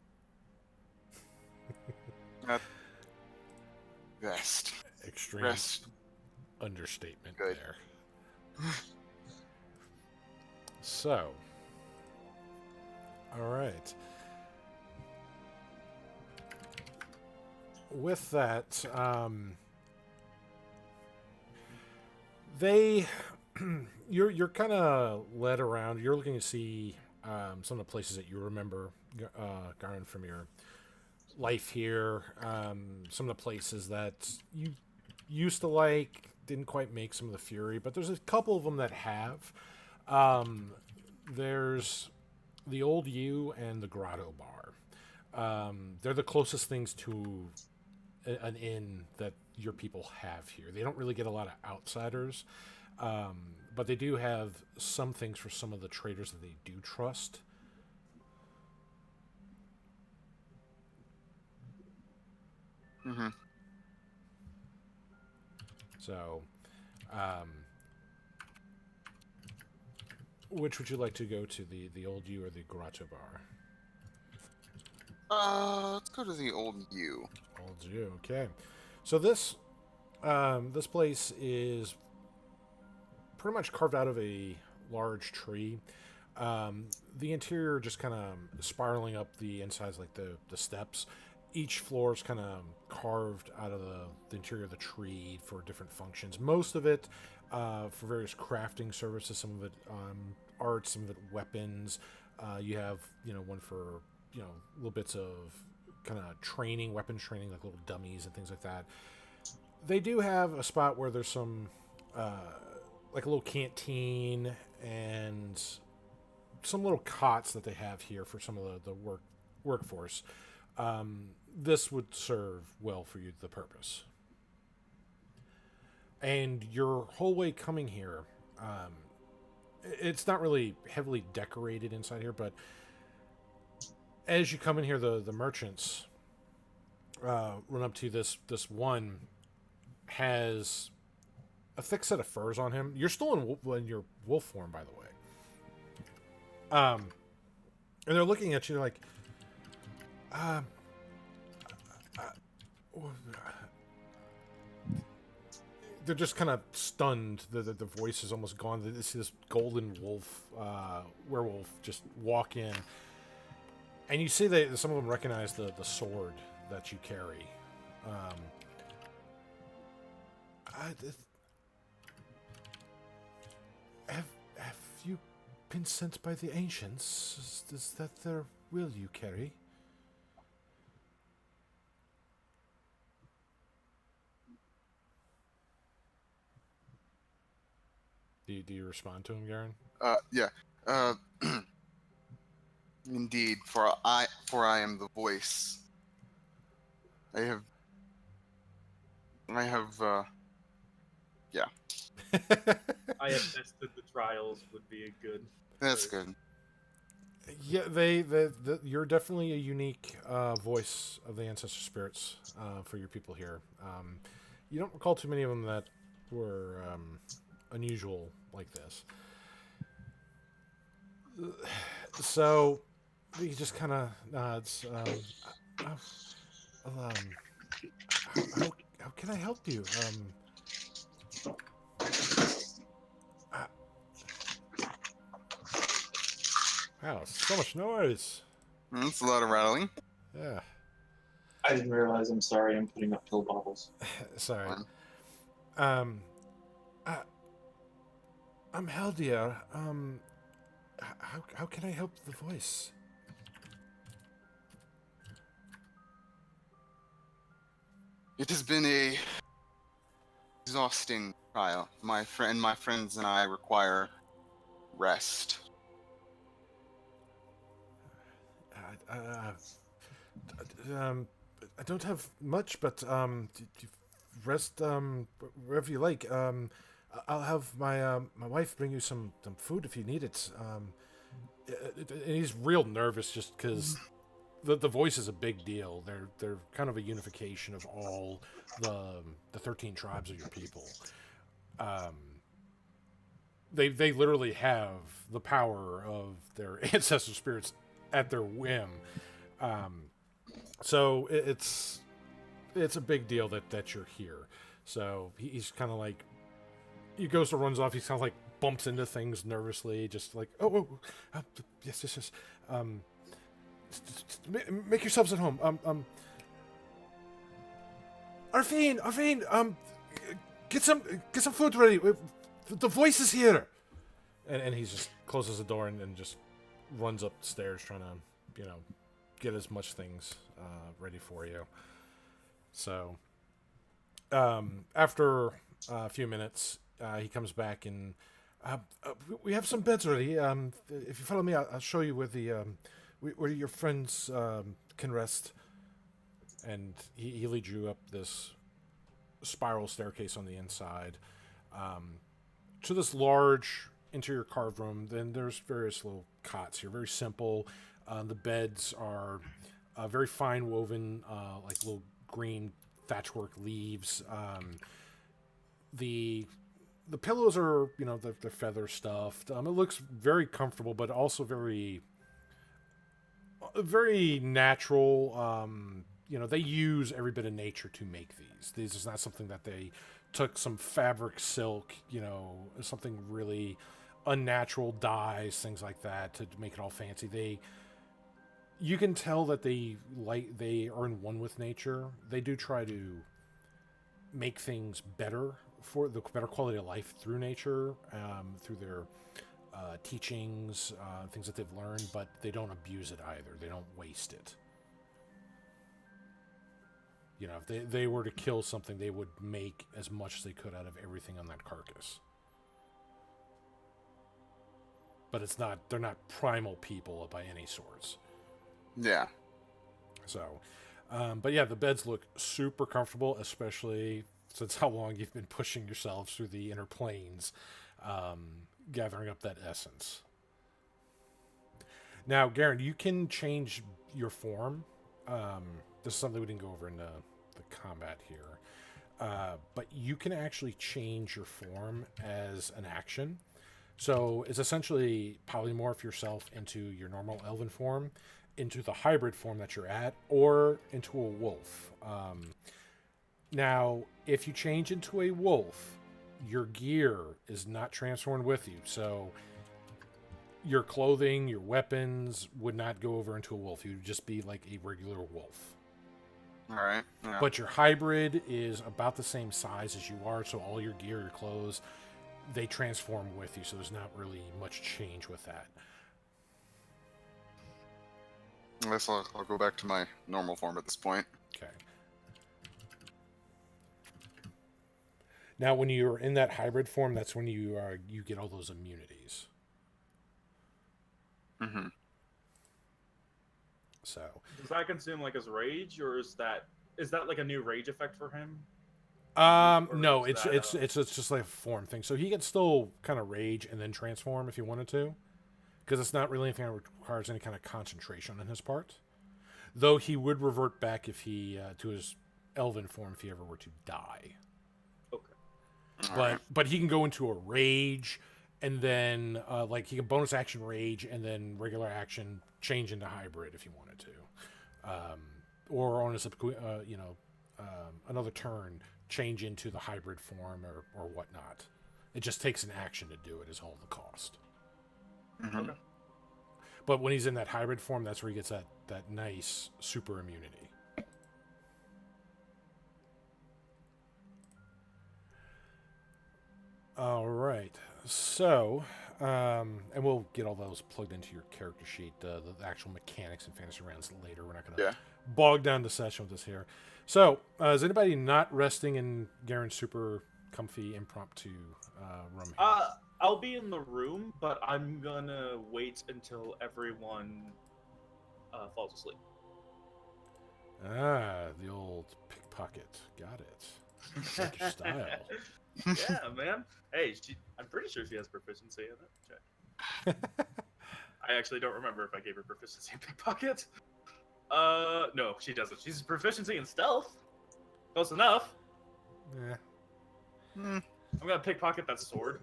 S4: Rest.
S1: Extreme
S4: Rest.
S1: understatement
S4: Good.
S1: there. So, all right. With that, you're kind of led around. You're looking to see some of the places that you remember, Garand, from your life here. Some of the places that you used to like, didn't quite make some of the fury, but there's a couple of them that have. There's the Old U and the Grotto Bar. They're the closest things to an inn that your people have here. They don't really get a lot of outsiders, but they do have some things for some of the traders that they do trust.
S4: Mm-hmm.
S1: So, which would you like to go to, the Old U or the Grotto Bar?
S4: Let's go to the Old U.
S1: Old U, okay. So this This place is pretty much carved out of a large tree. The interior just kind of spiraling up the insides, like the steps. Each floor is kind of carved out of the interior of the tree for different functions. Most of it for various crafting services. Some of it art, some of it weapons. You have one for little bits of kind of training, weapons training, like little dummies and things like that. They do have a spot where there's some like a little canteen and some little cots that they have here for some of the workforce. This would serve well for you, the purpose. And your whole way coming here, it's not really heavily decorated inside here, but as you come in here, the merchants run up to you. This one has a thick set of furs on him. You're still in your wolf form, by the way. And they're looking at you like, they're just kind of stunned. The voice is almost gone. They see this golden wolf, werewolf, just walk in, and you see that some of them recognize the sword that you carry. Have you been sent by the ancients? Is that their will you carry? Do you respond to him, Garand?
S4: Yeah. Indeed, for I am the voice. I have, yeah.
S3: I have tested the trials would be a good.
S4: That's good.
S1: Yeah, you're definitely a unique voice of the ancestor spirits for your people here. You don't recall too many of them that were unusual like this. So he just kind of nods. How can I help you? Wow, so much noise.
S4: That's a lot of rattling.
S1: Yeah.
S5: I didn't realize. I'm sorry. I'm putting up pill bottles.
S1: Sorry. I'm Haldia. How can I help the voice?
S4: It has been a exhausting trial. My friends and I require rest.
S1: I don't have much, but rest wherever you like. I'll have my wife bring you some food if you need it. And he's real nervous just because the voice is a big deal. They're kind of a unification of all the 13 tribes of your people. They literally have the power of their ancestor spirits at their whim. So it's a big deal that you're here. So he's kind of like, he goes to runs off. He's kind of like bumps into things nervously, just like, yes. Make yourselves at home. Arfine, get some food ready. The voice is here. And he just closes the door and just runs up the stairs trying to, get as much things ready for you. So, after a few minutes, he comes back and we have some beds ready. If you follow me, I'll show you where your friends can rest. And he leads you up this spiral staircase on the inside to this large interior carved room. Then there's various little cots here, very simple. The beds are very fine woven, like little green thatchwork leaves. The pillows are, they're feather stuffed. It looks very comfortable, but also very natural. they use every bit of nature to make these. This is not something that they took some fabric, silk, something really unnatural, dyes, things like that to make it all fancy. You can tell that they are in one with nature. They do try to make things better for the better quality of life through nature, through their teachings, things that they've learned, but they don't abuse it either. They don't waste it. If they were to kill something, they would make as much as they could out of everything on that carcass. But they're not primal people by any sorts.
S4: Yeah.
S1: So, but yeah, the beds look super comfortable, especially since how long you've been pushing yourselves through the inner planes, gathering up that essence. Now, Garand, you can change your form. This is something we didn't go over in the combat here. But you can actually change your form as an action. So it's essentially polymorph yourself into your normal elven form, into the hybrid form that you're at, or into a wolf. Now, if you change into a wolf, your gear is not transformed with you. So your clothing, your weapons would not go over into a wolf. You'd just be like a regular wolf.
S4: All right. Yeah.
S1: But your hybrid is about the same size as you are, so all your gear, your clothes, they transform with you, so there's not really much change with that.
S4: I guess I'll go back to my normal form at this point.
S1: Okay. Now, when you're in that hybrid form, that's when you get all those immunities.
S4: Mm-hmm.
S1: So.
S3: Does that consume like his rage, or is that like a new rage effect for him?
S1: No, it's just like a form thing. So he can still kind of rage and then transform if he wanted to, because it's not really anything that requires any kind of concentration on his part. Though he would revert back if he to his elven form if he ever were to die.
S3: Okay.
S1: But he can go into a rage, and then like he can bonus action rage, and then regular action change into hybrid if he wanted to, or on his another turn change into the hybrid form or whatnot. It just takes an action to do it is all the cost.
S4: Mm-hmm.
S3: Okay.
S1: But when he's in that hybrid form, that's where he gets that nice super immunity. All right. So, and we'll get all those plugged into your character sheet, the actual mechanics and fantasy rounds later. We're not going to bog down the session with this here. So, is anybody not resting in Garand's super comfy impromptu room here?
S3: I'll be in the room, but I'm gonna wait until everyone falls asleep.
S1: Ah, the old pickpocket. Got it. Like your style.
S3: Yeah, man. Hey, I'm pretty sure she has proficiency in it. Check. I actually don't remember if I gave her proficiency in pickpocket. No, she doesn't. She's proficiency in stealth. Close enough.
S1: Yeah.
S3: I'm gonna pickpocket that sword.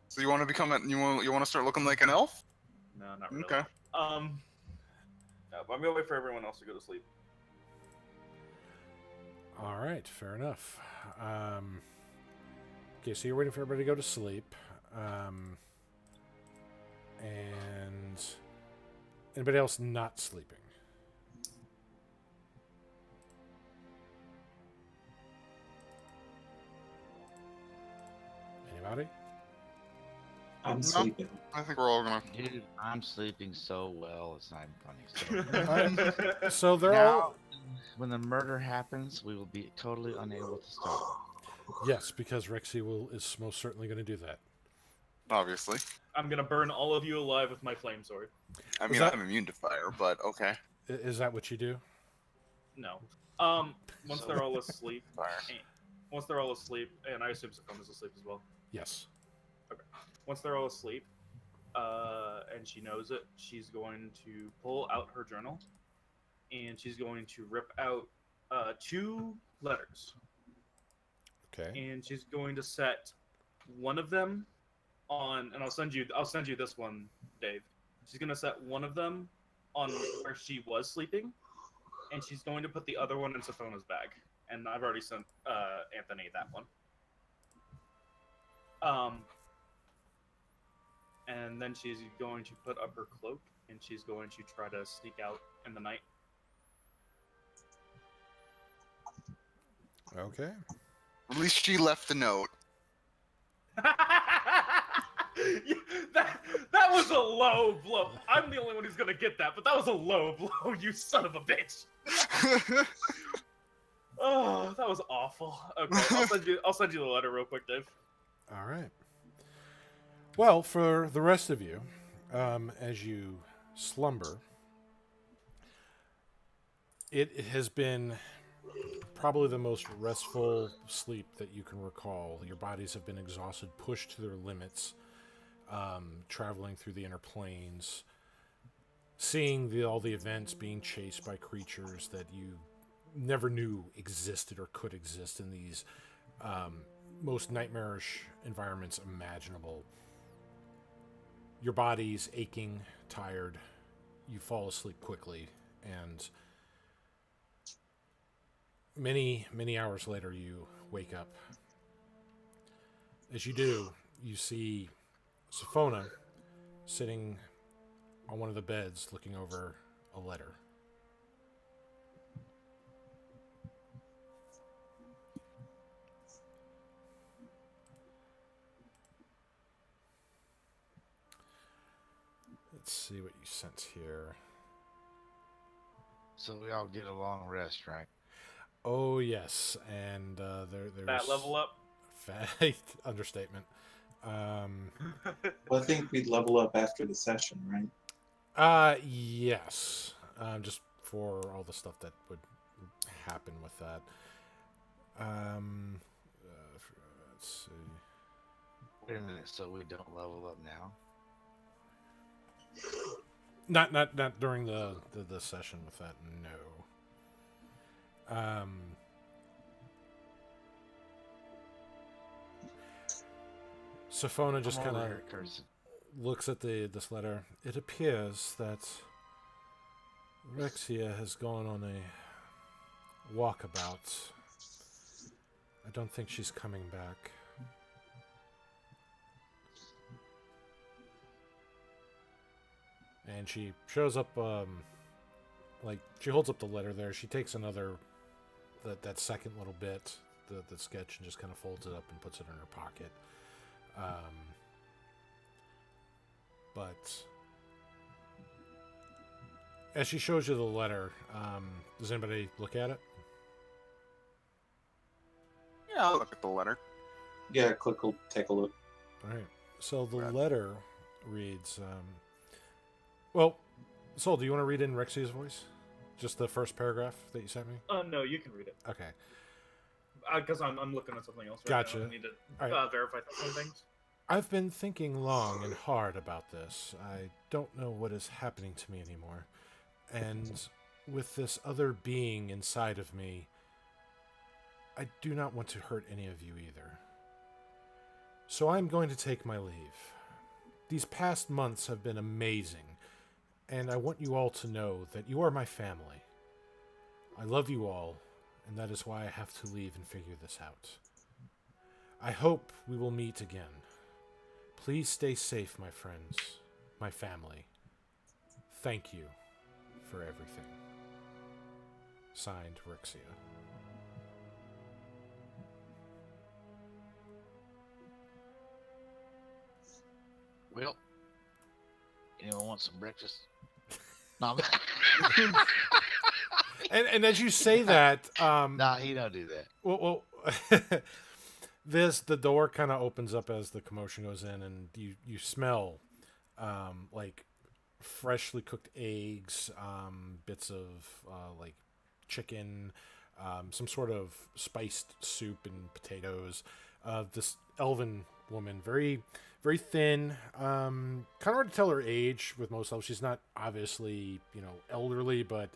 S4: So you want to become you want to start looking like an elf?
S3: No, not really.
S4: Okay.
S3: No, but I'm gonna wait for everyone else to go to sleep.
S1: All right, fair enough. Okay, so you're waiting for everybody to go to sleep. And anybody else not sleeping? Anybody?
S5: I'm
S4: No.
S5: sleeping.
S4: I think we're all gonna.
S2: Dude, I'm sleeping so well, it's not even funny. So
S1: So they're
S2: now,
S1: all...
S2: when the murder happens, we will be totally unable to stop.
S1: Yes, because Rexy is most certainly going to do that.
S4: Obviously.
S3: I'm gonna burn all of you alive with my flame sword.
S4: I mean,
S1: that-
S4: I'm immune to fire, but okay.
S1: Is that what you do?
S3: No. Once
S2: So-
S3: they're all asleep,
S4: Fire.
S3: once they're all asleep, and I assume Saphon is asleep as well.
S1: Yes.
S3: Once they're all asleep, and she knows it, she's going to pull out her journal, and she's going to rip out 2 letters,
S1: Okay.
S3: and she's going to set one of them on, and I'll send you this one, Dave. She's gonna set one of them on where she was sleeping, and she's going to put the other one in Sophona's bag. And I've already sent Anthony that one. And then she's going to put up her cloak, and she's going to try to sneak out in the night.
S1: Okay.
S4: At least she left the note.
S3: that was a low blow. I'm the only one who's gonna get that, but that was a low blow, you son of a bitch. Oh, that was awful. Okay, I'll send you the letter real quick, Dave.
S1: All right. Well, for the rest of you, as you slumber, it has been probably the most restful sleep that you can recall. Your bodies have been exhausted, pushed to their limits, traveling through the inner planes, seeing all the events, being chased by creatures that you never knew existed or could exist in these most nightmarish environments imaginable. Your body's aching, tired. You fall asleep quickly, and many, many hours later, you wake up. As you do, you see Sophona sitting on one of the beds looking over a letter. Let's see what you sent here.
S2: So we all get a long rest, right?
S1: Oh, yes. And there's...
S3: That level up?
S1: Understatement.
S5: Well, I think we'd level up after the session, right?
S1: Yes. Just for all the stuff that would happen with that. Let's see.
S2: Wait a minute, so we don't level up now?
S1: Not during the session with that, no. Sophona just kind of looks at this letter. It appears that Rexia has gone on a walkabout. I don't think she's coming back. And she shows up, like, she holds up the letter there. She takes another, that second little bit, the sketch, and just kind of folds it up and puts it in her pocket. But as she shows you the letter, does anybody look at it?
S4: Yeah, I'll look at the letter.
S5: Yeah, Click will take a look.
S1: All right. So the letter reads, well, Sol, do you want to read in Rexia's voice? Just the first paragraph that you sent me?
S3: No, you can read it.
S1: Okay.
S3: Because I'm looking at something else right
S1: Gotcha.
S3: now. I need to
S1: Right.
S3: verify some things.
S1: I've been thinking long and hard about this. I don't know what is happening to me anymore. And with this other being inside of me, I do not want to hurt any of you either. So I'm going to take my leave. These past months have been amazing, and I want you all to know that you are my family. I love you all, and that is why I have to leave and figure this out. I hope we will meet again. Please stay safe, my friends, my family. Thank you for everything. Signed, Rexia.
S2: Well, anyone want some breakfast? No,
S1: And as you say that,
S2: nah, he don't do that.
S1: well the door kind of opens up as the commotion goes in, and you smell like freshly cooked eggs, bits of like chicken, some sort of spiced soup and potatoes. This elven woman, very very thin, kind of hard to tell her age with most elves. She's not obviously elderly, but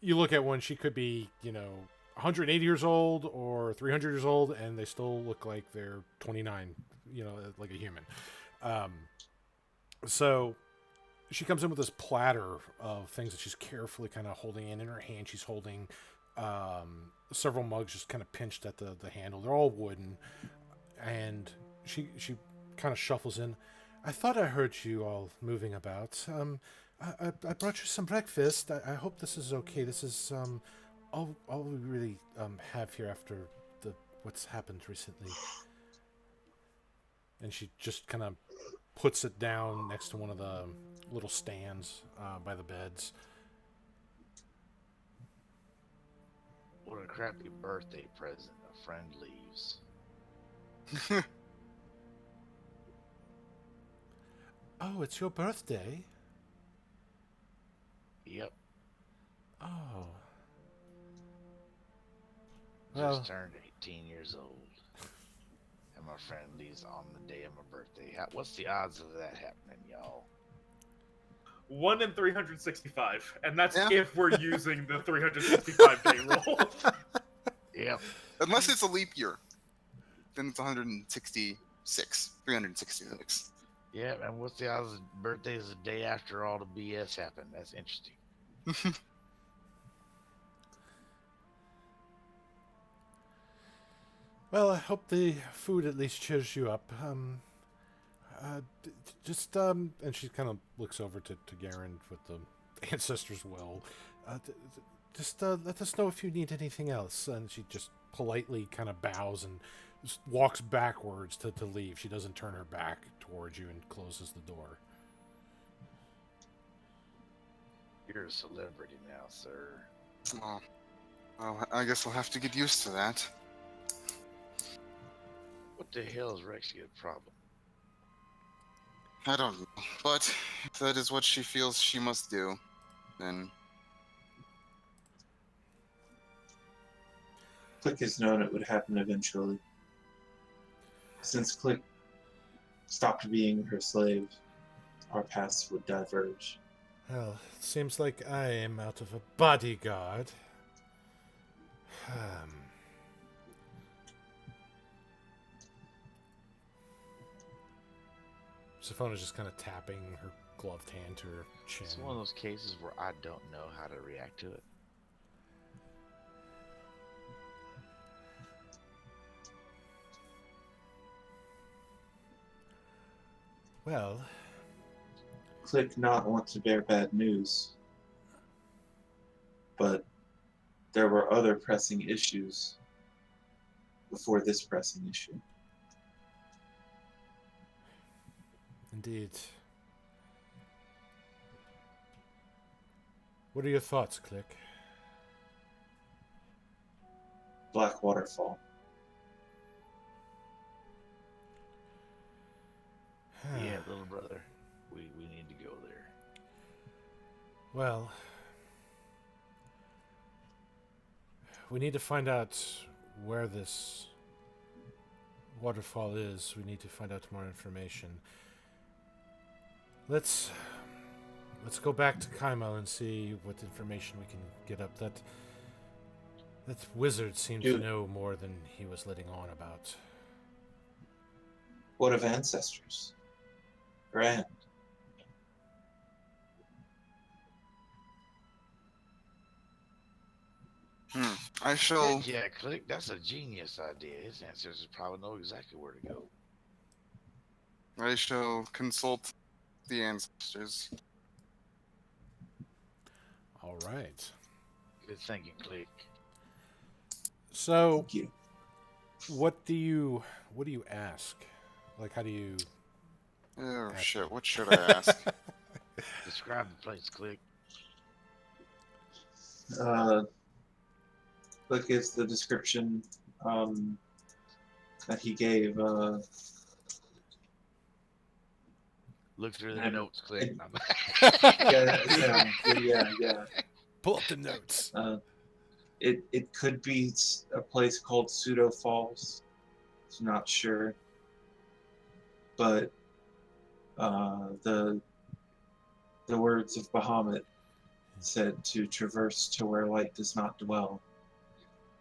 S1: you look at one, she could be 180 years old or 300 years old, and they still look like they're 29, like a human. So she comes in with this platter of things that she's carefully kind of holding in her hand. She's holding several mugs just kind of pinched at the handle. They're all wooden. And she kind of shuffles in. I thought I heard you all moving about. I brought you some breakfast. I hope this is okay. This is all we really have here after what's happened recently. And she just kind of puts it down next to one of the little stands by the beds.
S2: What a crappy birthday present. A friend leaves.
S1: Oh, it's your birthday?
S2: Yep.
S1: Oh. Well,
S2: Just turned 18 years old. And my friend leaves on the day of my birthday. What's the odds of that happening, y'all?
S3: 1 in 365, and that's
S4: Yeah.
S3: if we're using the 365-day rule.
S2: Yep.
S4: Unless it's a leap year, then it's 166, 366.
S2: Yeah, and what's the odds of birthday is the day after all the BS happened? That's interesting.
S1: well, I hope the food at least cheers you up. And she kind of looks over to Garand with the Ancestor's well. Just let us know if you need anything else. And she just politely kind of bows and just walks backwards to leave. She doesn't turn her back towards you and closes the door.
S2: You're a celebrity now, sir.
S4: Well, I guess we'll have to get used to that.
S2: What the hell is Rex's problem?
S4: I don't know, but if that is what she feels she must do, then
S5: Click has known it would happen eventually. Since Click stopped being her slave, our paths would diverge.
S1: Well, it seems like I am out of a bodyguard. Sophona's just kind of tapping her gloved hand to her chin.
S2: It's one of those cases where I don't know how to react to it.
S1: Well,
S5: Click not want to bear bad news, but there were other pressing issues before this pressing issue.
S1: indeed. What are your thoughts, Click?
S5: Black Waterfall.
S2: Yeah, little brother. We need to go there.
S1: Well, we need to find out where this waterfall is. We need to find out more information. Let's go back to Kaimal and see what information we can get up. That wizard seemed to know more than he was letting on about.
S5: What of ancestors? Garand.
S4: I shall.
S2: Yeah, Click. That's a genius idea. His ancestors probably know exactly where to go.
S4: I shall consult the ancestors.
S1: All right.
S2: Good thinking, Click.
S1: So,
S5: Thank you.
S1: what do you ask? Like, how do you?
S4: Oh shit! What should I ask?
S2: Describe the place, Click.
S5: Click is the description that he gave.
S2: Look through the
S5: I-
S2: notes, Click.
S5: Yeah.
S1: Pull up the notes.
S5: It could be a place called Pseudo Falls. I'm not sure, but the words of Bahamut said to traverse to where light does not dwell,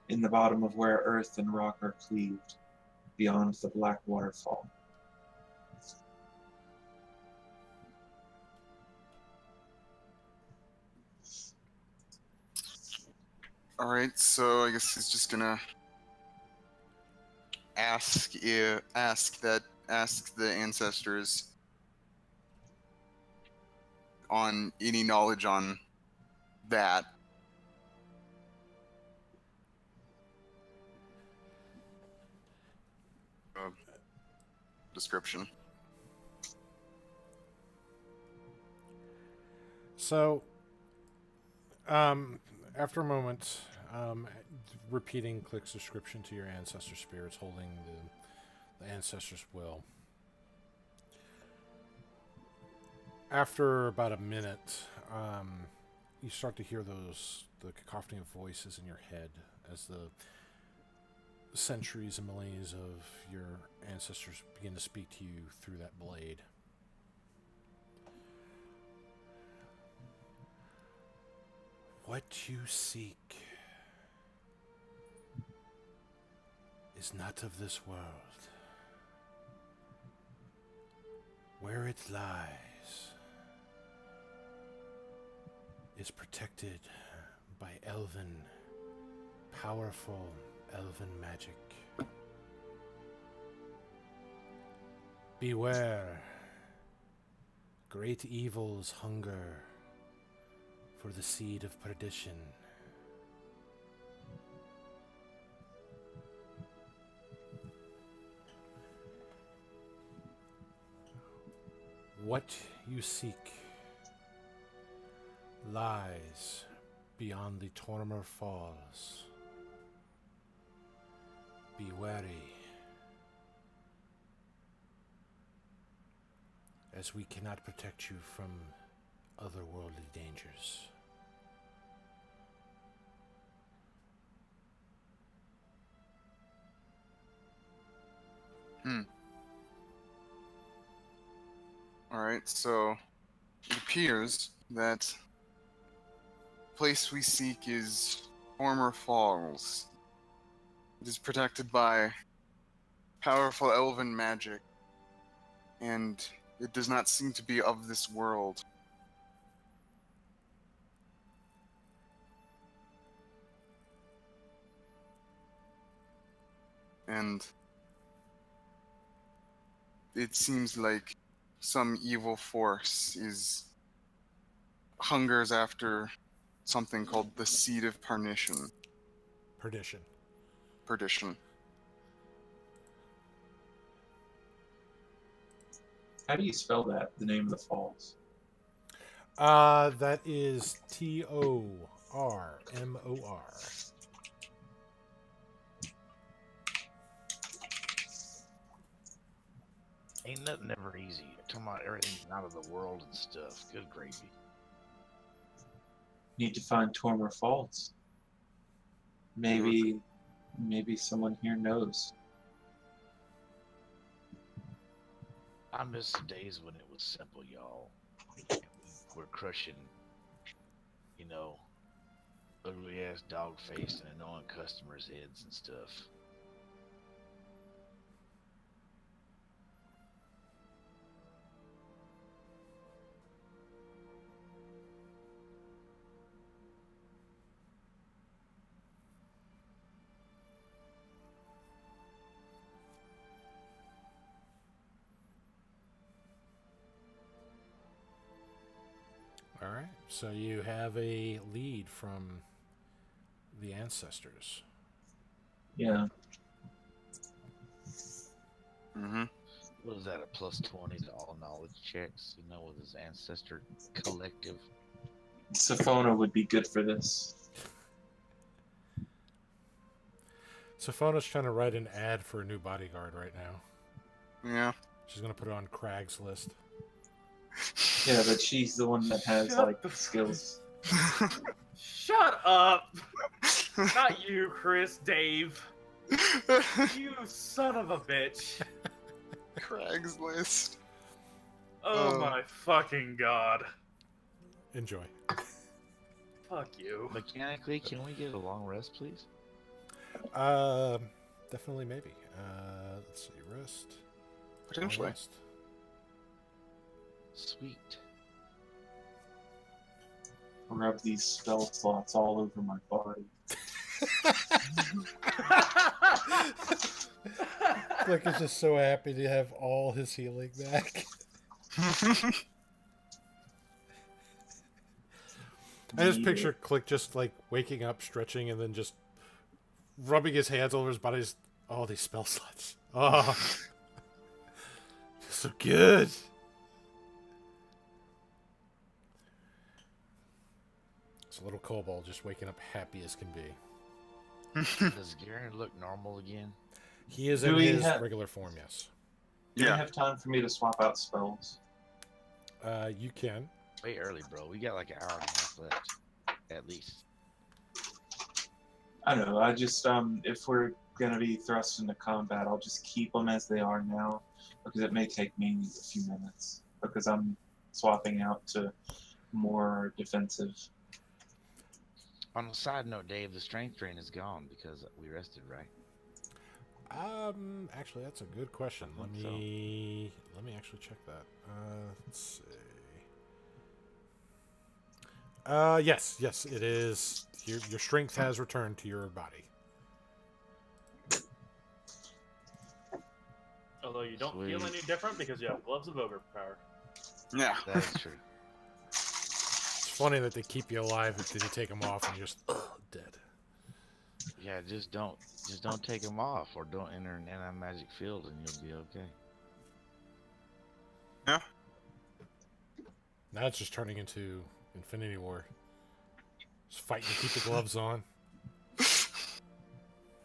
S5: in the bottom of where earth and rock are cleaved, beyond the black waterfall.
S4: Alright, so I guess he's just gonna ask the ancestors on any knowledge on that. Description.
S1: So, after a moment, repeating Click's description to your ancestor spirits, holding the ancestor's will. After about a minute, you start to hear the cacophony of voices in your head as the centuries and millennia of your ancestors begin to speak to you through that blade. What you seek is not of this world. Where it lies is protected by powerful elven magic. Beware, great evils hunger for the seed of perdition. What you seek lies beyond the Tormer Falls. Be wary, as we cannot protect you from otherworldly dangers.
S4: Alright, so it appears that the place we seek is Former Falls. It is protected by powerful elven magic, and it does not seem to be of this world. And it seems like some evil force hungers after something called the Seed of Perdition. Perdition.
S5: How do you spell that? The name of the falls.
S1: That is Tormor.
S2: Ain't nothing ever easy. Talking about everything's out of the world and stuff. Good gravy.
S5: Need to find Tormer Falls. Maybe someone here knows.
S2: I miss the days when it was simple, y'all. We're crushing, ugly ass dog faced and annoying customers' heads and stuff.
S1: All right, so you have a lead from the ancestors.
S5: Yeah.
S4: Mm-hmm.
S2: What is that, a +20 to all knowledge checks, with his ancestor collective?
S5: Sophona would be good for this.
S1: Sophona's trying to write an ad for a new bodyguard right now.
S4: Yeah.
S1: She's going to put it on Craig's list.
S5: Yeah, but she's the one that has the skills.
S3: Shut up! Not you, Chris, Dave. You son of a bitch.
S4: Craigslist.
S3: Oh my fucking god.
S1: Enjoy.
S3: Fuck you.
S2: Mechanically, can we get a long rest, please?
S1: Definitely, maybe. Let's see, rest.
S4: Potentially.
S1: Rest.
S2: Sweet.
S5: Rub these spell slots all over my body.
S1: Click is just so happy to have all his healing back. I just picture Click just like waking up, stretching, and then just rubbing his hands over his body. Just, oh, these spell slots. Oh, so good. It's a little kobold just waking up happy as can be.
S2: Does Garand look normal again?
S1: He is
S5: Do
S1: in
S5: we
S1: his
S5: have-
S1: regular form, yes.
S5: Do you
S4: Yeah.
S5: have time for me to swap out spells?
S1: You can.
S2: Way early, bro. We got like an hour and a half left, at least.
S5: I know. I just if we're gonna be thrust into combat, I'll just keep them as they are now, because it may take me a few minutes because I'm swapping out to more defensive.
S2: On a side note, Dave, the strength drain is gone because we rested, right?
S1: Actually, that's a good question.
S2: I
S1: Let
S2: think so.
S1: me actually check that. Let's see. Yes, it is. Your strength has returned to your body.
S3: Although you don't feel
S2: Sweet.
S3: any different because you have gloves of ogre power.
S4: Yeah.
S2: That is true.
S1: It's funny that they keep you alive until you take them off and you're just dead.
S2: Yeah, just don't take them off, or don't enter an anti-magic field, and you'll be okay.
S4: Yeah.
S1: Now it's just turning into Infinity War. Just fighting to keep the gloves on.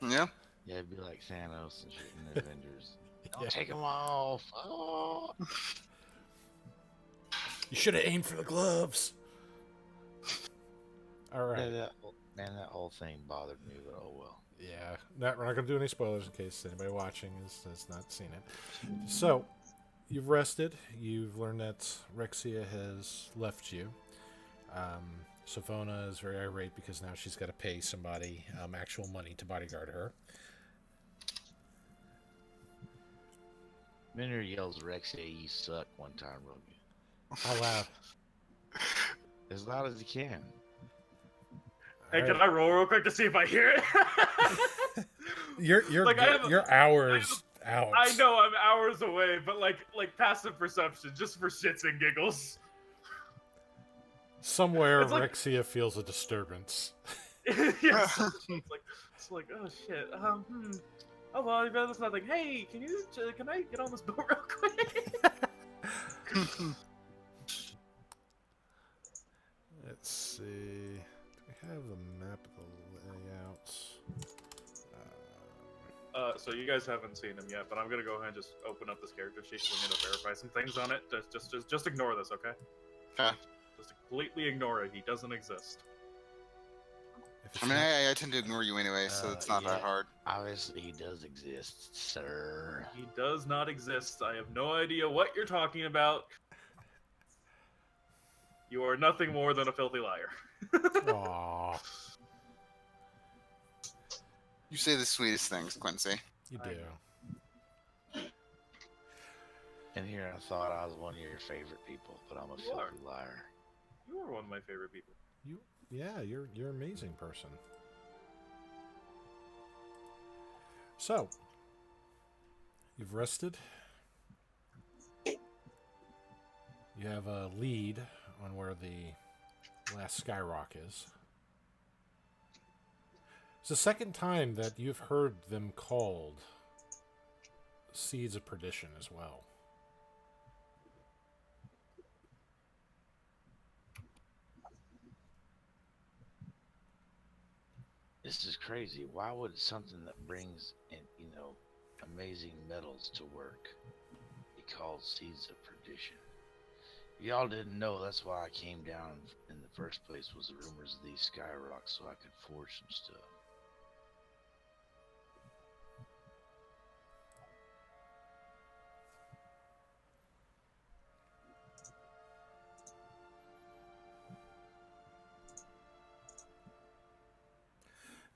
S4: Yeah.
S2: Yeah, it'd be like Thanos and shit in the Avengers. Don't
S1: Yeah.
S2: take them off. Oh.
S1: You should have aimed for the gloves. All right.
S2: That whole thing bothered me, but oh well.
S1: Yeah, we're not going to do any spoilers in case anybody watching has not seen it. So, you've rested. You've learned that Rexia has left you. Savona is very irate because now she's got to pay somebody actual money to bodyguard her.
S2: Minner yells Rexia, you suck one time, Rogan.
S1: How loud?
S2: As loud as he can.
S3: Hey,
S1: All
S3: can
S1: right.
S3: I roll real quick to see if I hear it?
S1: You're
S3: Like, I have-
S1: you're hours out.
S3: I know I'm hours away, but like passive perception, just for shits and giggles.
S1: Somewhere
S3: It's like-
S1: Rexia feels a disturbance.
S3: Yes. It's like, oh shit. Oh well, there's nothing. Hey, can I get on this boat real quick?
S1: Let's see. Do we have the map of the layouts?
S3: So you guys haven't seen him yet, but I'm gonna go ahead and just open up this character sheet. We're gonna verify some things on it. Just ignore this, okay?
S4: Okay.
S3: Just completely ignore it. He doesn't exist.
S1: If it's
S4: I mean,
S1: not-
S4: I tend to ignore you anyway, so it's not that
S2: yeah.
S4: hard.
S2: Obviously, he does exist, sir.
S3: He does not exist. I have no idea what you're talking about. You are nothing more than a filthy liar.
S1: Aw,
S4: You say the sweetest things, Quincy.
S1: you
S3: I
S1: do.
S2: And here I thought I was one of your favorite people, but I'm a
S3: You are.
S2: filthy liar.
S3: You are one of my favorite people.
S1: Yeah, you're an amazing person. So, you've rested. You have a lead on where the last Skyrock is. It's the second time that you've heard them called Seeds of Perdition as well.
S2: This is crazy. Why would something that brings in, amazing metals to work be called Seeds of Perdition? Y'all didn't know, that's why I came down in the first place, was the rumors of these skyrocks so I could forge some stuff.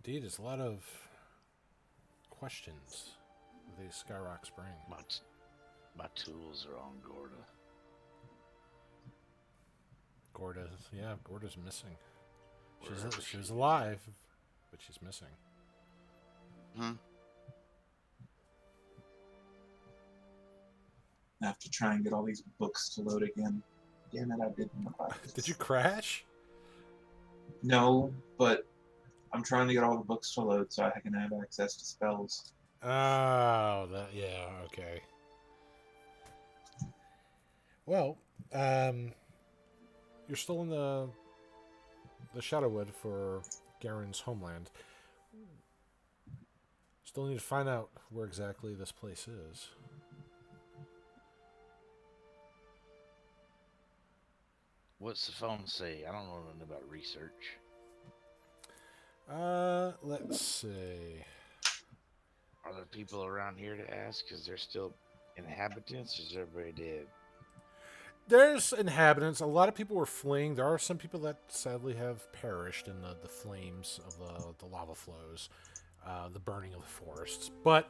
S1: Indeed, there's a lot of questions these Skyrocks bring.
S2: My tools are on Gorda.
S1: Gorda's missing.
S2: Wherever
S1: She was alive. but she's missing.
S4: Hmm.
S5: I have to try and get all these books to load again. Damn it, I didn't practice.
S1: Did you crash?
S5: No, but I'm trying to get all the books to load so I can have access to spells.
S1: Oh, yeah, okay. Well, you're still in the Shadowwood for Garand's homeland. Still need to find out where exactly this place is.
S2: What's the phone say? I don't know nothing about research.
S1: Let's see.
S2: Are there people around here to ask? Because they're still inhabitants, or is everybody dead?
S1: There's inhabitants. A lot of people were fleeing. There are some people that sadly have perished in the flames of the lava flows, the burning of the forests. But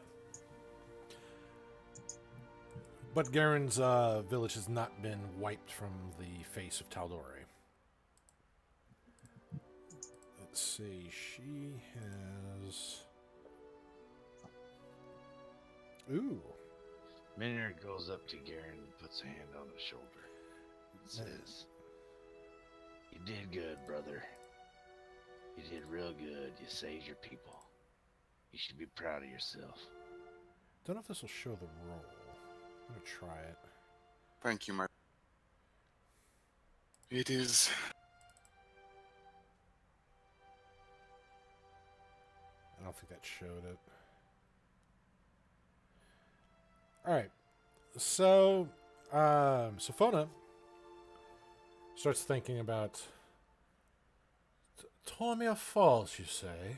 S1: Garand's village has not been wiped from the face of Tal'Dorei. Let's see. She has... Ooh.
S2: Minner goes up to Garand and puts a hand on his shoulder and says, "You did good, brother. You did real good. You saved your people. You should be proud of yourself."
S1: Don't know if this will show the roll. I'm gonna try it.
S4: Thank you, Mark. It is.
S1: I don't think that showed it. All right. So, Sophona starts thinking about Tormir Falls, you say?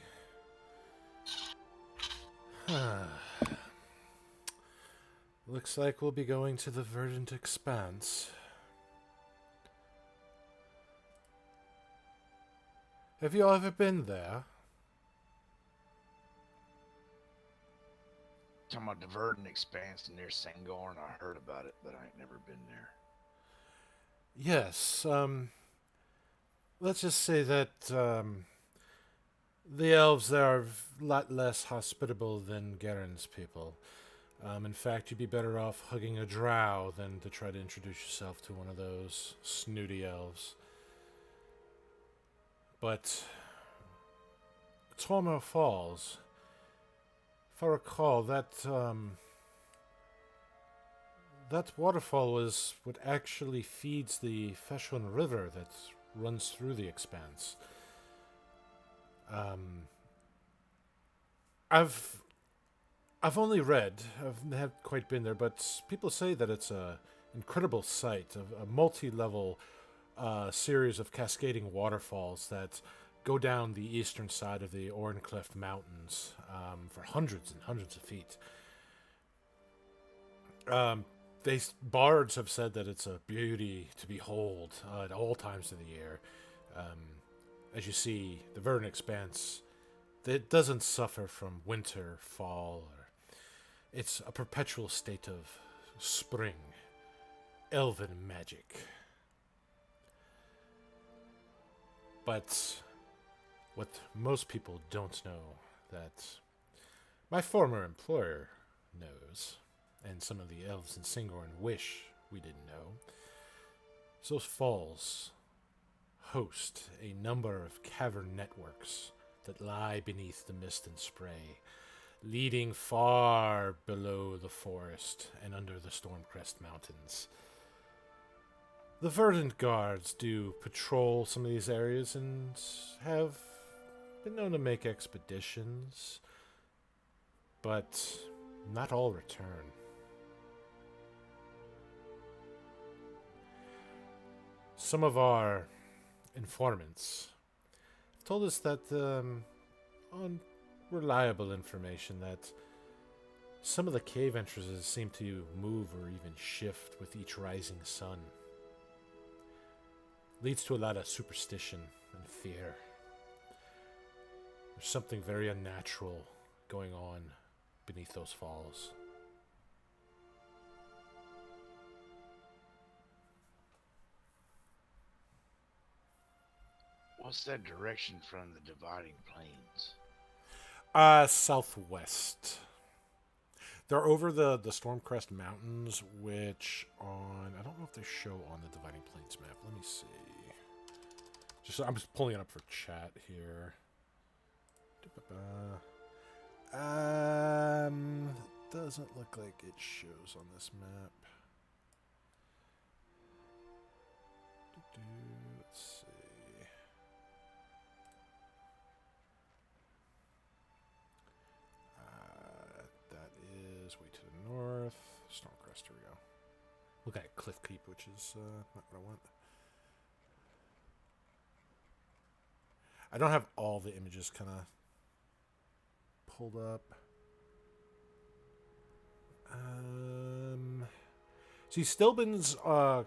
S1: Looks like we'll be going to the Verdant Expanse. Have you ever been there?
S2: Talking about the Verdant Expanse near Sangorn. I heard about it, but I ain't never been there.
S1: Yes, let's just say that, the elves there are a lot less hospitable than Garand's people. In fact, you'd be better off hugging a drow than to try to introduce yourself to one of those snooty elves. But Tormir Falls, if I recall, that waterfall was what actually feeds the Feshun River that runs through the expanse. I've only read. I've not quite been there, but people say that it's a incredible sight of a multi-level series of cascading waterfalls that go down the eastern side of the Orncliffe Mountains for hundreds and hundreds of feet. Bards have said that it's a beauty to behold at all times of the year. As you see, the Verdant Expanse, it doesn't suffer from winter, fall, or it's a perpetual state of spring, elven magic. But what most people don't know, that my former employer knows, and some of the elves in Sangorn wish we didn't know, is those falls host a number of cavern networks that lie beneath the mist and spray, leading far below the forest and under the Stormcrest Mountains. The Verdant Guards do patrol some of these areas and have been known to make expeditions, but not all return. Some of our informants told us that, on reliable information, that some of the cave entrances seem to move or even shift with each rising sun. Leads to a lot of superstition and fear. There's something very unnatural going on beneath those falls.
S2: What's that direction from the dividing plains?
S1: Southwest. They're over the Stormcrest Mountains, which on... I don't know if they show on the Dividing Plains map. Let me see. I'm just pulling it up for chat here. Doesn't look like it shows on this map. Let's see. That is way to the north. Stormcrest, here we go. Look at Cliff Keep, which is not what I want. I don't have all the images kind of pulled up. See, Stilbin's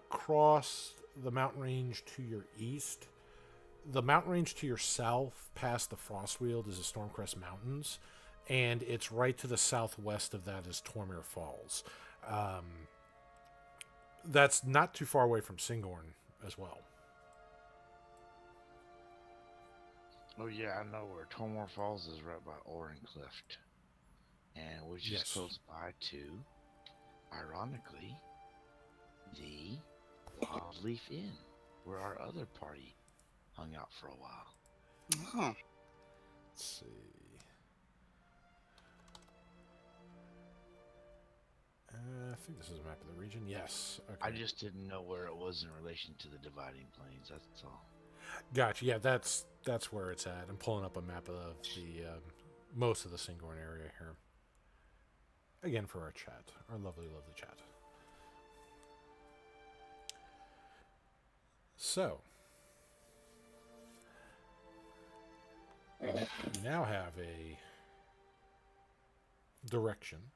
S1: cross the mountain range to your east. The mountain range to your south, past the Frostweald, is the Stormcrest Mountains, and it's right to the southwest of that is Tormir Falls. That's not too far away from Singorn as well.
S2: Oh yeah, I know where Tormir Falls is, right by Orencliff, and which is close by to, ironically, the Wildleaf Inn, where our other party hung out for a while.
S4: Oh.
S1: Let's see. I think this is a map of the region. Yes. Okay.
S2: I just didn't know where it was in relation to the Dividing Plains. That's all.
S1: Gotcha. Yeah, that's where it's at. I'm pulling up a map of the most of the Singorn area here. Again, for our chat, our lovely, lovely chat. So, we now have a direction.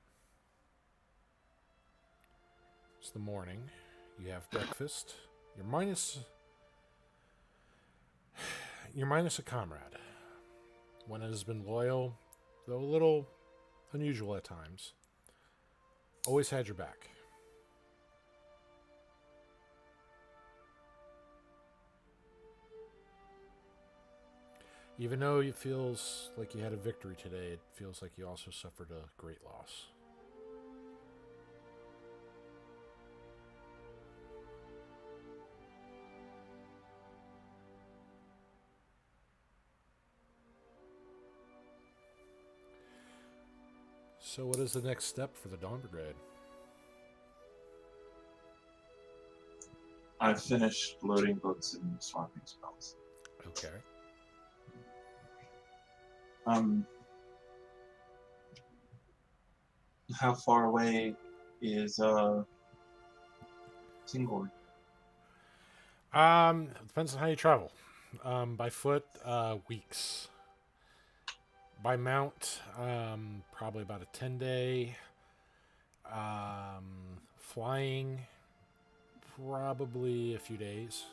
S1: It's the morning. You have breakfast. You're minus a comrade. One that has been loyal, though a little unusual at times. Always had your back. Even though it feels like you had a victory today, it feels like you also suffered a great loss. So what is the next step for the Dawn Brigade?
S5: I've finished loading books and swapping spells.
S1: Okay.
S5: How far away is Singorn?
S1: Depends on how you travel. By foot, weeks. By mount, probably about a 10-day. Flying, probably a few days.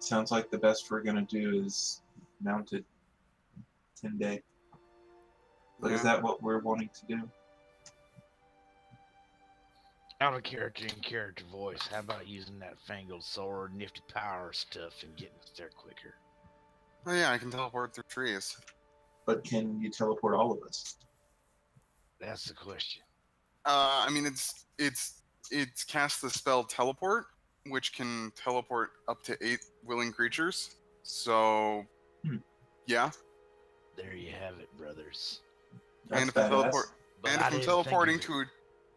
S5: Sounds like the best we're gonna do is mounted 10-day. But is that what we're wanting to do?
S2: Out of character and character voice, how about using that fangled sword, nifty power stuff, and getting us there quicker?
S4: Oh yeah, I can teleport through trees.
S5: But can you teleport all of us?
S2: That's the question.
S4: I mean, it's cast the spell teleport, which can teleport up to 8 willing creatures. So, yeah.
S2: There you have it, brothers.
S5: That's
S4: And if I'm
S5: badass.
S2: But
S4: and
S2: I
S4: if I'm
S2: didn't
S4: teleporting
S2: think of it,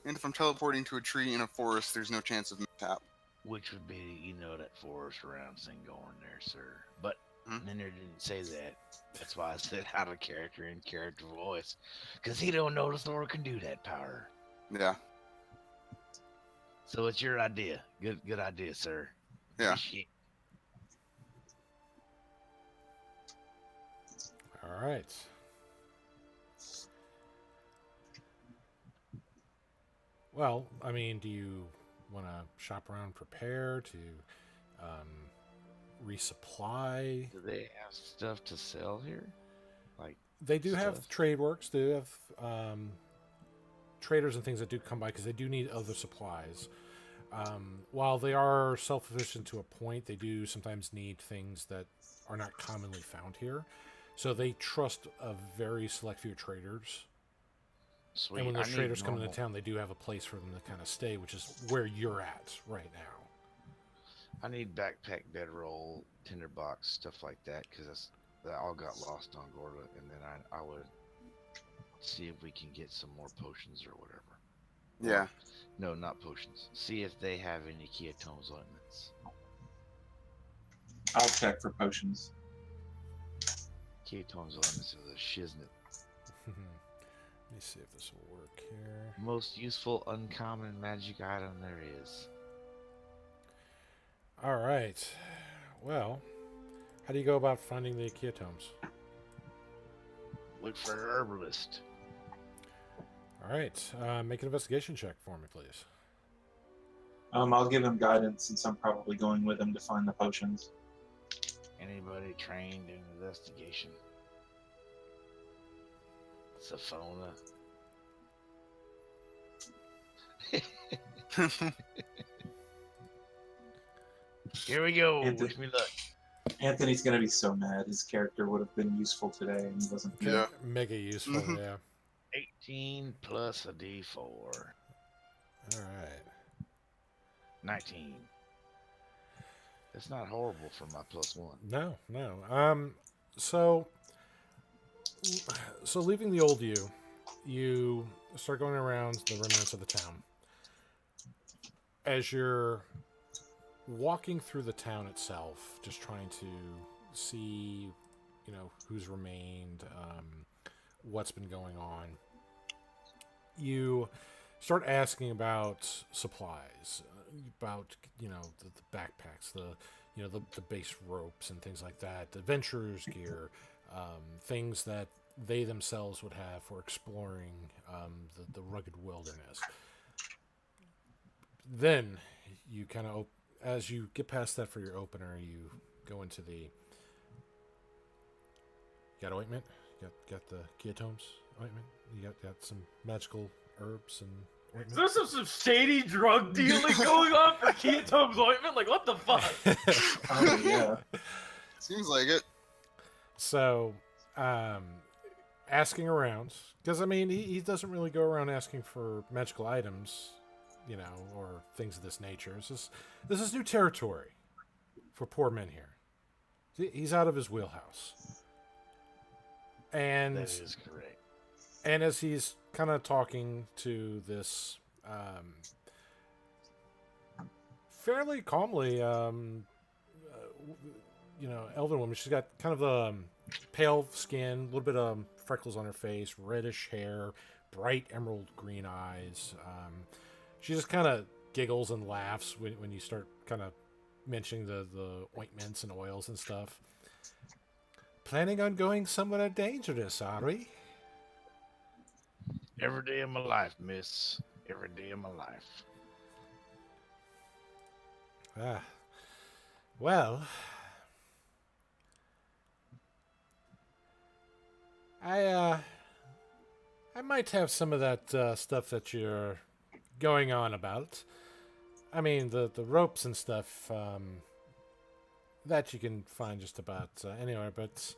S4: and if I'm teleporting to a tree in a forest, there's no chance of mishap.
S2: which would be, that forest around Singorn there, sir. But
S4: Hmm?
S2: Leonard didn't say that. That's why I said out of character and character voice, because he don't know the Thor can do that power.
S4: Yeah.
S2: So it's your idea. Good idea, sir.
S4: Yeah.
S2: Appreciate-
S1: All right. Well, I mean, do you want to shop around, prepare to resupply?
S2: Do they have stuff to sell here? Like
S1: They do have
S2: stuff?
S1: trade works. They do have traders and things that do come by because they do need other supplies. While they are self-sufficient to a point, they do sometimes need things that are not commonly found here. So they trust a very select few traders.
S2: Sweet.
S1: And when those
S2: I need
S1: traders come into
S2: normal-
S1: town, they do have a place for them to kind of stay, which is where you're at right now.
S2: I need backpack, bedroll, tinderbox, stuff like that, because that all got lost on Gorda, and then I would see if we can get some more potions or whatever.
S4: Yeah.
S2: No, not potions. See if they have any Keatomes ointments.
S5: I'll check for potions.
S2: Keatomes ointments are the shiznit.
S1: Let me see if this will work here.
S2: Most useful uncommon magic item there is.
S1: All right. Well, how do you go about finding the Keatomes?
S2: Look for an herbalist.
S1: All right. Make an investigation check for me, please.
S5: I'll give him guidance since I'm probably going with him to find the potions.
S2: Anybody trained in investigation? Safona. Here we go.
S5: Anthony-
S2: Wish me luck.
S5: Anthony's gonna be so mad. His character would have been useful today, and he wasn't.
S4: Yeah.
S1: Mega useful,
S4: Mhm.
S1: yeah.
S2: 18 plus a D4.
S1: All right.
S2: 19. That's not horrible for my +1.
S1: No, no. So leaving the old you start going around the remnants of the town. As you're walking through the town itself, just trying to see, who's remained, what's been going on, you start asking about supplies, about the backpacks, the base ropes and things like that, the adventurers gear, things that they themselves would have for exploring the rugged wilderness. Then you kind of, as you get past that for your opener, you go into the. You got ointment? Got the Keatomes ointment? You got some magical herbs and
S3: Is
S1: ointment?
S3: there some shady drug dealing going on for Keatome's ointment? Like, what the fuck?
S5: Oh yeah.
S4: Seems like it.
S1: So, asking around, because he doesn't really go around asking for magical items, or things of this nature. This is new territory for poor men here. He's out of his wheelhouse, and
S2: That is correct.
S1: and as he's kind of talking to this fairly calmly, elven woman. She's got kind of pale skin, a little bit of freckles on her face, reddish hair, bright emerald green eyes. She just kind of giggles and laughs when you start kind of mentioning the ointments and oils and stuff. Planning on going somewhere dangerous, are we?
S2: Every day of my life, miss. Every day of my life.
S1: Well, I might have some of that stuff that you're going on about. The ropes and stuff that you can find just about anywhere, but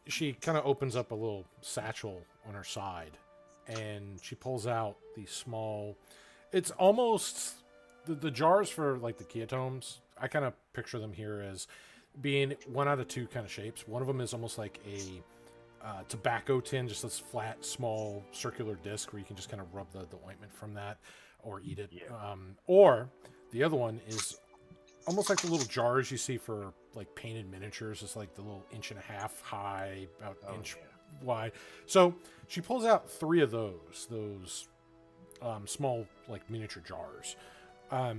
S1: she kind of opens up a little satchel on her side, and she pulls out these small. It's almost the jars for like the Keatomes. I kind of picture them here as being one out of two kind of shapes. One of them is almost like a tobacco tin, just this flat, small, circular disc where you can just kind of rub the ointment from that or eat it.
S2: Yeah.
S1: Or the other one is almost like the little jars you see for like painted miniatures. It's like the little 1.5 inch high, about inch wide. So she pulls out 3 of those small like miniature jars. I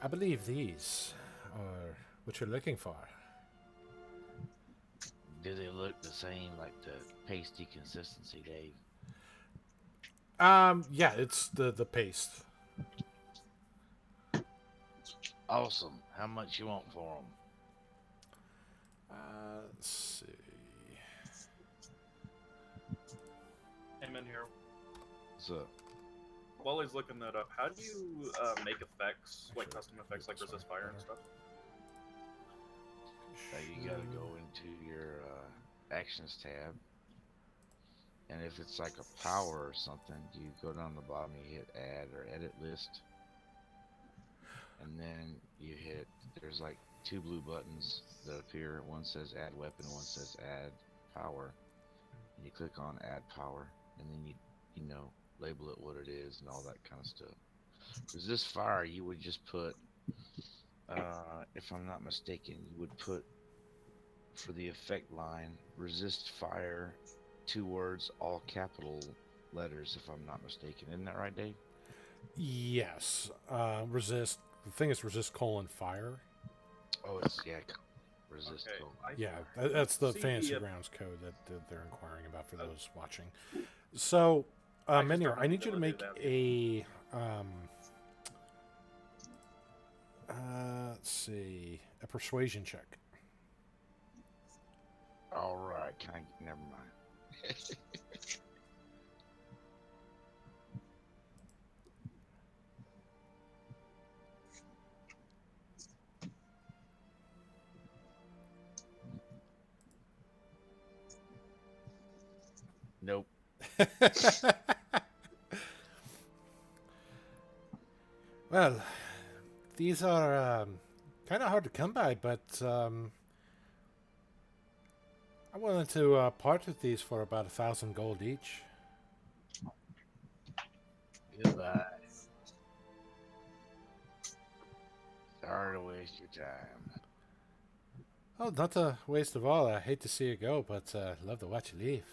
S1: believe these are what you're looking for.
S2: Do they look the same, like the pasty consistency, Dave?
S1: Yeah, it's the paste.
S2: Awesome. How much you want for them?
S1: Let's see.
S3: I'm in here.
S2: What's up?
S3: While he's looking that up, how do you make effects, like custom effects, like resist fire and stuff?
S2: You gotta go into your actions tab, and if it's like a power or something, you go down the bottom, you hit add or edit list, and then you hit, there's like 2 blue buttons that appear. One says add weapon, one says add power. And you click on add power, and then you know, label it what it is and all that kind of stuff. Resist fire, you would just put, if I'm not mistaken, you would put, for the effect line, resist fire, 2 words, all capital letters, if I'm not mistaken. Isn't that right, Dave?
S1: Yes. Resist. The thing is resist : fire.
S2: Oh, it's, yeah, resist.
S3: Okay,
S2: colon.
S3: I
S1: Yeah, that's the
S3: see
S1: fancy
S3: the,
S1: grounds code that they're inquiring about for those watching. So,
S3: I just
S1: Menhir,
S3: don't
S1: I
S3: have
S1: need
S3: the
S1: you to
S3: ability
S1: make
S3: to
S1: let's see, a persuasion check.
S2: All right, can I? Never mind. Nope.
S1: Well, these are kind of hard to come by, but I'm willing to part with these for about 1,000 gold each.
S2: Goodbye. Sorry to waste your time.
S1: Oh, not a waste of all. I hate to see you go, but love to watch you leave.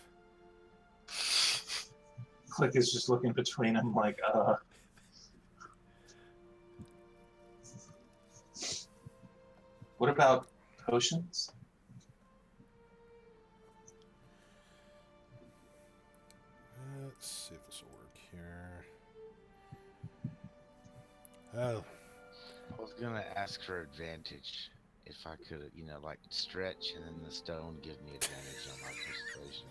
S5: Click is just looking between them like, What about potions?
S1: Let's see if this will work here. Oh,
S2: I was gonna ask for advantage if I could, you know, like stretch and then the stone give me advantage on my persuasion.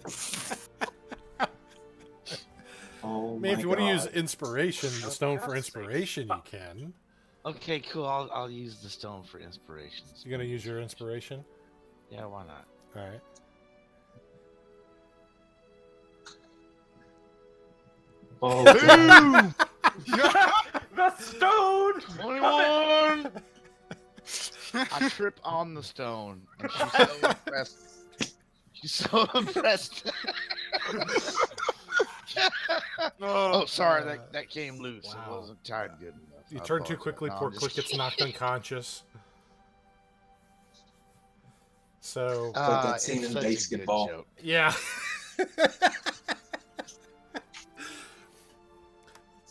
S5: Oh
S1: I mean, if
S5: my
S1: you want to use
S5: God.
S1: inspiration, the stone for
S3: God's sakes.
S1: inspiration, you can.
S2: Okay, cool. I'll use the stone for inspiration.
S1: You're gonna use your inspiration.
S2: Yeah, why not?
S1: All right.
S5: Oh,
S2: Boom!
S3: the stone.
S2: 21! I trip on the stone, and she's so impressed. She's so impressed. Oh, sorry, that came loose.
S1: Wow.
S2: It wasn't tied good enough.
S1: You
S2: I
S1: turn too
S2: apologize.
S1: quickly,
S2: No,
S1: poor
S2: I'm just
S1: Click gets knocked
S2: kidding.
S1: unconscious. So,
S5: like that
S2: It's
S5: scene in
S2: such a good
S5: basketball.
S2: joke.
S1: yeah.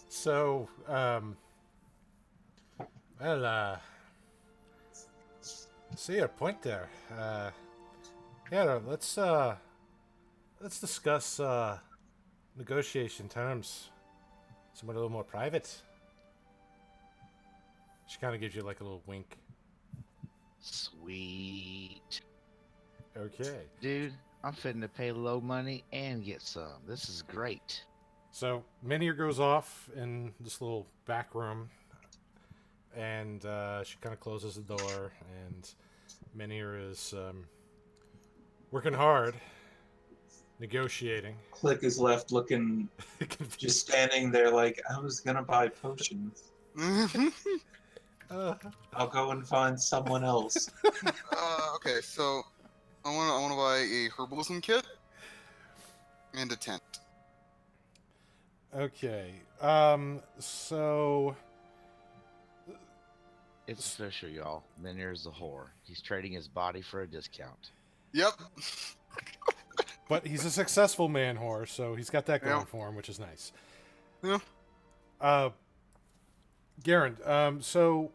S1: So, well, see your point there. Yeah, let's discuss negotiation terms. Somewhat a little more private. She kind of gives you like a little wink.
S2: Sweet.
S1: Okay.
S2: Dude, I'm fitting to pay low money and get some. This is great.
S1: So Menhir goes off in this little back room, and she kind of closes the door, and Menhir is working hard, negotiating.
S5: Click is left looking, just standing there like, I was gonna buy potions. I'll go and find someone else.
S4: Okay, so I want to buy a herbalism kit and a tent.
S1: Okay. So
S2: It's official, y'all. Menhir's the whore. He's trading his body for a discount.
S4: Yep.
S1: but he's a successful man whore, so he's got that going
S4: Yeah.
S1: for him, which is nice.
S4: Yeah.
S1: Garand, so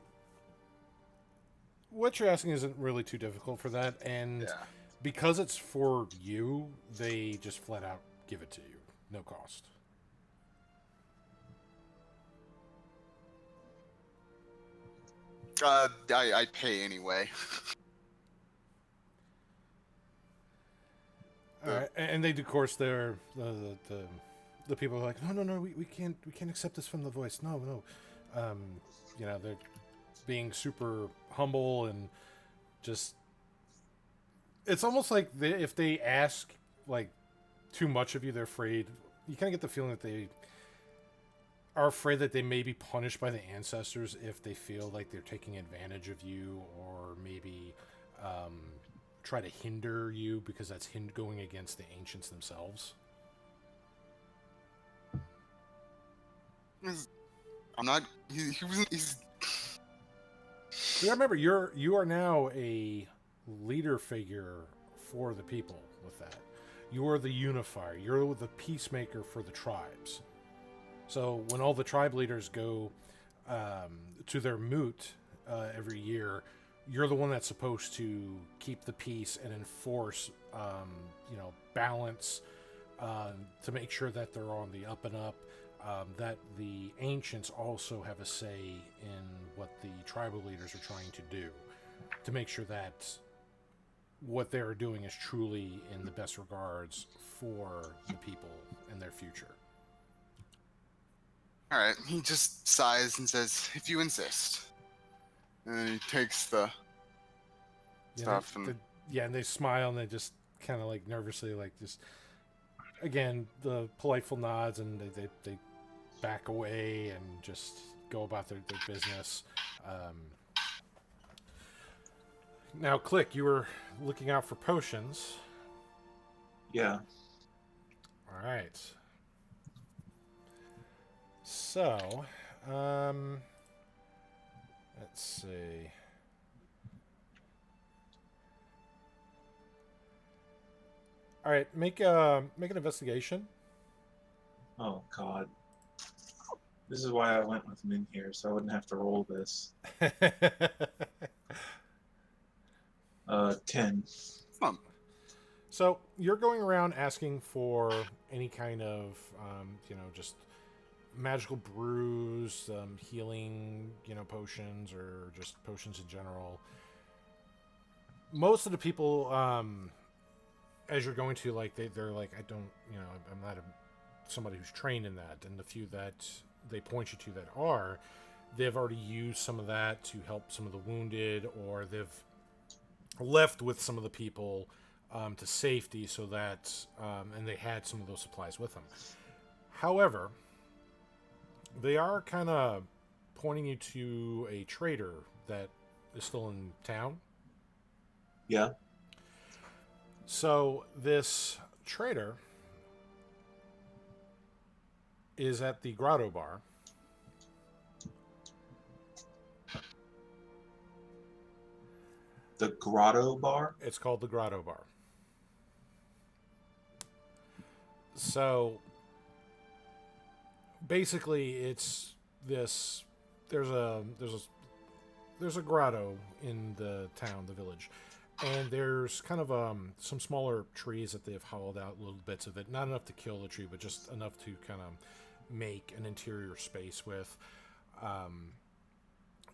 S1: what you're asking isn't really too difficult for that, and
S4: Yeah.
S1: because it's for you, they just flat out give it to you, no cost.
S4: I pay anyway.
S1: All right, and they do, of course, the the people are like, no, we can't accept this from the voice. No. You know, they're being super humble and just. It's almost like if they ask like too much of you, they're afraid. You kind of get the feeling that they are afraid that they may be punished by the ancestors if they feel like they're taking advantage of you, or maybe try to hinder you because that's going against the ancients themselves.
S4: I'm not. He wasn't. He's.
S1: So remember, you are now a leader figure for the people with that. You're the unifier. You're the peacemaker for the tribes. So when all the tribe leaders go to their moot every year, you're the one that's supposed to keep the peace and enforce, balance to make sure that they're on the up and up. That the ancients also have a say in what the tribal leaders are trying to do, to make sure that what they're doing is truly in the best regards for the people and their future.
S4: All right. He just sighs and says, "If you insist." And then he takes the stuff and
S1: and they smile and they just kind of like nervously, like just again the politeful nods, and they back away and just go about their business. Now, Click, you were looking out for potions.
S5: Yeah.
S1: All right. So, let's see. All right, make an investigation.
S5: Oh God. This is why I went with him in here, so I wouldn't have to roll this. 10.
S1: So you're going around asking for any kind of, just magical brews, healing, potions, or just potions in general. Most of the people, as you're going to, like, they're like, I don't, I'm not somebody who's trained in that. And the few that they point you to that are, they've already used some of that to help some of the wounded, or they've left with some of the people to safety, so that and they had some of those supplies with them. However, they are kind of pointing you to a trader that is still in town.
S5: Yeah.
S1: So this trader is at the Grotto Bar.
S5: The Grotto Bar?
S1: It's called the Grotto Bar. So basically it's this, there's a grotto in the town, the village, and there's kind of some smaller trees that they've hollowed out little bits of it, not enough to kill the tree, but just enough to kind of make an interior space with.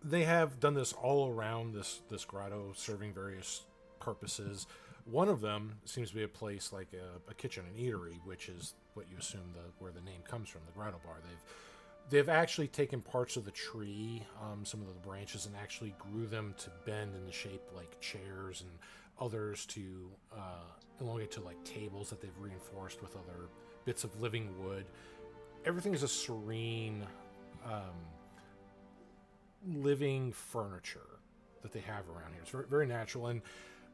S1: They have done this all around this grotto, serving various purposes. One of them seems to be a place like a kitchen and eatery, which is what you assume where the name comes from, the Grotto Bar. They've actually taken parts of the tree, some of the branches, and actually grew them to bend in the shape like chairs, and others to elongate to like tables that they've reinforced with other bits of living wood. Everything is a serene, living furniture that they have around here. It's very, very natural. And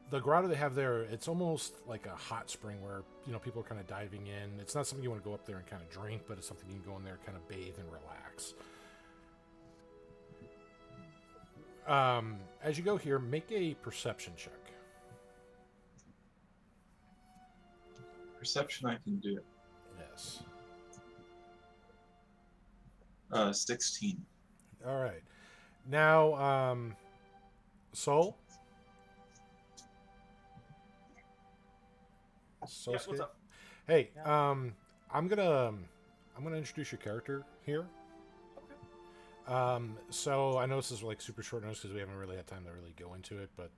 S1: the grotto they have there, it's almost like a hot spring where, people are kind of diving in. It's not something you want to go up there and kind of drink, but it's something you can go in there, kind of bathe and relax. As you go here, make a perception check.
S5: Perception I can do.
S1: Yes.
S5: 16.
S1: All right. Now, Soul?
S3: Yeah, what's up?
S1: Hey, I'm gonna introduce your character here. So I know this is like super short notice because we haven't really had time to really go into it, but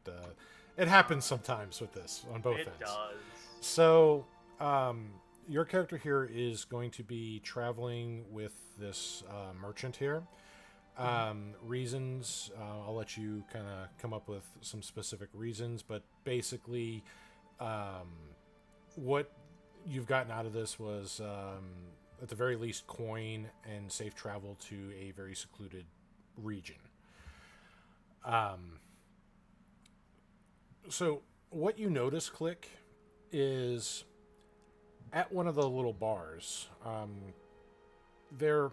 S1: it happens sometimes with this on both ends.
S3: It does.
S1: So your character here is going to be traveling with this merchant here. Reasons, I'll let you kind of come up with some specific reasons, but basically, what you've gotten out of this was, at the very least, coin and safe travel to a very secluded region. So what you notice, Click, is at one of the little bars, there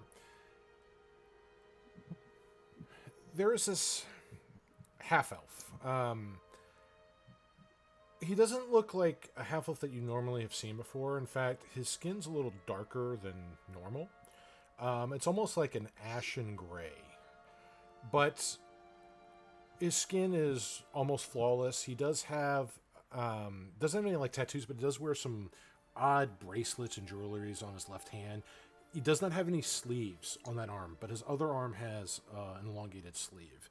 S1: is this half-elf. He doesn't look like a half-elf that you normally have seen before. In fact, his skin's a little darker than normal. It's almost like an ashen gray. But his skin is almost flawless. He does have, doesn't have any like tattoos, but he does wear some odd bracelets and jewelries on his left hand. He does not have any sleeves on that arm, but his other arm has an elongated sleeve.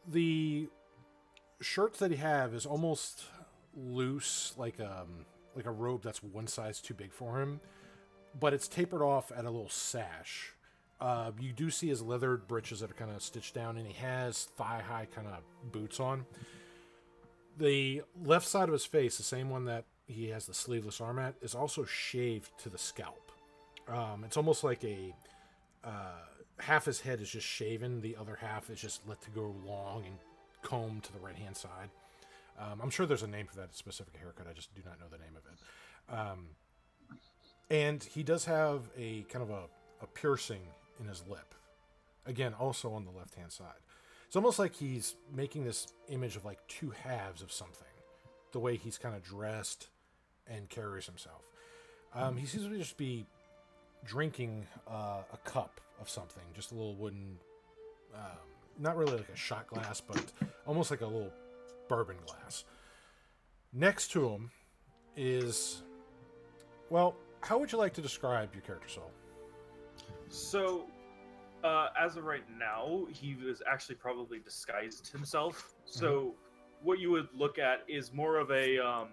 S1: The shirt that he have is almost loose, like a robe that's one size too big for him, but it's tapered off at a little sash. You do see his leathered breeches that are kind of stitched down, and he has thigh-high kind of boots on. The left side of his face, the same one that he has the sleeveless arm at, is also shaved to the scalp. It's almost like a half his head is just shaven, the other half is just let to go long and combed to the right-hand side. I'm sure there's a name for that specific haircut. I just do not know the name of it. And he does have a kind of a piercing in his lip. Again, also on the left-hand side. It's almost like he's making this image of like two halves of something. The way he's kind of dressed and carries himself. He seems to just be drinking a cup of something. Just a little wooden... not really like a shot glass, but almost like a little bourbon glass. Next to him is... Well, how would you like to describe your character, Soul?
S3: So, as of right now, he was actually probably disguised himself. So, what you would look at is more of a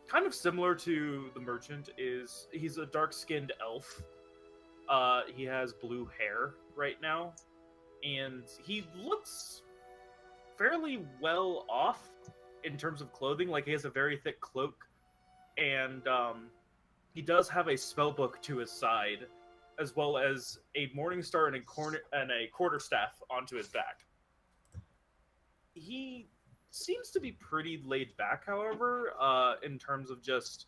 S3: kind of similar to the merchant. Is he's a dark-skinned elf. He has blue hair right now, and he looks fairly well off in terms of clothing. Like, he has a very thick cloak, and he does have a spell book to his side, as well as a morning star and a quarterstaff onto his back. He seems to be pretty laid back, however, in terms of just...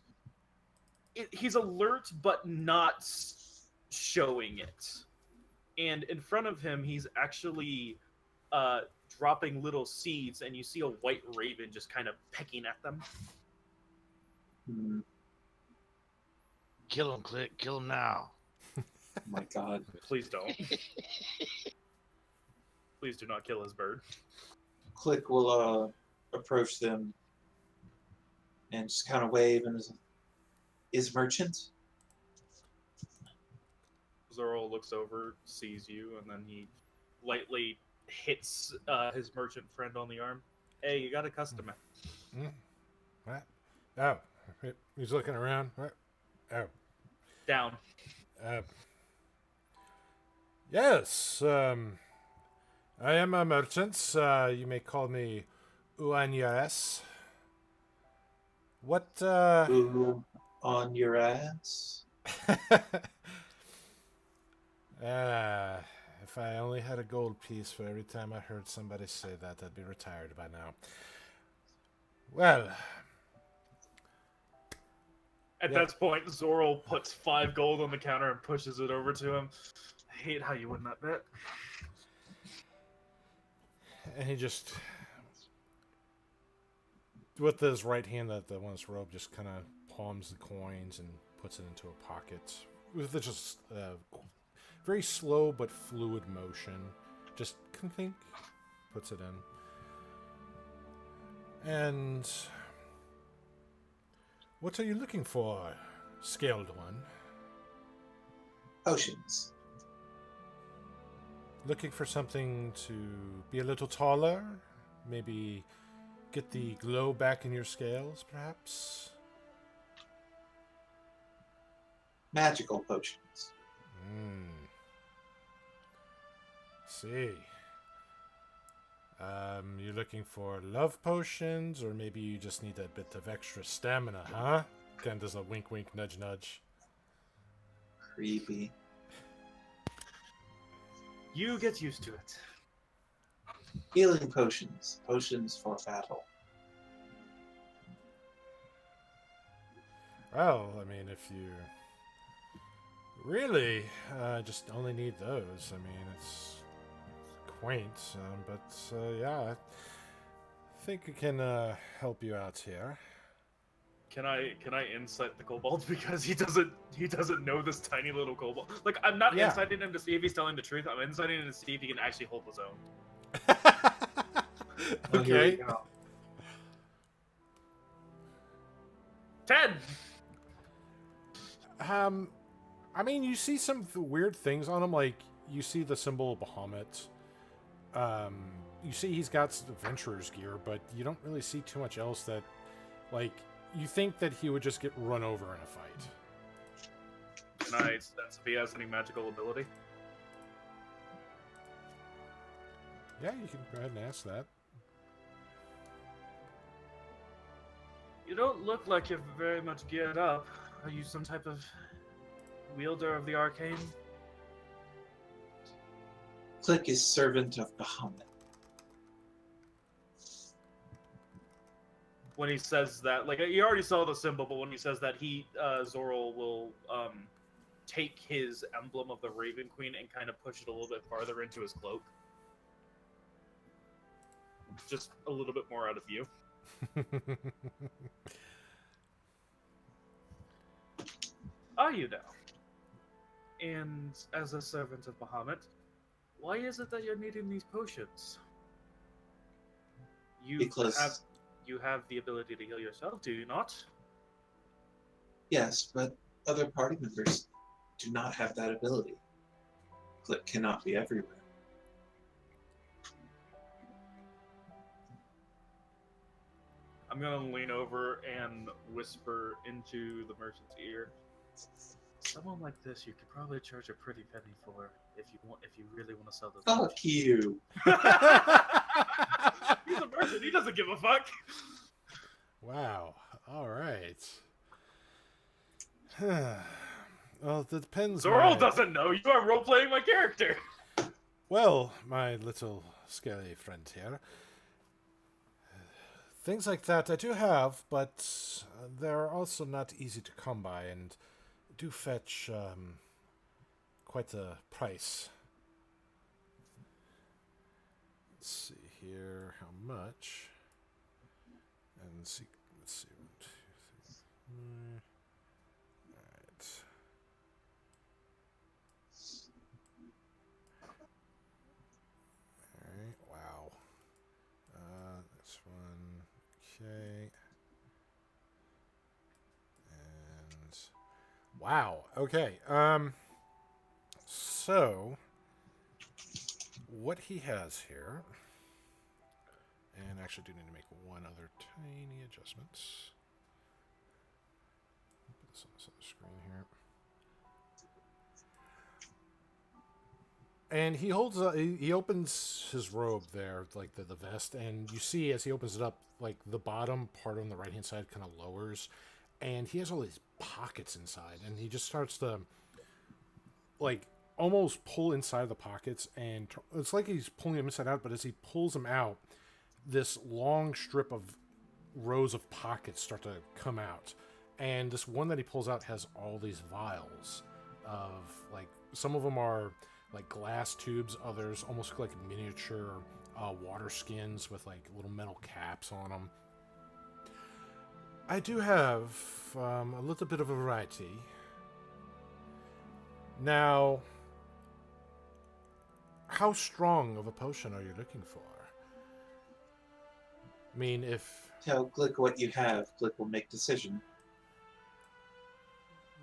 S3: he's alert, but not showing it. And in front of him, he's actually dropping little seeds, and you see a white raven just kind of pecking at them.
S2: Kill him, Click. Kill him now.
S5: Oh my god.
S3: Please don't. Please do not kill his bird.
S5: Click will approach them and just kind of wave and is merchant?
S3: Zorro looks over, sees you, and then he lightly hits his merchant friend on the arm. Hey, you got a customer.
S1: What? Oh, he's looking around. What? Oh.
S3: Down.
S1: Yes, I am a merchant. You may call me Uanyas. What,
S5: Ooh, on your ass?
S1: If I only had a gold piece for every time I heard somebody say that, I'd be retired by now. Well...
S3: At that point, Zorro puts 5 gold on the counter and pushes it over to him. I hate how you win that bet.
S1: And he just... With his right hand, that the one that's robe, just kind of palms the coins and puts it into a pocket. With just very slow but fluid motion. Just think, puts it in. And... What are you looking for, scaled one?
S5: Potions.
S1: Looking for something to be a little taller? Maybe get the glow back in your scales, perhaps?
S5: Magical potions.
S1: See. You looking for love potions, or maybe you just need a bit of extra stamina, huh? Kind of does a wink, wink, nudge, nudge.
S5: Creepy.
S3: You get used to it.
S5: Healing potions. Potions for battle.
S1: Well, I mean, if you really just only need those, I mean, it's quaint, but yeah, I think we can help you out here.
S3: Can I insight the kobold because he doesn't know this tiny little kobold. Like I'm not
S1: Yeah.
S3: inciting him to see if he's telling the truth. I'm inciting him to see if he can actually hold his own.
S5: Oh, here we
S1: Okay.
S5: go.
S3: 10.
S1: I mean, you see some weird things on him, like you see the symbol of Bahamut. You see he's got some adventurer's gear, but you don't really see too much else that, like, you think that he would just get run over in a fight.
S3: Nice. That's if he has any magical ability.
S1: Yeah, you can go ahead and ask that.
S3: You don't look like you're very much geared up. Are you some type of wielder of the arcane?
S5: Click is servant of Bahamut.
S3: When he says that, like you already saw the symbol, but when he says that, Zoral will take his emblem of the Raven Queen and kind of push it a little bit farther into his cloak, just a little bit more out of view. Are you now? And as a servant of Bahamut, why is it that you're needing these potions?
S5: Because
S3: You have the ability to heal yourself, do you not?
S5: yes, but other party members do not have that ability. Click cannot be everywhere.
S3: I'm gonna lean over and whisper into the merchant's ear. Someone like this, you could probably charge a pretty penny for if you really want to sell those.
S5: Fuck you.
S3: He's a merchant. He doesn't give a fuck.
S1: Wow. All right. Well, it depends.
S3: Zoral doesn't know. You are role playing my character.
S1: Well, my little scary friend here. Things like that I do have, but they're also not easy to come by and do fetch quite a price. Let's see here how much. And let's see. 1, 2, 3, 4. Alright. Alright, wow. This one. Okay. And wow. Okay. So what he has here, and actually do need to make one other tiny adjustment. Put this on this other screen here. And he holds, he opens his robe there, like the vest, and you see as he opens it up, like the bottom part on the right hand side kind of lowers, and he has all these pockets inside, and he just starts to, like, almost pull inside the pockets, and it's like he's pulling them inside out, but as he pulls them out, this long strip of rows of pockets start to come out, and this one that he pulls out has all these vials of, like, some of them are like glass tubes, others almost look like miniature water skins with like little metal caps on them. I do have a little bit of a variety. Now, how strong of a potion are you looking for? I mean, if...
S5: Tell Glick what you have. Glick will make decision.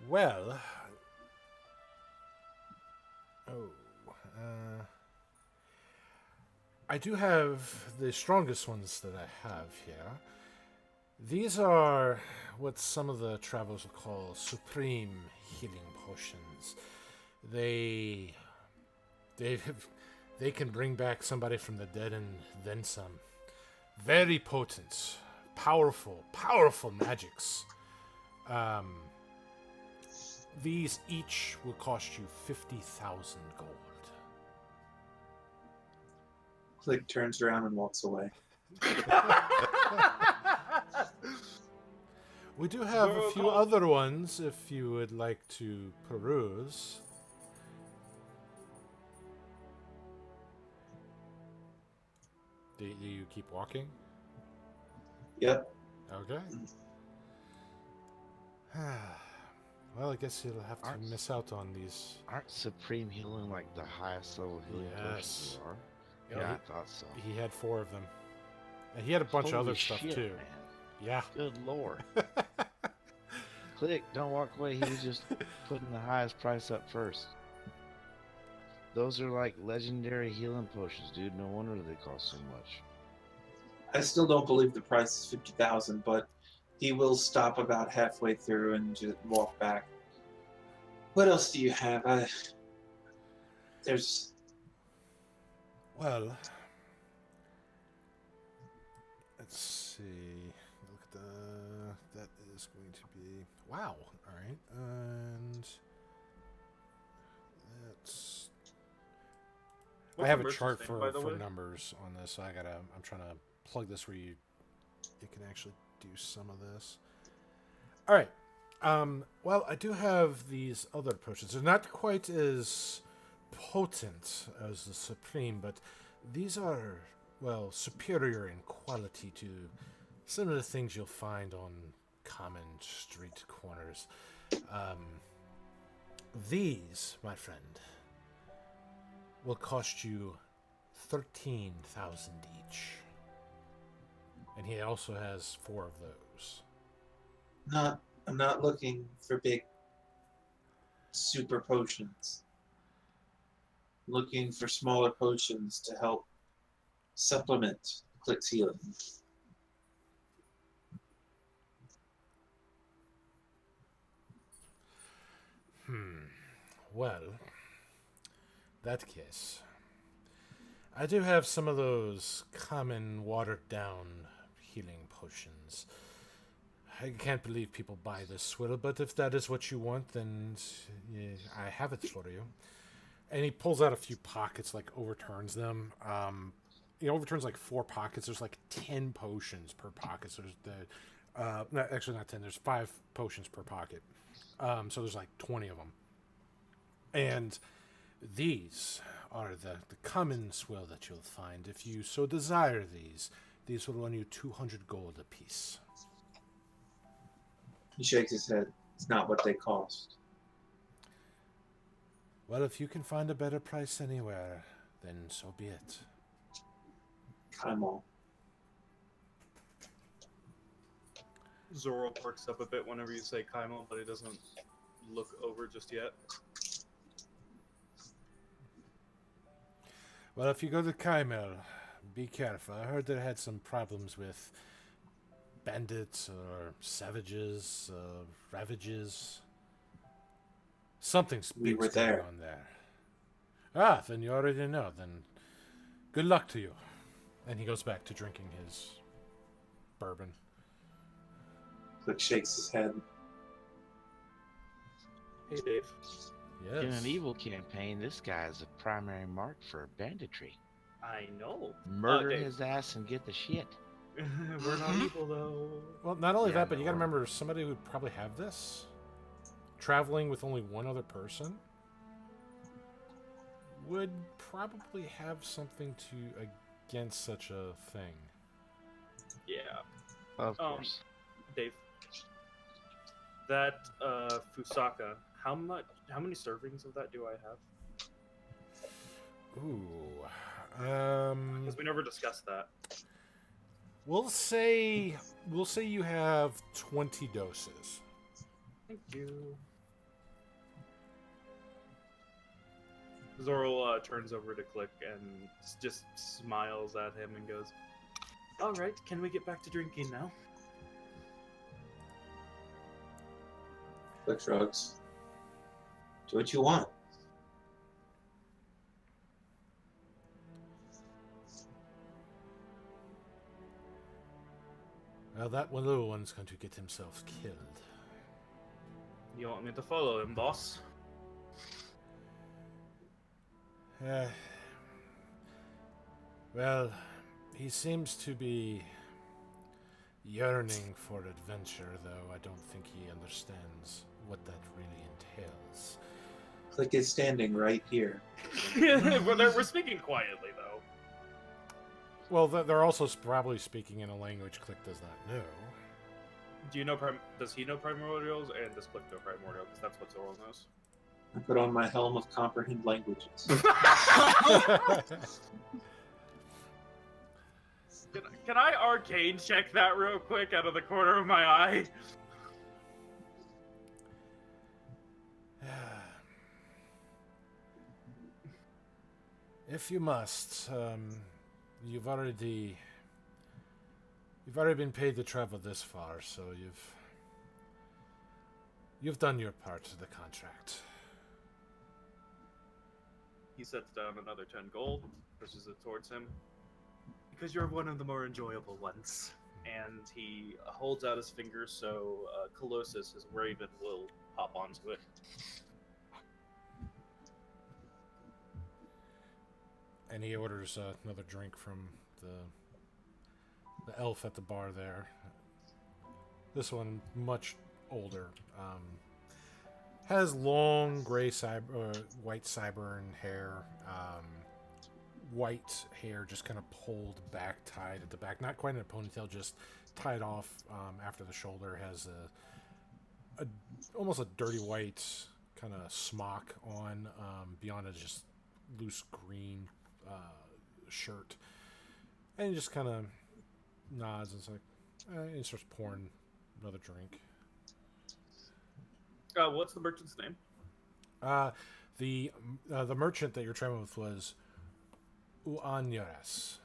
S1: Well... I do have the strongest ones that I have here. These are what some of the travelers will call supreme healing potions. They can bring back somebody from the dead and then some. Very potent, powerful magics. These each will cost you 50,000 gold.
S5: Click turns around and walks away.
S1: We do have a few other ones if you would like to peruse. Do you keep walking?
S5: Yep.
S1: Okay. Well, I guess you'll have to miss out on these.
S2: Aren't Supreme Healing like the highest level healing potions there are? Yeah, I thought so.
S1: He had 4 of them. And he had a bunch of other stuff
S2: shit,
S1: too.
S2: Man.
S1: Yeah.
S2: Good lord. Click, don't walk away. He was just putting the highest price up first. Those are like legendary healing potions, dude. No wonder they cost so much.
S5: I still don't believe the price is 50,000, but he will stop about halfway through and just walk back. What else do you have? There's...
S1: Well, let's see. Look at that is going to be wow. All right, and that's. I have a chart for numbers on this, so I'm trying to plug this where you can actually do some of this. All right. Well, I do have these other potions. They're not quite as potent as the Supreme, but these are, well, superior in quality to some of the things you'll find on common street corners. These, my friend, will cost you 13,000 each. And he also has 4 of those.
S5: I'm not looking for big super potions. I'm looking for smaller potions to help supplement Click's healing.
S1: Well, that case, I do have some of those common watered-down healing potions. I can't believe people buy this swill, but if that is what you want, then yeah, I have it for you. And he pulls out a few pockets, like overturns them. He overturns like 4 pockets. There's like 10 potions per pocket. So there's actually not 10. There's 5 potions per pocket. So there's like 20 of them. And these are the common swill that you'll find. If you so desire these will run you 200 gold apiece.
S5: He shakes his head. It's not what they cost.
S1: Well, if you can find a better price anywhere, then so be it.
S5: Kaimal.
S3: Zoro perks up a bit whenever you say Kaimal, but he doesn't look over just yet.
S1: Well, if you go to Kaimel, be careful. I heard they had some problems with bandits or savages, ravages. Something's
S5: We were
S1: big's going
S5: there.
S1: on there. Ah, then you already know. Then good luck to you. And he goes back to drinking his bourbon.
S5: Click shakes his head.
S3: Hey, Dave.
S1: Yes.
S2: In an evil campaign, this guy is a primary mark for banditry.
S3: I know.
S2: Murder
S3: Dave.
S2: his ass and get the shit.
S3: We're not evil, though.
S1: Well, not only
S2: Yeah,
S1: that, but you
S2: no,
S1: gotta remember somebody who'd probably have this, traveling with only one other person, would probably have something to against such a thing.
S3: Yeah.
S2: Of course.
S3: Dave. That Fusaka, how many servings of that do I have?
S1: Ooh.
S3: Because we never discussed that.
S1: We'll say you have 20 doses.
S3: Thank you. Zoro turns over to Click and just smiles at him and goes, "All right, can we get back to drinking now?"
S5: Click shrugs. Do what you want.
S1: Well, that one little one's going to get himself killed.
S3: You want me to follow him, boss?
S1: Well, he seems to be yearning for adventure, though I don't think he understands what that really entails.
S5: Click is standing right here.
S3: We're speaking quietly, though.
S1: Well, they're also probably speaking in a language Click does not know.
S3: Do you know? Does he know primordials, and does Click know primordial? Because that's what Zorro knows.
S5: I put on my helm of comprehend languages.
S3: Can I arcane check that real quick out of the corner of my eye?
S1: If you must, you've already been paid to travel this far, so you've done your part of the contract.
S3: He sets down another 10 gold, pushes it towards him. Because you're one of the more enjoyable ones. And he holds out his finger so Colossus, his raven, will hop onto it.
S1: And he orders another drink from the elf at the bar there. This one, much older. Has long gray white sideburn hair. White hair just kind of pulled back, tied at the back. Not quite in a ponytail, just tied off after the shoulder. Has a almost a dirty white kind of smock on. Beyond it, just loose green shirt. And he just kind of nods and it's like, and he starts pouring another drink.
S3: What's the merchant's name?
S1: The merchant that you're traveling with was Uanyoras.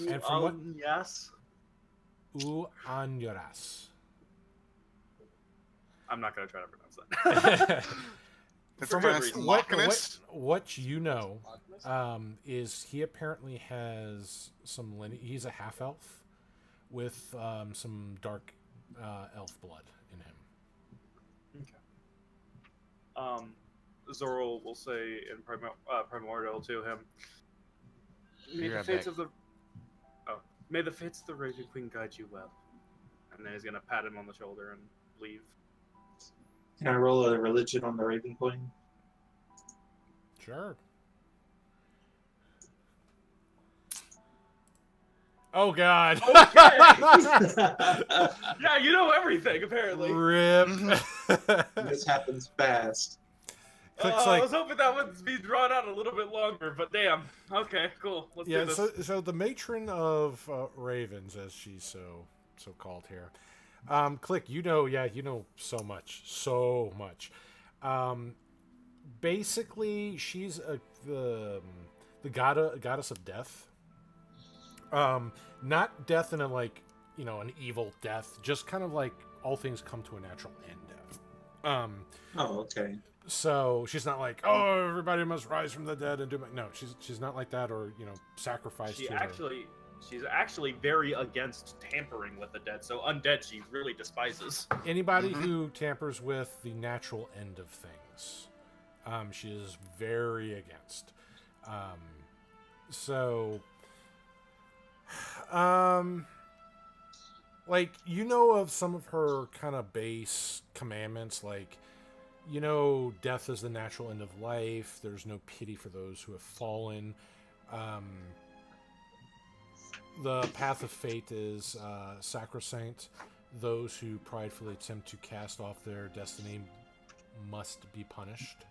S1: And from what?
S3: Yes.
S1: Uanyoras.
S3: I'm not gonna try to pronounce that.
S1: From what you know, is he apparently has some he's a half elf with some dark elf blood in him.
S3: Okay. Zorro will say in primordial to him, May the fates of the Raven Queen guide you well. And then he's gonna pat him on the shoulder and leave.
S5: Can I roll a religion on the Raven Queen?
S1: Sure. Oh God.
S3: Okay. Yeah, you know everything apparently.
S1: Rip.
S5: This happens fast.
S3: I was hoping that would be drawn out a little bit longer, but damn. Okay, cool. Let's do this.
S1: So the matron of Ravens, as she's so called here, Click, you know so much. Basically, she's the goddess of death. Not death in a an evil death, just kind of like all things come to a natural end death.
S5: Oh, okay.
S1: So she's not like, oh, everybody must rise from the dead and do my... No, she's not like that, or sacrifice.
S3: She's actually very against tampering with the dead. So undead, she really despises
S1: anybody who tampers with the natural end of things. She is very against. Of some of her kind of base commandments, death is the natural end of life. There's no pity for those who have fallen. The path of fate is sacrosanct. Those who pridefully attempt to cast off their destiny must be punished.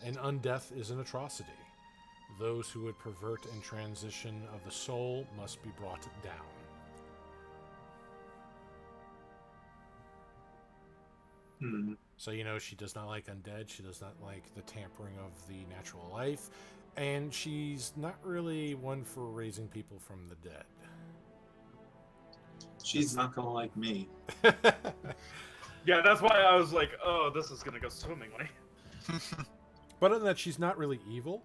S1: And undeath is an atrocity. Those who would pervert and transition of the soul must be brought down. So, she does not like undead. She does not like the tampering of the natural life. And she's not really one for raising people from the dead.
S5: She's not gonna like me.
S3: Yeah, that's why I was like, oh, this is gonna go swimmingly.
S1: But other than that, she's not really evil.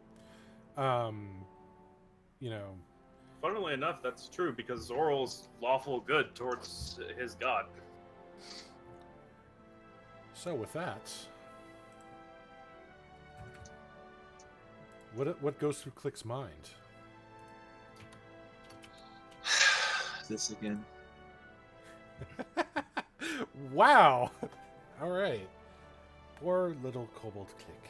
S1: You know,
S3: Funnily enough, that's true because Zoral's lawful good towards his god.
S1: so with that, what goes through Click's mind?
S5: This again.
S1: Wow. All right. Poor little kobold Click.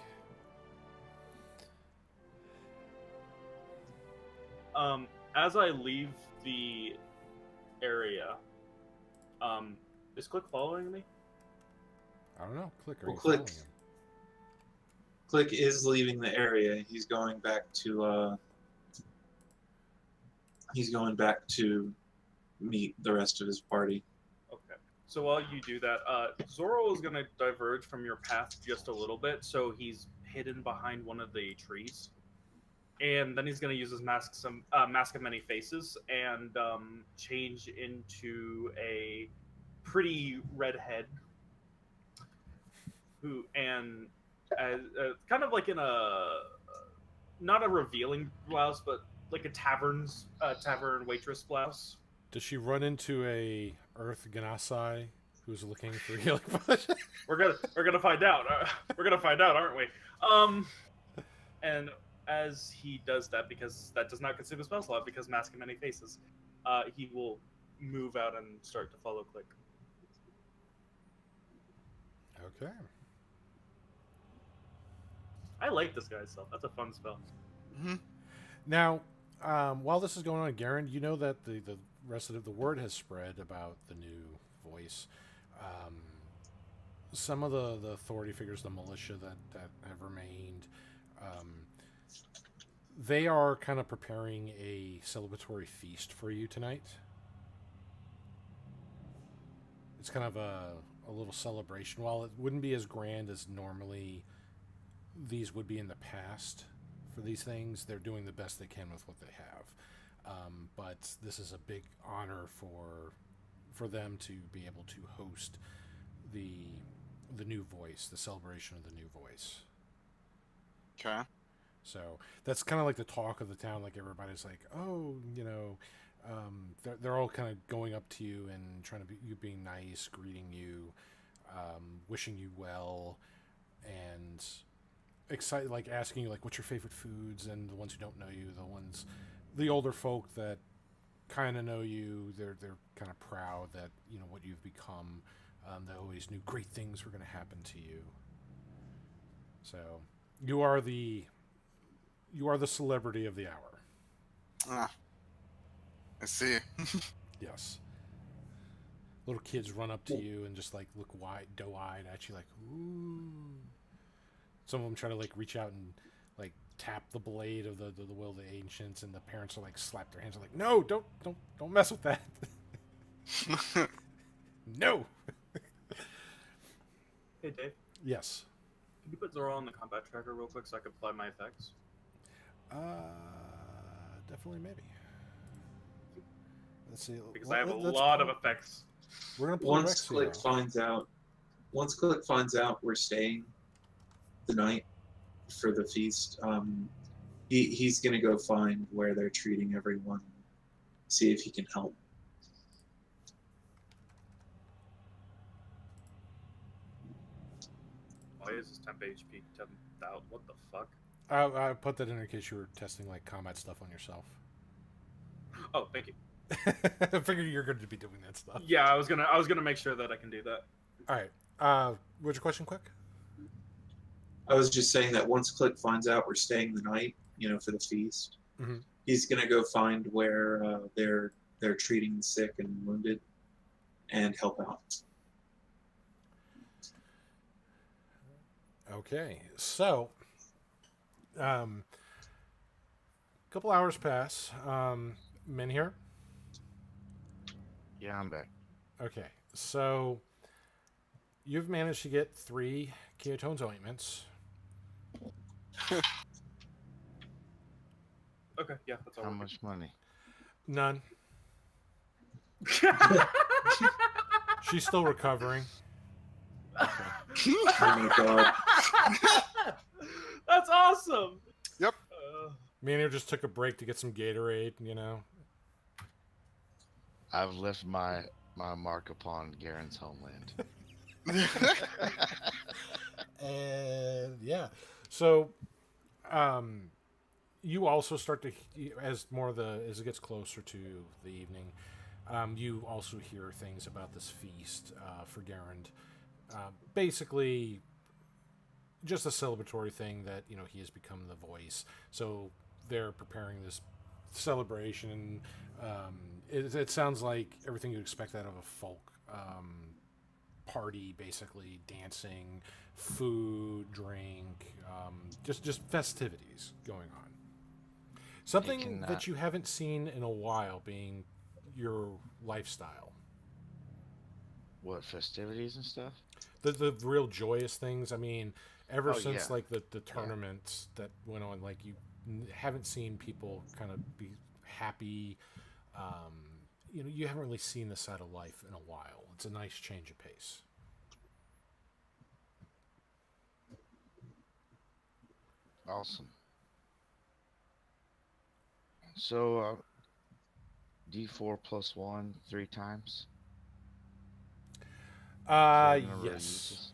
S3: As I leave the area, is Click following me?
S1: I don't know. Click, are
S5: Well,
S1: you
S5: Click.
S1: following him?
S5: Click is leaving the area. He's going back to meet the rest of his party.
S3: Okay. So while you do that, Zoro is going to diverge from your path just a little bit, so he's hidden behind one of the trees. And then he's going to use his mask of many faces and change into a pretty redhead and kind of like in a not a revealing blouse, but like a tavern waitress blouse.
S1: Does she run into a Earth Ganasai who's looking for healing potion?
S3: We're gonna find out. We're gonna find out, aren't we? And as he does that, because that does not consume a spell slot, because mask of many faces, he will move out and start to follow Click.
S1: Okay.
S3: I like this guy's spell. That's a fun spell.
S4: Mm-hmm.
S1: Now, while this is going on, Garand, you know that the rest of the word has spread about the new voice. Some of the authority figures, the militia that have remained, they are kind of preparing a celebratory feast for you tonight. It's kind of a little celebration. While it wouldn't be as grand as normally these would be in the past for these things, they're doing the best they can with what they have. But this is a big honor for them to be able to host the new voice, the celebration of the new voice.
S4: Okay.
S1: So that's kind of like the talk of the town. Like everybody's like, oh, they're all kind of going up to you and trying to be you being nice, greeting you, wishing you well, and excited, like asking you like what's your favorite foods, and the ones who don't know you, the older folk that kind of know you, they're kind of proud that what you've become. They always knew great things were going to happen to you. So you are the celebrity of the hour.
S4: Ah, I see.
S1: Yes. Little kids run up to you and just like look doe-eyed at you, like ooh. Some of them try to like reach out and like tap the blade of the will of the ancients, and the parents are like slap their hands, like no, don't mess with that. No.
S3: Hey, Dave.
S1: Yes.
S3: Can you put Zoro on the combat tracker real quick so I can apply my effects?
S1: Definitely, maybe. Let's see.
S3: Because I have a lot of effects.
S1: We're gonna play
S5: Once
S1: Rex
S5: Click
S1: Hero.
S5: finds out we're staying the night for the feast, he's gonna go find where they're treating everyone, see if he can help.
S3: Why is this temp HP 10,000? What the fuck?
S1: I put that in case you were testing like combat stuff on yourself.
S3: Oh, thank you.
S1: I figured you're going to be doing that stuff.
S3: Yeah, I was gonna make sure that I can do that.
S1: All right. What's your question, quick?
S5: I was just saying that once Click finds out we're staying the night, for the feast,
S1: Mhm.
S5: he's gonna go find where they're treating the sick and wounded, and help out.
S1: Okay. So, a couple hours pass. Men here.
S2: Yeah, I'm back.
S1: Okay. So, you've managed to get 3 Keotone's ointments.
S3: Okay, yeah, that's all.
S2: How much money?
S1: None. She's still recovering.
S5: Oh my god.
S3: That's awesome.
S4: Yep.
S1: Manio just took a break to get some Gatorade, you know.
S2: I've left my mark upon Garand's homeland.
S1: And yeah, so you also start to, as it gets closer to the evening, you also hear things about this feast for Garand. Basically, just a celebratory thing that he has become the voice. So they're preparing this celebration. It sounds like everything you'd expect out of a folk party, basically dancing, food, drink, just festivities going on. Something that you haven't seen in a while being your lifestyle.
S2: What, festivities and stuff?
S1: The real joyous things. I mean, ever since
S2: yeah.
S1: like the tournaments that went on, like you haven't seen people kind of be happy. You haven't really seen this side of life in a while. It's a nice change of pace.
S2: Awesome. So, D4 plus 1 3 times?
S1: Yes.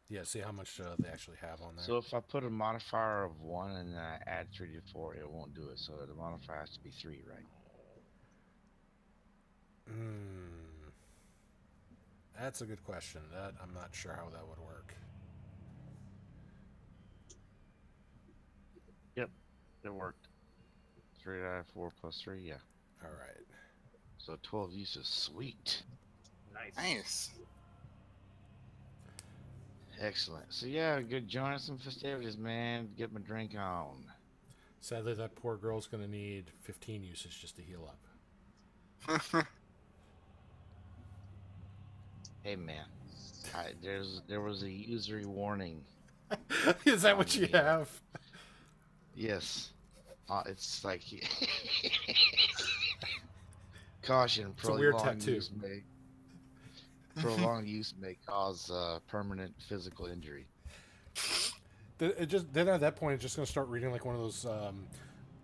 S1: Yeah, see how much they actually have on there.
S2: So if I put a modifier of 1 and then I add 3 to 4, it won't do it. So the modifier has to be 3, right?
S1: That's a good question. That I'm not sure how that would work.
S2: Yep, it worked. 3 out of 4 plus 3, yeah.
S1: All right.
S2: So 12 uses, sweet.
S4: Nice.
S2: Excellent. So yeah, good join some festivities, man. Get my drink on.
S1: Sadly, that poor girl's going to need 15 uses just to heal up.
S2: Hey man, there was a usury warning.
S1: Is that what you have?
S2: Yes. It's like caution.
S1: It's a weird tattoo.
S2: Prolonged use may cause permanent physical injury.
S1: Then at that point, it's just going to start reading like one of those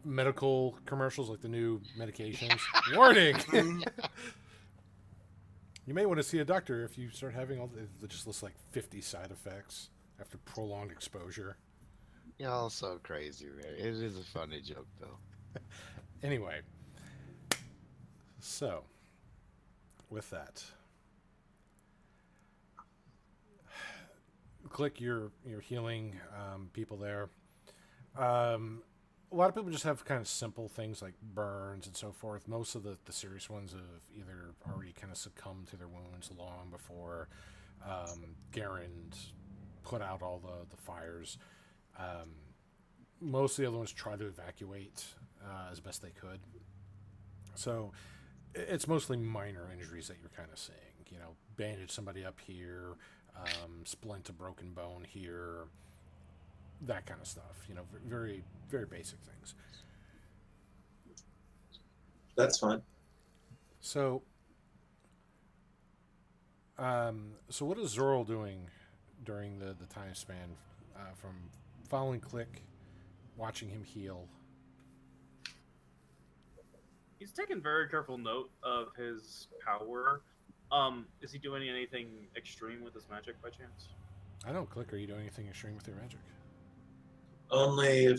S1: medical commercials, like the new medications. Warning! You may want to see a doctor if you start having it just lists like 50 side effects after prolonged exposure.
S2: Y'all so crazy, man. It is a funny joke, though.
S1: Anyway, so with that, Click, you're healing people there. A lot of people just have kind of simple things like burns and so forth. Most of the serious ones have either already kind of succumbed to their wounds long before Garand put out all the fires. Most of the other ones try to evacuate as best they could. So it's mostly minor injuries that you're kind of seeing. Bandage somebody up here, splint a broken bone here, that kind of stuff. Very, very basic things.
S5: That's fine.
S1: So what is Zoral doing during the time span from following Click, watching him heal?
S3: He's taking very careful note of his power. Is he doing anything extreme with his magic by chance?
S1: I don't. Click, are you doing anything extreme with your magic?
S5: Only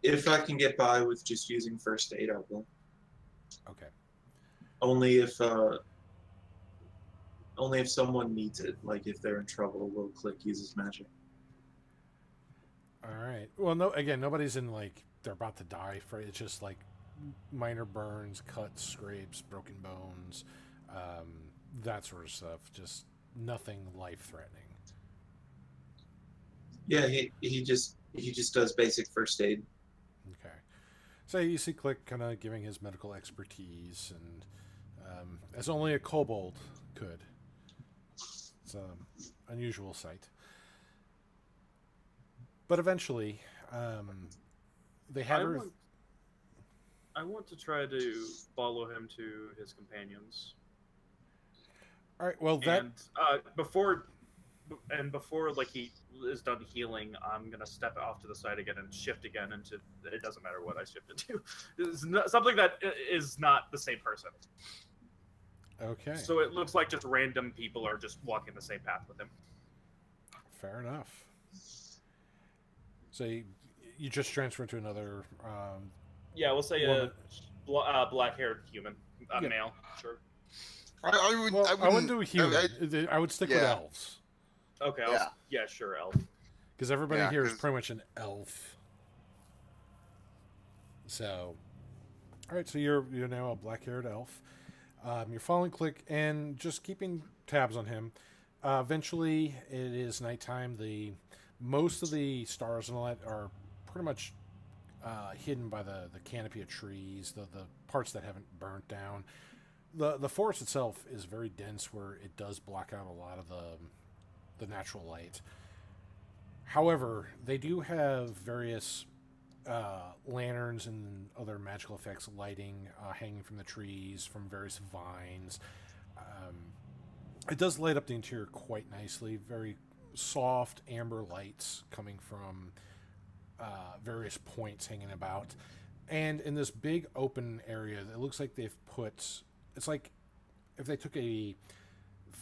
S5: if I can get by with just using first aid, I will.
S1: Okay.
S5: Only if someone needs it, like if they're in trouble, will Click uses magic.
S1: All right. Well, no. Again, nobody's in like they're about to die. It's just like minor burns, cuts, scrapes, broken bones, that sort of stuff. Just nothing life-threatening.
S5: Yeah, he just does basic first aid.
S1: Okay. So you see Click kind of giving his medical expertise, and as only a kobold could. It's an unusual sight. But eventually, they have.
S3: I want to try to follow him to his companions.
S1: All right. Well, that
S3: and before and before like he is done healing, I'm gonna step off to the side again and shift again into. It doesn't matter what I shift into. It's not, something that is not the same person.
S1: Okay.
S3: So it looks like just random people are just walking the same path with him.
S1: Fair enough. So you just transferred to another.
S3: Yeah, we'll say
S1: Woman.
S3: a black-haired human, a
S1: Yeah.
S3: male. Sure.
S1: Well, I wouldn't do human. I would stick with
S4: yeah.
S1: elves.
S3: Okay.
S4: Yeah.
S3: Sure, elf.
S1: Because everybody
S4: Yeah,
S1: here is
S4: 'cause-
S1: pretty much an elf. So, all right. So you're now a black-haired elf. You're following Click and just keeping tabs on him. Eventually, it is nighttime. Most of the stars and all that are pretty much hidden by the canopy of trees, the parts that haven't burnt down. The forest itself is very dense, where it does block out a lot of the natural light. However, they do have various lanterns and other magical effects lighting hanging from the trees, from various vines. It does light up the interior quite nicely. Very soft amber lights coming from various points hanging about. And in this big open area, it looks like they've put... It's like if they took a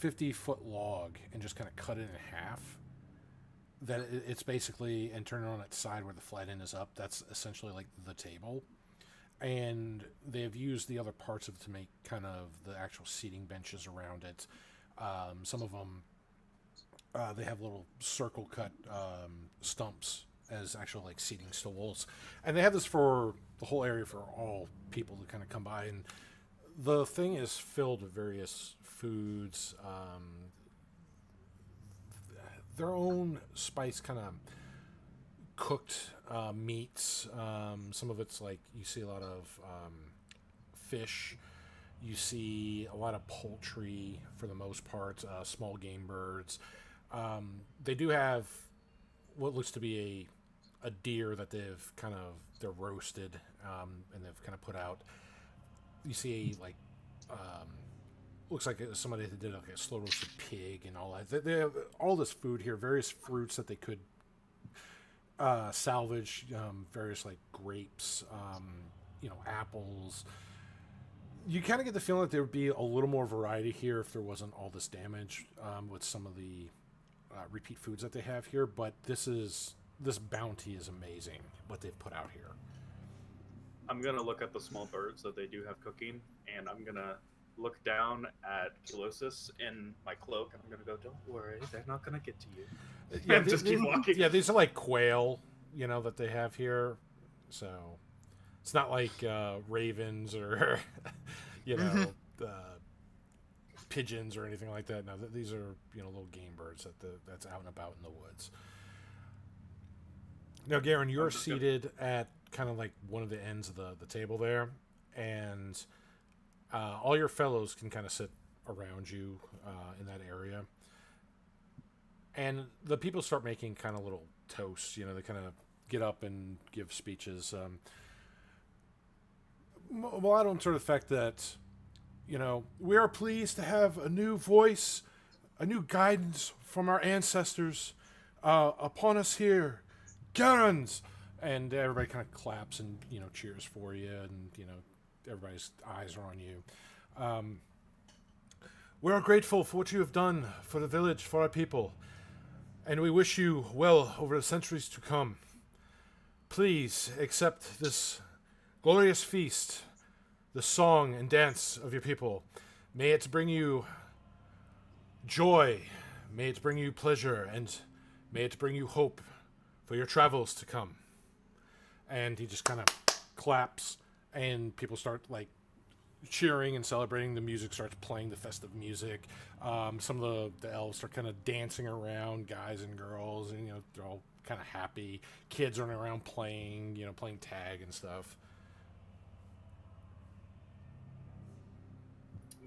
S1: 50-foot log and just kind of cut it in half. That it's basically, and turn it on its side where the flat end is up. That's essentially like the table. And they've used the other parts of it to make kind of the actual seating benches around it. Some of them, they have little circle cut stumps as actual like seating stools. And they have this for the whole area for all people to kind of come by. And the thing is filled with various foods, their own spice kind of cooked meats. Some of it's like you see a lot of fish. You see a lot of poultry for the most part, small game birds. They do have what looks to be a deer that they're roasted and they've kind of put out. You see like looks like somebody that did like a slow roasted pig and all that. They have all this food here, various fruits that they could salvage, various like grapes, apples. You kind of get the feeling that there would be a little more variety here if there wasn't all this damage with some of the repeat foods that they have here. But this bounty is amazing what they've put out here.
S3: I'm gonna look at the small birds that they do have cooking, and I'm gonna look down at Kilosis in my cloak, and I'm gonna go, "Don't worry, they're not gonna get to you."
S1: Yeah,
S3: And just keep walking.
S1: Yeah, these are like quail, that they have here. So it's not like ravens or pigeons or anything like that. No, these are little game birds that's out and about in the woods. Now, Garand, you're seated at kind of like one of the ends of the table there, and all your fellows can kind of sit around you in that area. And the people start making kind of little toasts. They kind of get up and give speeches. A lot of them sort of effect that, we are pleased to have a new voice, a new guidance from our ancestors upon us here, Garand. And everybody kind of claps and, cheers for you, and, everybody's eyes are on you. We are grateful for what you have done for the village, for our people, and we wish you well over the centuries to come. Please accept this glorious feast, the song and dance of your people. May it bring you joy, may it bring you pleasure, and may it bring you hope for your travels to come. And he just kind of claps, and people start like cheering and celebrating. The music starts playing, the festive music. Some of the elves are kind of dancing around, guys and girls, and they're all kind of happy. Kids running around playing, playing tag and stuff.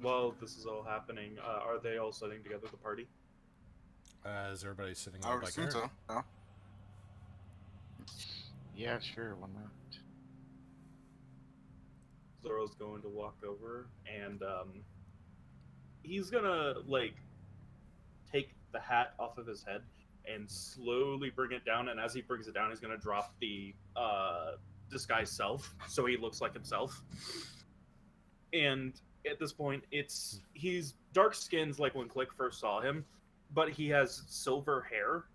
S3: While this is all happening, are they all setting together the party?
S1: Is everybody sitting
S4: I
S1: on
S4: would
S1: back
S4: assume
S1: there?
S4: so. No?
S2: Yeah, sure, why not?
S3: Zoro's going to walk over, and he's gonna take the hat off of his head and slowly bring it down. And as he brings it down, he's going to drop the disguise self, so he looks like himself. And at this point, he's dark skinned like when Click first saw him, but he has silver hair,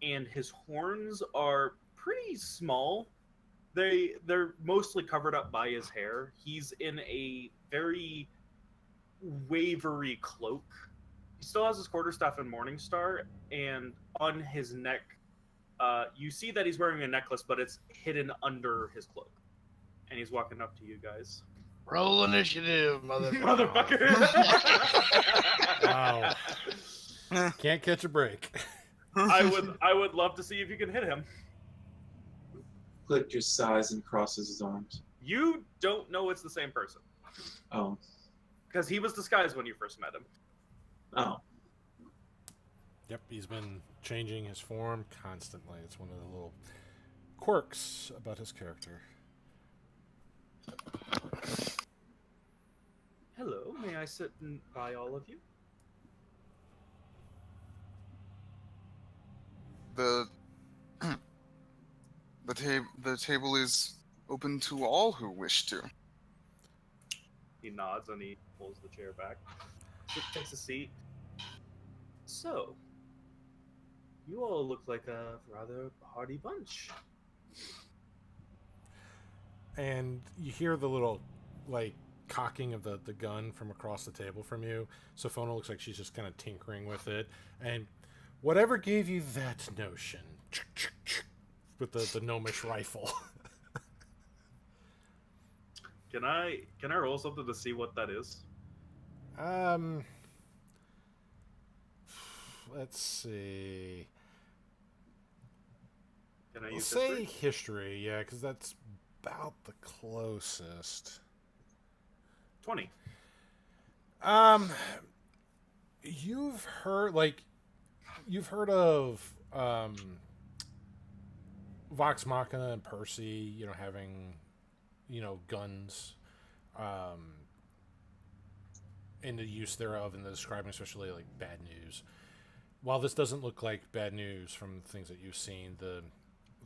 S3: and his horns are pretty small. They're mostly covered up by his hair. He's in a very wavery cloak. He still has his quarterstaff and Morningstar, and on his neck, you see that he's wearing a necklace, but it's hidden under his cloak. And he's walking up to you guys.
S2: Roll initiative,
S3: Motherfucker!
S1: Wow. Can't catch a break.
S3: I would love to see if you can hit him.
S5: Click just sighs and crosses his arms.
S3: You don't know it's the same person.
S5: Oh.
S3: Because he was disguised when you first met him.
S5: Oh.
S1: Yep, he's been changing his form constantly. It's one of the little quirks about his character.
S3: Hello, may I sit by all of you?
S4: The table is open to all who wish to.
S3: He nods and he pulls the chair back. Takes a seat. So, you all look like a rather hardy bunch.
S1: And you hear the little, like, cocking of the gun from across the table from you. Sophona looks like she's just kind of tinkering with it. And whatever gave you that notion, with the gnomish rifle.
S3: Can I roll something to see what that is?
S1: Let's see.
S3: Can I
S1: We'll
S3: use
S1: say
S3: history?
S1: history, yeah, because that's about the closest.
S3: 20.
S1: You've heard of Vox Machina and Percy, having, guns, and the use thereof, and the describing, especially like bad news. While this doesn't look like bad news from the things that you've seen, the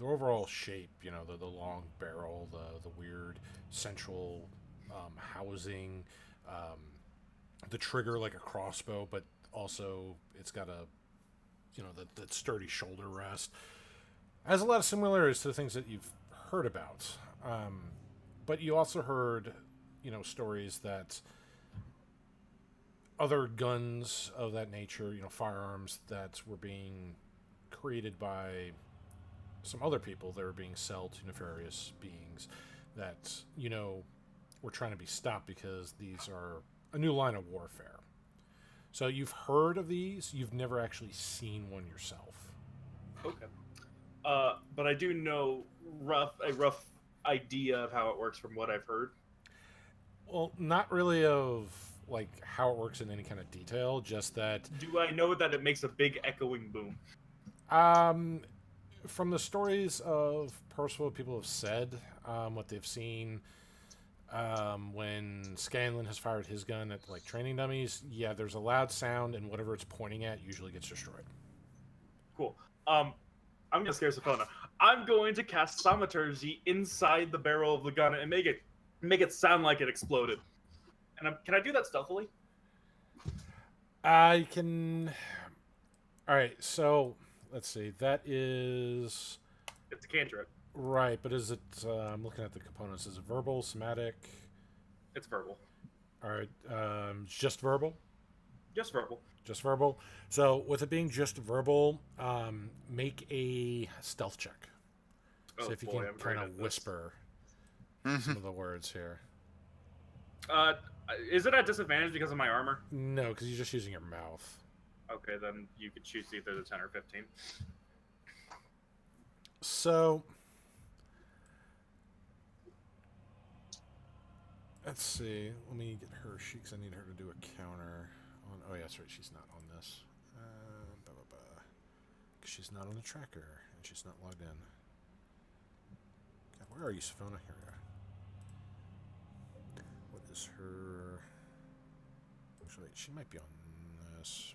S1: overall shape, the long barrel, the weird central housing, the trigger like a crossbow, but also it's got a, that sturdy shoulder rest. Has a lot of similarities to the things that you've heard about. But you also heard, stories that other guns of that nature, firearms that were being created by some other people that were being sold to nefarious beings that, were trying to be stopped because these are a new line of warfare. So you've heard of these, you've never actually seen one yourself.
S3: Okay. But I do know a rough idea of how it works from what I've heard.
S1: Well, not really of like how it works in any kind of detail, just that.
S3: Do I know that it makes a big echoing boom?
S1: From the stories of Percival, people have said what they've seen when Scanlan has fired his gun at like training dummies. Yeah, there's a loud sound, and whatever it's pointing at usually gets destroyed.
S3: Cool. I'm gonna scare Sophona. I'm going to cast Thaumaturgy inside the barrel of the gun and make it sound like it exploded. And can I do that stealthily?
S1: I can. All right, so let's see. That is
S3: It's a cantrip.
S1: right, but is it? I'm looking at the components. Is it verbal, somatic?
S3: It's verbal.
S1: All right, just verbal.
S3: Just verbal.
S1: Just verbal. So with it being just verbal, make a stealth check.
S3: Oh,
S1: See if you
S3: boy,
S1: can
S3: I'm great
S1: kind
S3: at
S1: of
S3: this.
S1: whisper some of the words here.
S3: Is it at disadvantage because of my armor?
S1: No, because you're just using your mouth.
S3: Okay, then you could choose either the 10 or 15.
S1: So let's see. Let me get her sheet because I need her to do a counter on. Oh yeah, that's right. She's not on this. She's not on the tracker and she's not logged in. God, where are you, Sophona? Here we are. What is her? Actually, she might be on this.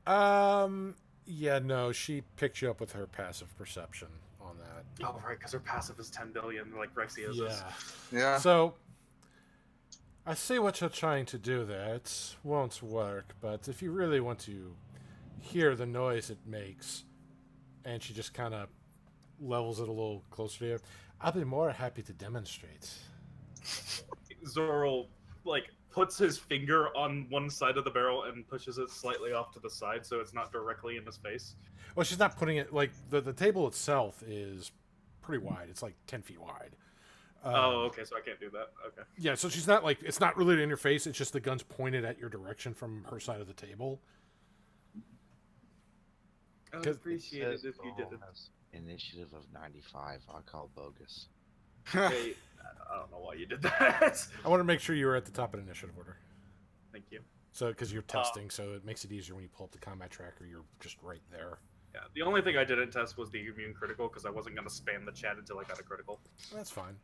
S1: Yeah, no, she picked you up with her passive perception on that.
S3: Oh, right, because her passive is 10 billion, like Rexia's is.
S4: Yeah.
S1: So, I see what you're trying to do there. It won't work, but if you really want to hear the noise it makes, and she just kind of levels it a little closer to you, I'll be more happy to demonstrate.
S3: Zoral, like, puts his finger on one side of the barrel and pushes it slightly off to the side so it's not directly in his face.
S1: Well, she's not putting it, like, the table itself is pretty wide. It's like 10 feet wide.
S3: Oh, okay, so I can't do that. Okay.
S1: Yeah, so she's not, like, it's not really in your face. It's just the gun's pointed at your direction from her side of the table.
S3: I would
S1: 'Cause-
S3: appreciate it if you did it.
S2: Initiative of 95. I call bogus.
S3: Hey, I don't know why you did that.
S1: I want to make sure you were at the top of the initiative order.
S3: Thank you.
S1: So, because you're testing, so it makes it easier when you pull up the combat tracker. You're just right there.
S3: Yeah, the only thing I didn't test was the immune critical because I wasn't going to spam the chat until I got a critical.
S1: That's fine.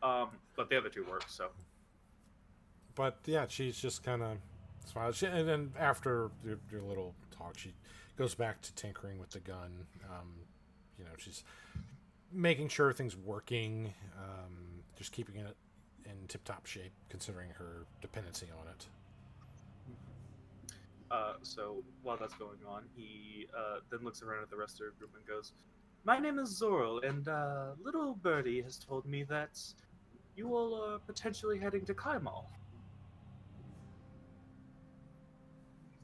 S3: But the other two worked, so.
S1: But yeah, she's just kind of smiles. And then after your little talk, she goes back to tinkering with the gun. She's making sure everything's working, just keeping it in tip-top shape, considering her dependency on it.
S3: So while that's going on, he then looks around at the rest of the group and goes, "My name is Zoral, and little birdie has told me that you all are potentially heading to Kaimal."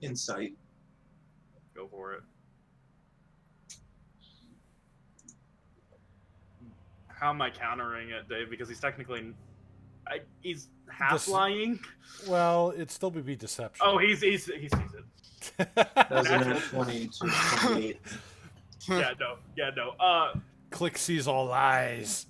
S5: Insight.
S3: Go for it. How am I countering it, Dave? Because he's technically, he's half lying.
S1: Well, it'd still be deception.
S3: Oh, he sees it.
S5: That was a net 20 to 28.
S3: Yeah, no.
S1: Click sees all lies.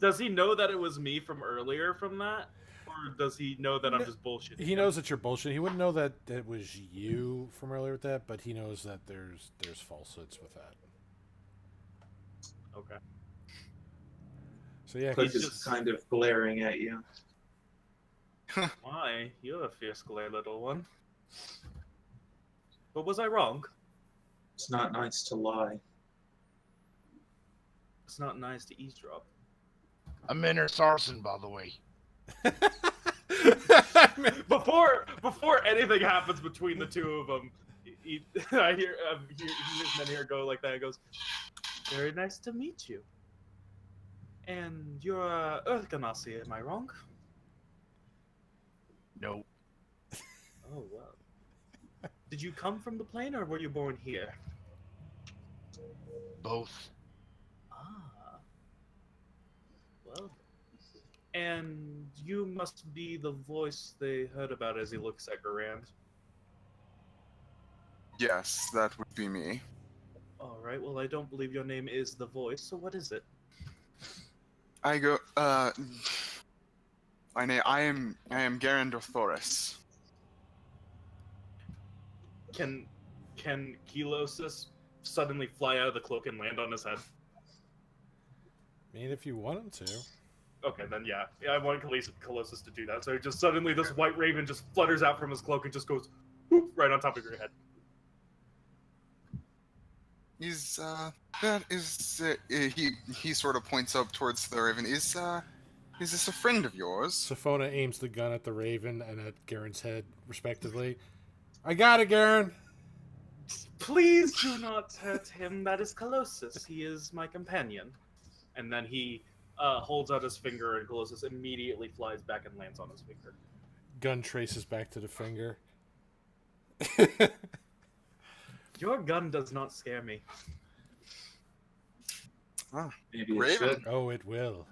S3: Does he know that it was me from earlier from that? Or does he know that I'm just bullshitting?
S1: He knows that you're bullshit. He wouldn't know that it was you from earlier with that, but he knows that there's falsehoods with that.
S3: Okay.
S1: So yeah,
S5: Click
S3: he's
S5: is
S3: just-
S5: kind of glaring at you.
S3: Why? You're a fierce glare little one. But was I wrong?
S5: It's not nice to lie.
S3: It's not nice to eavesdrop.
S2: I'm Minner Sarson, by the way.
S3: Before anything happens between the two of them, I hear his men here go like that. He goes, "Very nice to meet you. And you're Earth Ganassi, am I wrong?"
S2: No.
S3: Oh, wow. Did you come from the plane or were you born here?
S2: Both.
S3: Ah. Well. And you must be the voice they heard about as he looks at Garand.
S4: Yes, that would be me.
S3: Alright, well, I don't believe your name is the voice, so what is it?
S4: I go. My name. I am Garand Thoris.
S3: Can Kelosis suddenly fly out of the cloak and land on his head?
S1: I mean, if you want him to.
S3: Okay, then yeah. I want Colossus to do that. So just suddenly this white raven just flutters out from his cloak and just goes whoop, right on top of your head.
S4: He sort of points up towards the raven. Is this a friend of yours?
S1: Sophona aims the gun at the raven and at Garen's head, respectively. I got it, Garen.
S3: Please do not hurt him. That is Colossus. He is my companion. And then he holds out his finger, and Colossus immediately flies back and lands on his finger.
S1: Gun traces back to the finger.
S3: Your gun does not scare me.
S5: Maybe it
S4: Raven.
S5: should.
S1: Oh, it will.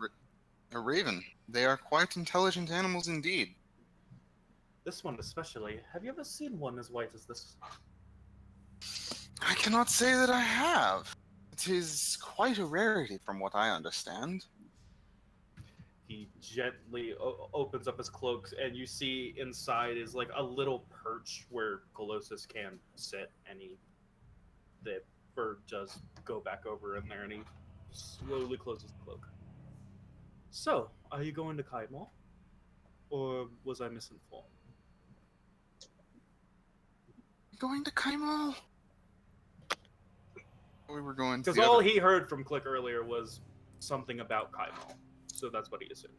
S4: A raven. They are quite intelligent animals indeed.
S3: This one especially. Have you ever seen one as white as this?
S4: I cannot say that I have. It is quite a rarity from what I understand.
S3: He gently opens up his cloak, and you see inside is like a little perch where Colossus can sit, and the bird does go back over in there, and he slowly closes the cloak. So, are you going to Kaimal? Or was I misinformed?
S4: going to Kaimol? We were going to
S3: Because
S4: the
S3: all
S4: other...
S3: he heard from Click earlier was something about Kaimol, so that's what he assumed.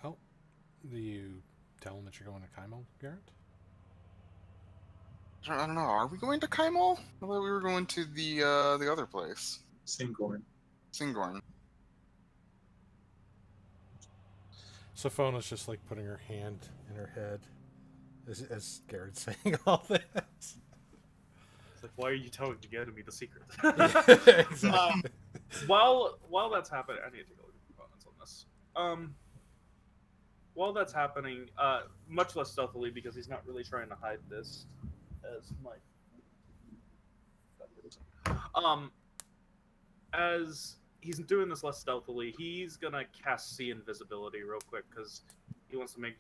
S1: Well, do you tell him that you're going to Kaimel, Garand?
S4: I don't know. Are we going to Kaimol? I thought we were going to the other place,
S5: Singorn.
S4: Singorn.
S1: So Fona's just like putting her hand in her head as Garand's saying all this.
S3: It's like, why are you telling me the secret?
S1: Yeah, exactly.
S3: While that's happening, I need to take a look at the components on this. While that's happening, much less stealthily because he's not really trying to hide this as much. As he's doing this less stealthily, he's gonna cast See Invisibility real quick because he wants to make.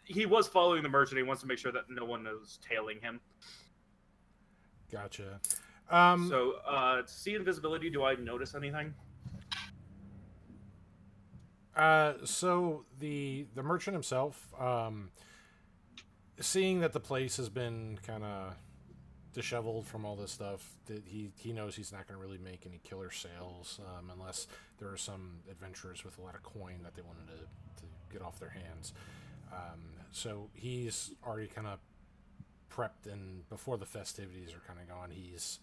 S3: He was following the merchant. He wants to make sure that no one is tailing him.
S1: Gotcha.
S3: So, See Invisibility. Do I notice anything?
S1: So the merchant himself, seeing that the place has been kind of disheveled from all this stuff, that he knows he's not going to really make any killer sales unless there are some adventurers with a lot of coin that they wanted to get off their hands. So he's already kind of prepped, and before the festivities are kind of gone, he's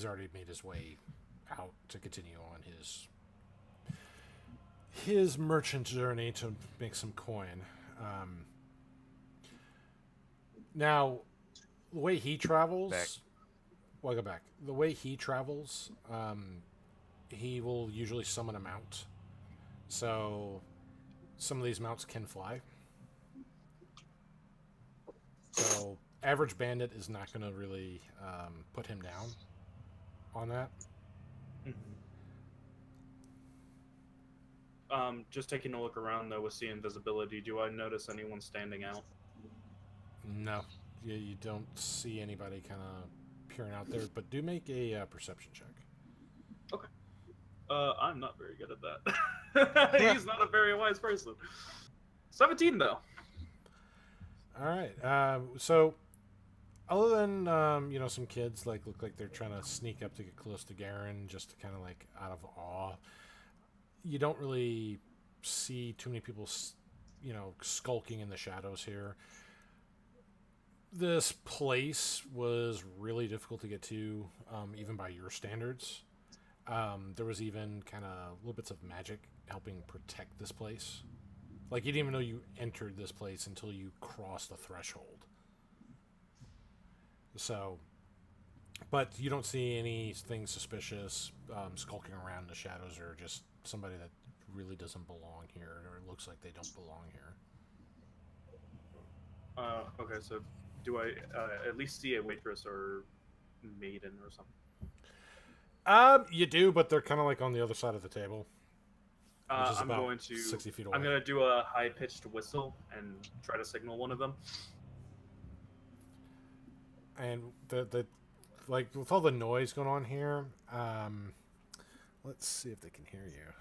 S1: already made his way out to continue on his merchant journey to make some coin. Now, the way he travels... Well, go back. The way he travels, he will usually summon a mount. So, some of these mounts can fly. So, average bandit is not going to really put him down on that.
S3: Just taking a look around though with See Invisibility, do I notice anyone standing out?
S1: No, you don't see anybody kind of peering out there, but do make a perception check.
S3: Okay. I'm not very good at that. He's not a very wise person. 17 though.
S1: All right. So, other than some kids look like they're trying to sneak up to get close to Garand, just to kind of like out of awe. You don't really see too many people, skulking in the shadows here. This place was really difficult to get to, even by your standards. There was even kind of little bits of magic helping protect this place. Like, you didn't even know you entered this place until you crossed the threshold. So, but you don't see anything suspicious skulking around in the shadows, or just somebody that really doesn't belong here, or it looks like they don't belong here.
S3: Okay, so do I at least see a waitress or maiden or something?
S1: You do, but they're kind of like on the other side of the table. Which is
S3: I'm
S1: about
S3: going to
S1: 60 feet away.
S3: I'm going to do a high-pitched whistle and try to signal one of them.
S1: And the like with all the noise going on here, let's see if they can hear you.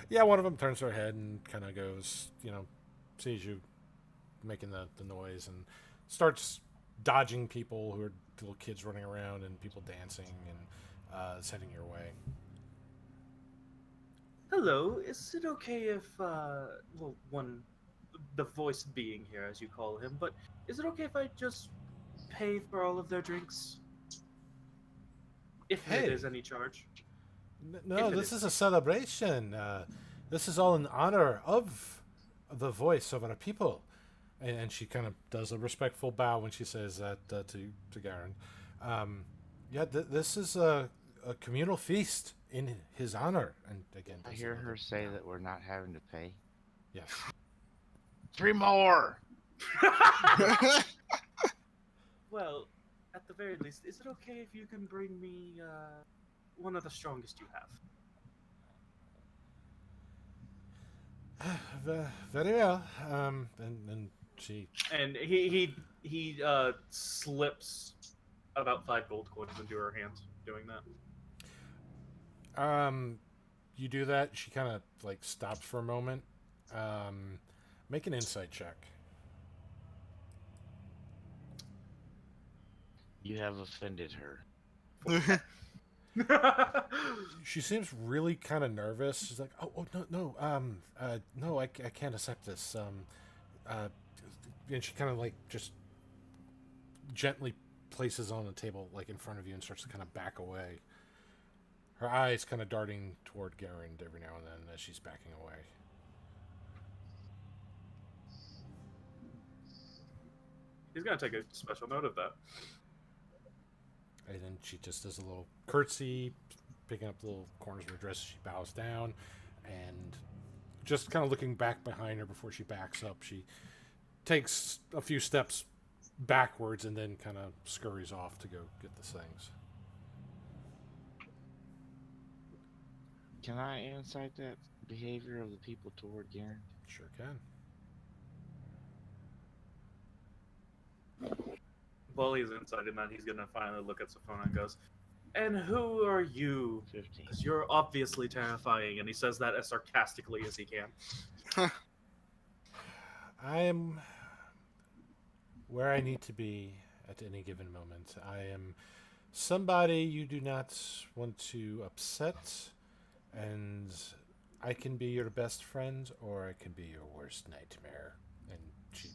S1: Yeah, one of them turns their head and kind of goes, sees you making the noise and starts dodging people who are little kids running around and people dancing, and is heading your way.
S3: Hello, is it okay if, the voice being here, as you call him, but is it okay if I just pay for all of their drinks? If
S1: Hey.
S3: it is any charge.
S1: No, this is a celebration. This is all in honor of the voice of our people. And she kind of does a respectful bow when she says that to Garand. This is a communal feast in his honor. And again,
S2: I hear her say that we're not having to pay.
S1: Yes.
S2: 3 more!
S3: Well, at the very least, is it okay if you can bring me one of the strongest you have?
S1: Very well. And She
S3: And he slips about 5 gold coins into her hands doing that.
S1: you do that. She kind of like stops for a moment. Make an insight check.
S2: You have offended her.
S1: She seems really kind of nervous. She's like, "Oh no, no, I can't accept this." And she kind of like just gently places on the table like in front of you and starts to kind of back away. Her eyes kind of darting toward Garand every now and then as she's backing away.
S3: He's gonna take a special note of that.
S1: And then she just does a little curtsy, picking up the little corners of her dress. She bows down, and just kind of looking back behind her before she backs up, she takes a few steps backwards and then kind of scurries off to go get the things.
S2: Can I insight that behavior of the people toward Garand?
S1: Sure can.
S3: While he's inside in that, he's gonna finally look at Sophona and goes, "And who are you?
S2: 15.
S3: Because you're obviously terrifying." And he says that as sarcastically as he can.
S1: I am where I need to be at any given moment. I am somebody you do not want to upset, and I can be your best friend or I can be your worst nightmare. And she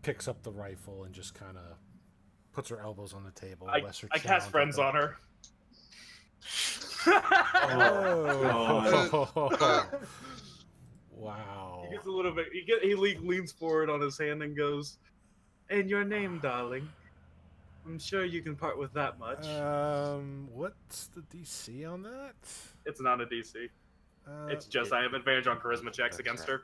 S1: picks up the rifle and just kind of puts her elbows on the table.
S3: I cast friends on her.
S1: Oh. Wow.
S3: He gets a little bit. He leans forward on his hand and goes, "And your name, darling? I'm sure you can part with that much."
S1: What's the DC on that?
S3: It's not a DC. It's just I have advantage on charisma checks
S2: That's
S3: against
S2: right.
S3: her.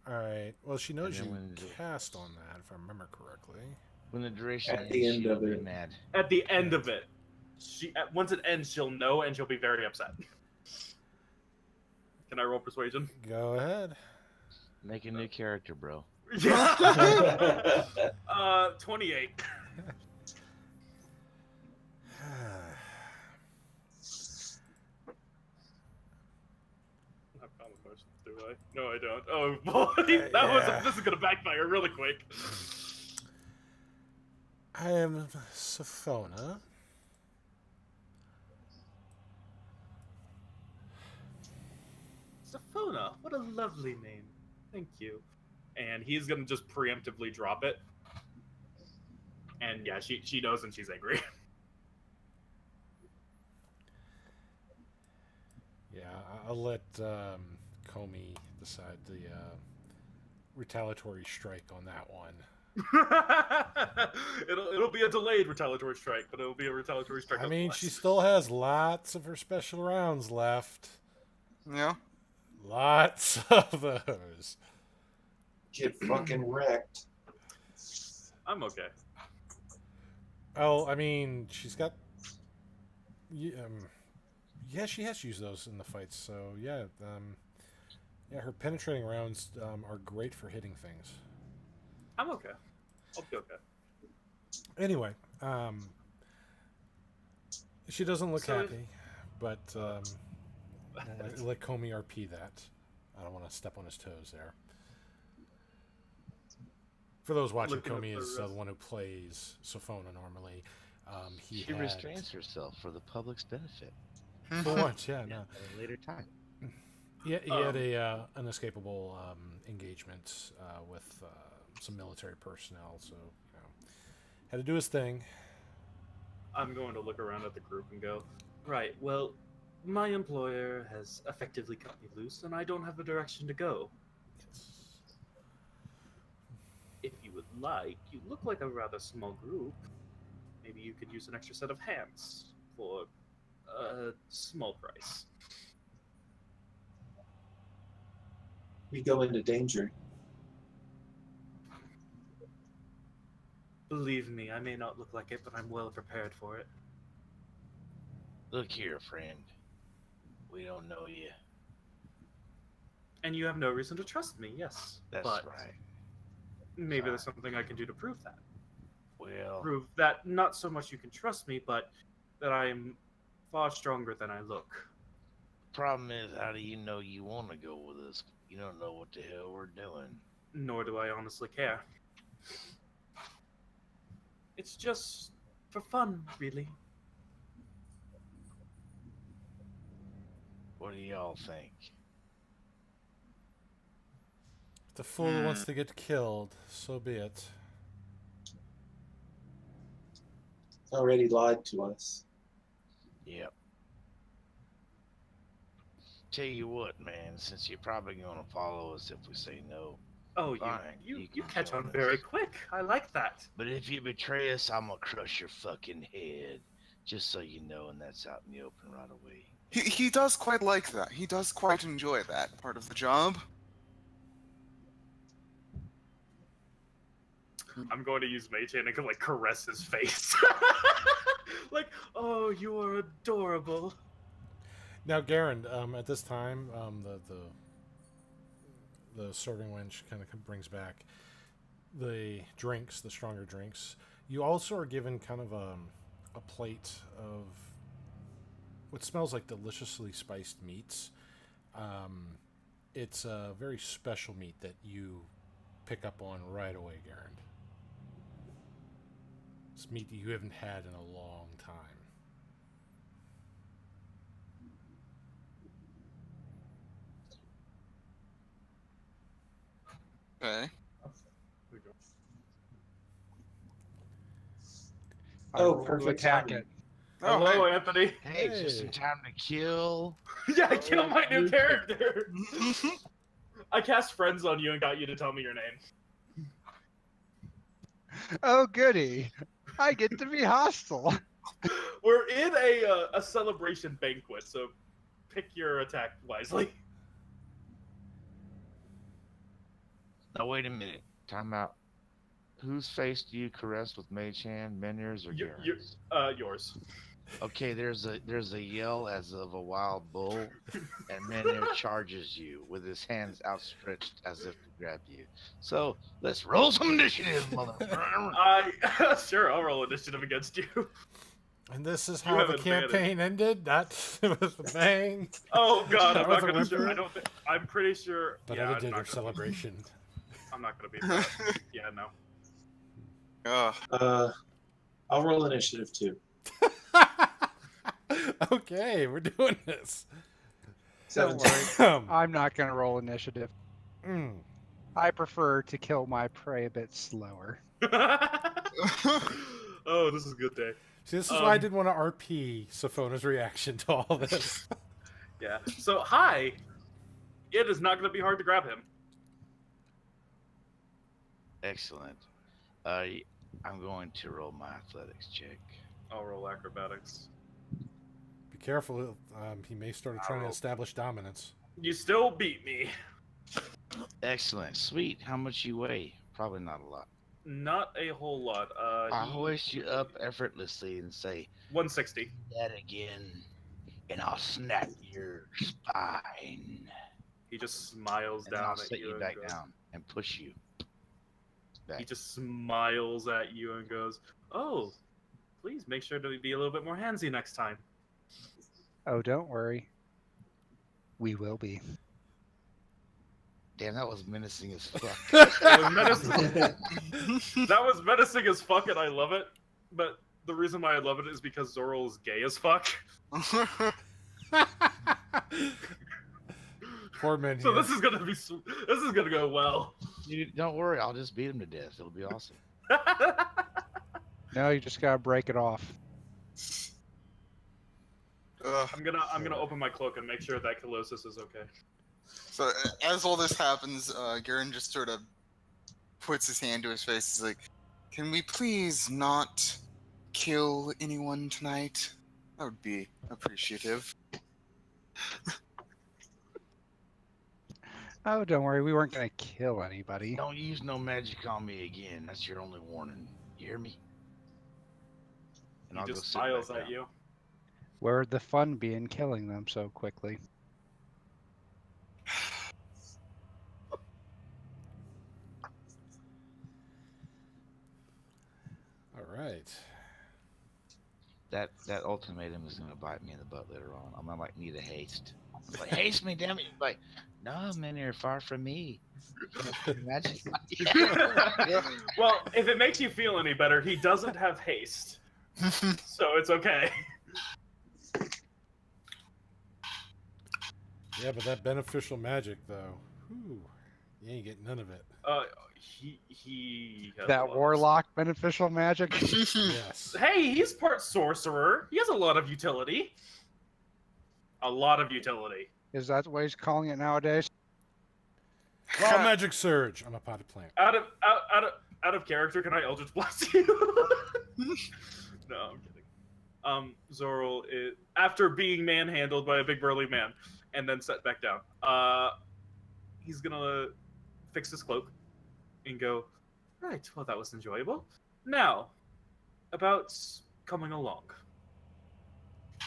S1: All right. Well, she knows
S2: And
S1: you
S2: then when the-
S1: cast on that, if I remember correctly.
S2: When the duration
S5: At the end
S2: she'll
S5: of
S2: be
S5: it.
S2: mad.
S3: At the end of it, once it ends, she'll know and she'll be very upset. Can I roll persuasion?
S1: Go ahead.
S2: Make a new character, bro.
S3: Yeah. 28. I found emotions, do I? No, I don't. Oh boy,
S1: Yeah.
S3: this is gonna backfire really quick.
S1: I am Sophona.
S3: Sophona, what a lovely name. Thank you. And he's gonna just preemptively drop it. And yeah, she knows and she's angry.
S1: Yeah, I'll let Comey decide the retaliatory strike on that one.
S3: it'll be a delayed retaliatory strike, but it'll be a retaliatory strike.
S1: I mean,
S3: nonetheless.
S1: she still has lots of her special rounds left.
S4: Yeah.
S1: Lots of those.
S5: Get fucking wrecked.
S3: I'm okay.
S1: Oh, I mean, she's got. Yeah, she has used those in the fights. So yeah, yeah, her penetrating rounds are great for hitting things.
S3: I'm okay. I'll be okay.
S1: Anyway, she doesn't look
S3: So
S1: happy, but let Comey RP that. I don't want to step on his toes there. For those watching,
S3: Looking up
S1: Comey
S3: the
S1: is
S3: rest.
S1: the one who plays Sophona normally.
S2: She restrains herself for the public's benefit
S1: For once, yeah, no.
S2: at a later time.
S1: Yeah, he had a unescapable engagement with some military personnel, so had to do his thing.
S3: I'm going to look around at the group and go, right, well, my employer has effectively cut me loose, and I don't have a direction to go. If you would like, you look like a rather small group. Maybe you could use an extra set of hands for a small price.
S5: We go into danger.
S3: Believe me, I may not look like it, but I'm well prepared for it.
S2: Look here, friend. We don't know you.
S3: And you have no reason to trust me, yes.
S2: That's
S3: but
S2: right.
S3: Maybe there's something I can do to prove that.
S2: Well,
S3: Prove that not so much you can trust me, but that I am far stronger than I look.
S2: problem is, how do you know you want to go with us? You don't know what the hell we're doing.
S3: Nor do I honestly care. It's just for fun, really.
S2: What do y'all think?
S1: If the fool wants to get killed, so be it.
S5: Already lied to us.
S2: Yep. Tell you what, man, since you're probably going to follow us if we say no.
S3: Oh,
S2: Fine,
S3: you
S2: you can
S3: catch
S2: join
S3: on
S2: us.
S3: very quick. I like that.
S2: But if you betray us, I'm going to crush your fucking head. Just so you know, and that's out in the open right away.
S4: He does quite like that. He does quite enjoy that part of the job.
S3: I'm going to use Mage Hand and like caress his face. Like, oh, you are adorable.
S1: Now, Garand, at this time, the serving wench kind of brings back the drinks, the stronger drinks. You also are given kind of a plate of what smells like deliciously spiced meats. It's a very special meat that you pick up on right away, Garand. It's meat that you haven't had in a long time.
S4: Okay.
S5: Oh,
S6: To
S5: perfect
S6: attack
S5: timing.
S6: it.
S4: Oh,
S3: Hello,
S4: hey.
S3: Anthony.
S2: Hey, just in time to kill.
S3: Yeah, kill my new character. I cast friends on you and got you to tell me your name.
S6: Oh, goody. I get to be hostile.
S3: We're in a celebration banquet, so pick your attack wisely.
S2: Now, wait a minute. Time out. Whose face do you caress with Mage Hand, Menier's, or Garand's?
S3: Yours.
S2: Okay, there's a yell as of a wild bull, and Menier charges you with his hands outstretched as if to grab you. So let's roll some initiative, motherfucker.
S3: Sure, I'll roll initiative against you.
S1: And this is
S3: You
S1: how
S3: have
S1: the
S3: advantage.
S1: campaign ended. That was a bang.
S3: Oh god,
S1: That
S3: I'm
S1: was
S3: not
S1: a
S3: gonna.
S1: whimper.
S3: I don't. I'm pretty sure.
S1: But
S3: yeah,
S1: I
S3: I'm
S1: did
S3: not
S1: your
S3: gonna-
S1: celebration.
S3: I'm not gonna be. That. Yeah, no.
S5: I'll roll initiative too.
S1: Okay, we're doing this.
S6: Don't
S5: 17.
S6: worry. I'm not going to roll initiative.
S1: Mm.
S6: I prefer to kill my prey a bit slower.
S3: Oh, this is a good day.
S1: See, this is why I didn't want to RP Sophona's reaction to all this.
S3: Yeah. So, hi. It is not going to be hard to grab him.
S2: Excellent. I'm going to roll my athletics check.
S3: I'll roll acrobatics.
S1: Be careful, he may start trying to
S2: roll.
S1: establish dominance.
S3: You still beat me.
S2: Excellent. Sweet. How much you weigh? Probably not a lot.
S3: Not a whole lot.
S2: I hoist you up effortlessly and say,
S3: 160.
S2: that again, and I'll snap your spine.
S3: He just smiles
S2: And
S3: down
S2: I'll
S3: at
S2: set
S3: you
S2: you
S3: and
S2: back
S3: goes,
S2: down and push you back.
S3: He just smiles at you and goes, "Oh, please make sure to be a little bit more handsy next time."
S6: Oh, don't worry. We will be.
S2: Damn, that was menacing as fuck.
S3: It was menacing. That was menacing as fuck, and I love it. But the reason why I love it is because Zoro is gay as fuck.
S1: Poor man
S3: So
S1: here.
S3: this is gonna go well.
S2: You don't worry, I'll just beat him to death. It'll be awesome.
S6: No, you just got to break it off.
S3: I'm gonna open my cloak and make sure that Colossus is okay.
S4: So as all this happens, Garand just sort of puts his hand to his face. He's like, "Can we please not kill anyone tonight? That would be appreciative."
S6: Oh, don't worry. We weren't going to kill anybody.
S2: Don't use no magic on me again. That's your only warning. You hear me? And
S3: He
S2: I'll go
S3: just
S2: sit back
S3: smiles at
S2: down.
S3: you.
S6: Where'd the fun be in killing them so quickly?
S1: right.
S2: That ultimatum is gonna bite me in the butt later on. I'm gonna like need a haste. I'm like, haste me, damn it! Like, no, men are far from me. Magic.
S3: Well, if it makes you feel any better, he doesn't have haste, so it's okay.
S1: Yeah, but that beneficial magic, though, whew, you ain't getting none of it.
S3: He has a lot
S6: That
S3: of-
S6: warlock beneficial magic.
S1: Yes.
S3: Hey, he's part sorcerer. He has a lot of utility. A lot of utility.
S6: Is that what he's calling it nowadays?
S1: Wild magic surge. I'm a potted plant.
S3: Out of character, can I Eldritch Blast you? No, I'm kidding. Zoril is, after being manhandled by a big burly man and then set back down, he's gonna fix his cloak and go, right, well, that was enjoyable. Now, about coming along.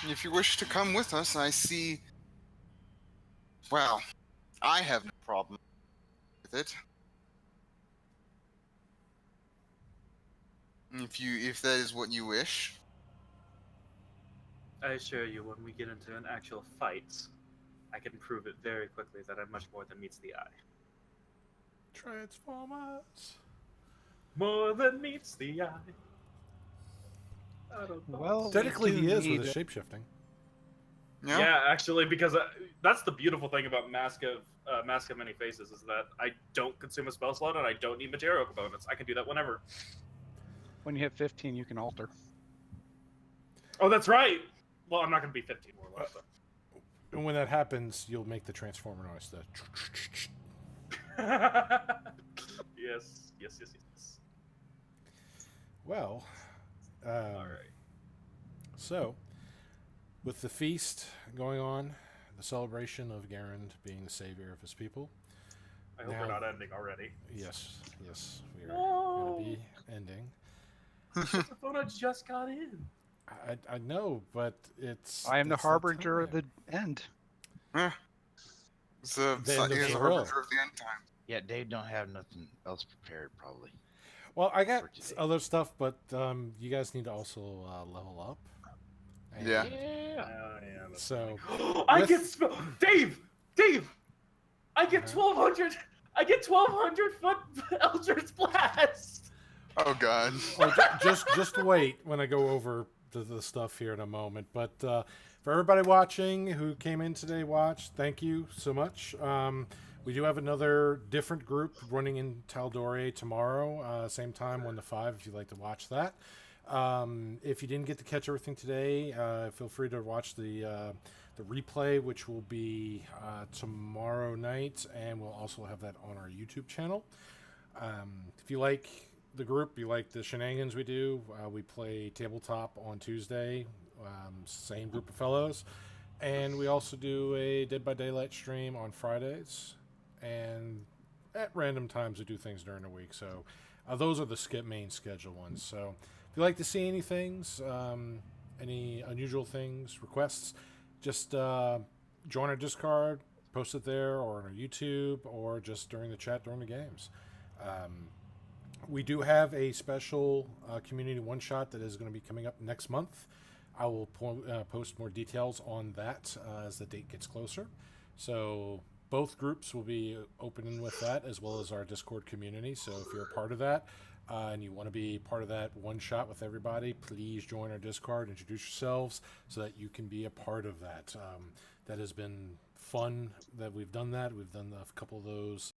S4: If you wish to come with us, I see. Well, I have no problem with it. If that is what you wish.
S3: I assure you, when we get into an actual fight, I can prove it very quickly that I'm much more than meets the eye.
S1: Transformers.
S3: More than meets the eye. I don't know.
S6: Well,
S1: Technically,
S6: we
S1: he
S6: do
S1: is
S6: need
S1: with his shapeshifting.
S4: Yeah.
S3: Yeah, actually, because that's the beautiful thing about Mask of Many Faces is that I don't consume a spell slot and I don't need material components. I can do that whenever.
S6: When you hit 15, you can alter.
S3: Oh, that's right. Well, I'm not going to be 15 more or less. So.
S1: And when that happens, you'll make the transformer noise. The
S3: Yes.
S1: well,
S3: All right.
S1: so with the feast going on, the celebration of Garand being the savior of his people.
S3: I hope
S1: Now-
S3: we're not ending already.
S1: Yes, we are
S3: No.
S1: going to be ending.
S3: I thought I just got in.
S1: I know, but it's.
S6: I am the
S1: it's
S6: harbinger of
S1: time.
S6: the end.
S4: It's the
S1: The end of
S4: is
S1: the
S4: the
S1: world.
S4: harbinger of the end time.
S2: Yeah, Dave don't have nothing else prepared probably.
S1: Well, I got
S2: for today.
S1: other stuff, but you guys need to also level up. And
S4: Yeah.
S2: Yeah.
S3: That's
S1: So
S3: I
S1: with-
S3: get Dave. I get 1,200. I get 1,200 foot Eldritch Blast.
S4: Oh God.
S1: oh, just wait when I go over the stuff here in a moment. But for everybody watching who came in today, thank you so much. We do have another different group running in Tal'Dorei tomorrow, same time, 1 to 5, if you'd like to watch that. If you didn't get to catch everything today, feel free to watch the replay, which will be tomorrow night, and we'll also have that on our YouTube channel. If you like the group, you like the shenanigans we do, we play tabletop on Tuesday, same group of fellows, and we also do a Dead by Daylight stream on Fridays, and at random times we do things during the week. So those are the main schedule ones. So if you like to see any things, any unusual things, requests, just join our Discord, post it there, or on our YouTube, or just during the chat during the games. We do have a special community one-shot that is going to be coming up next month. I will post more details on that as the date gets closer. So both groups will be opening with that, as well as our Discord community. So if you're a part of that and you want to be part of that one-shot with everybody, please join our Discord, introduce yourselves so that you can be a part of that. That has been fun that we've done that. We've done a couple of those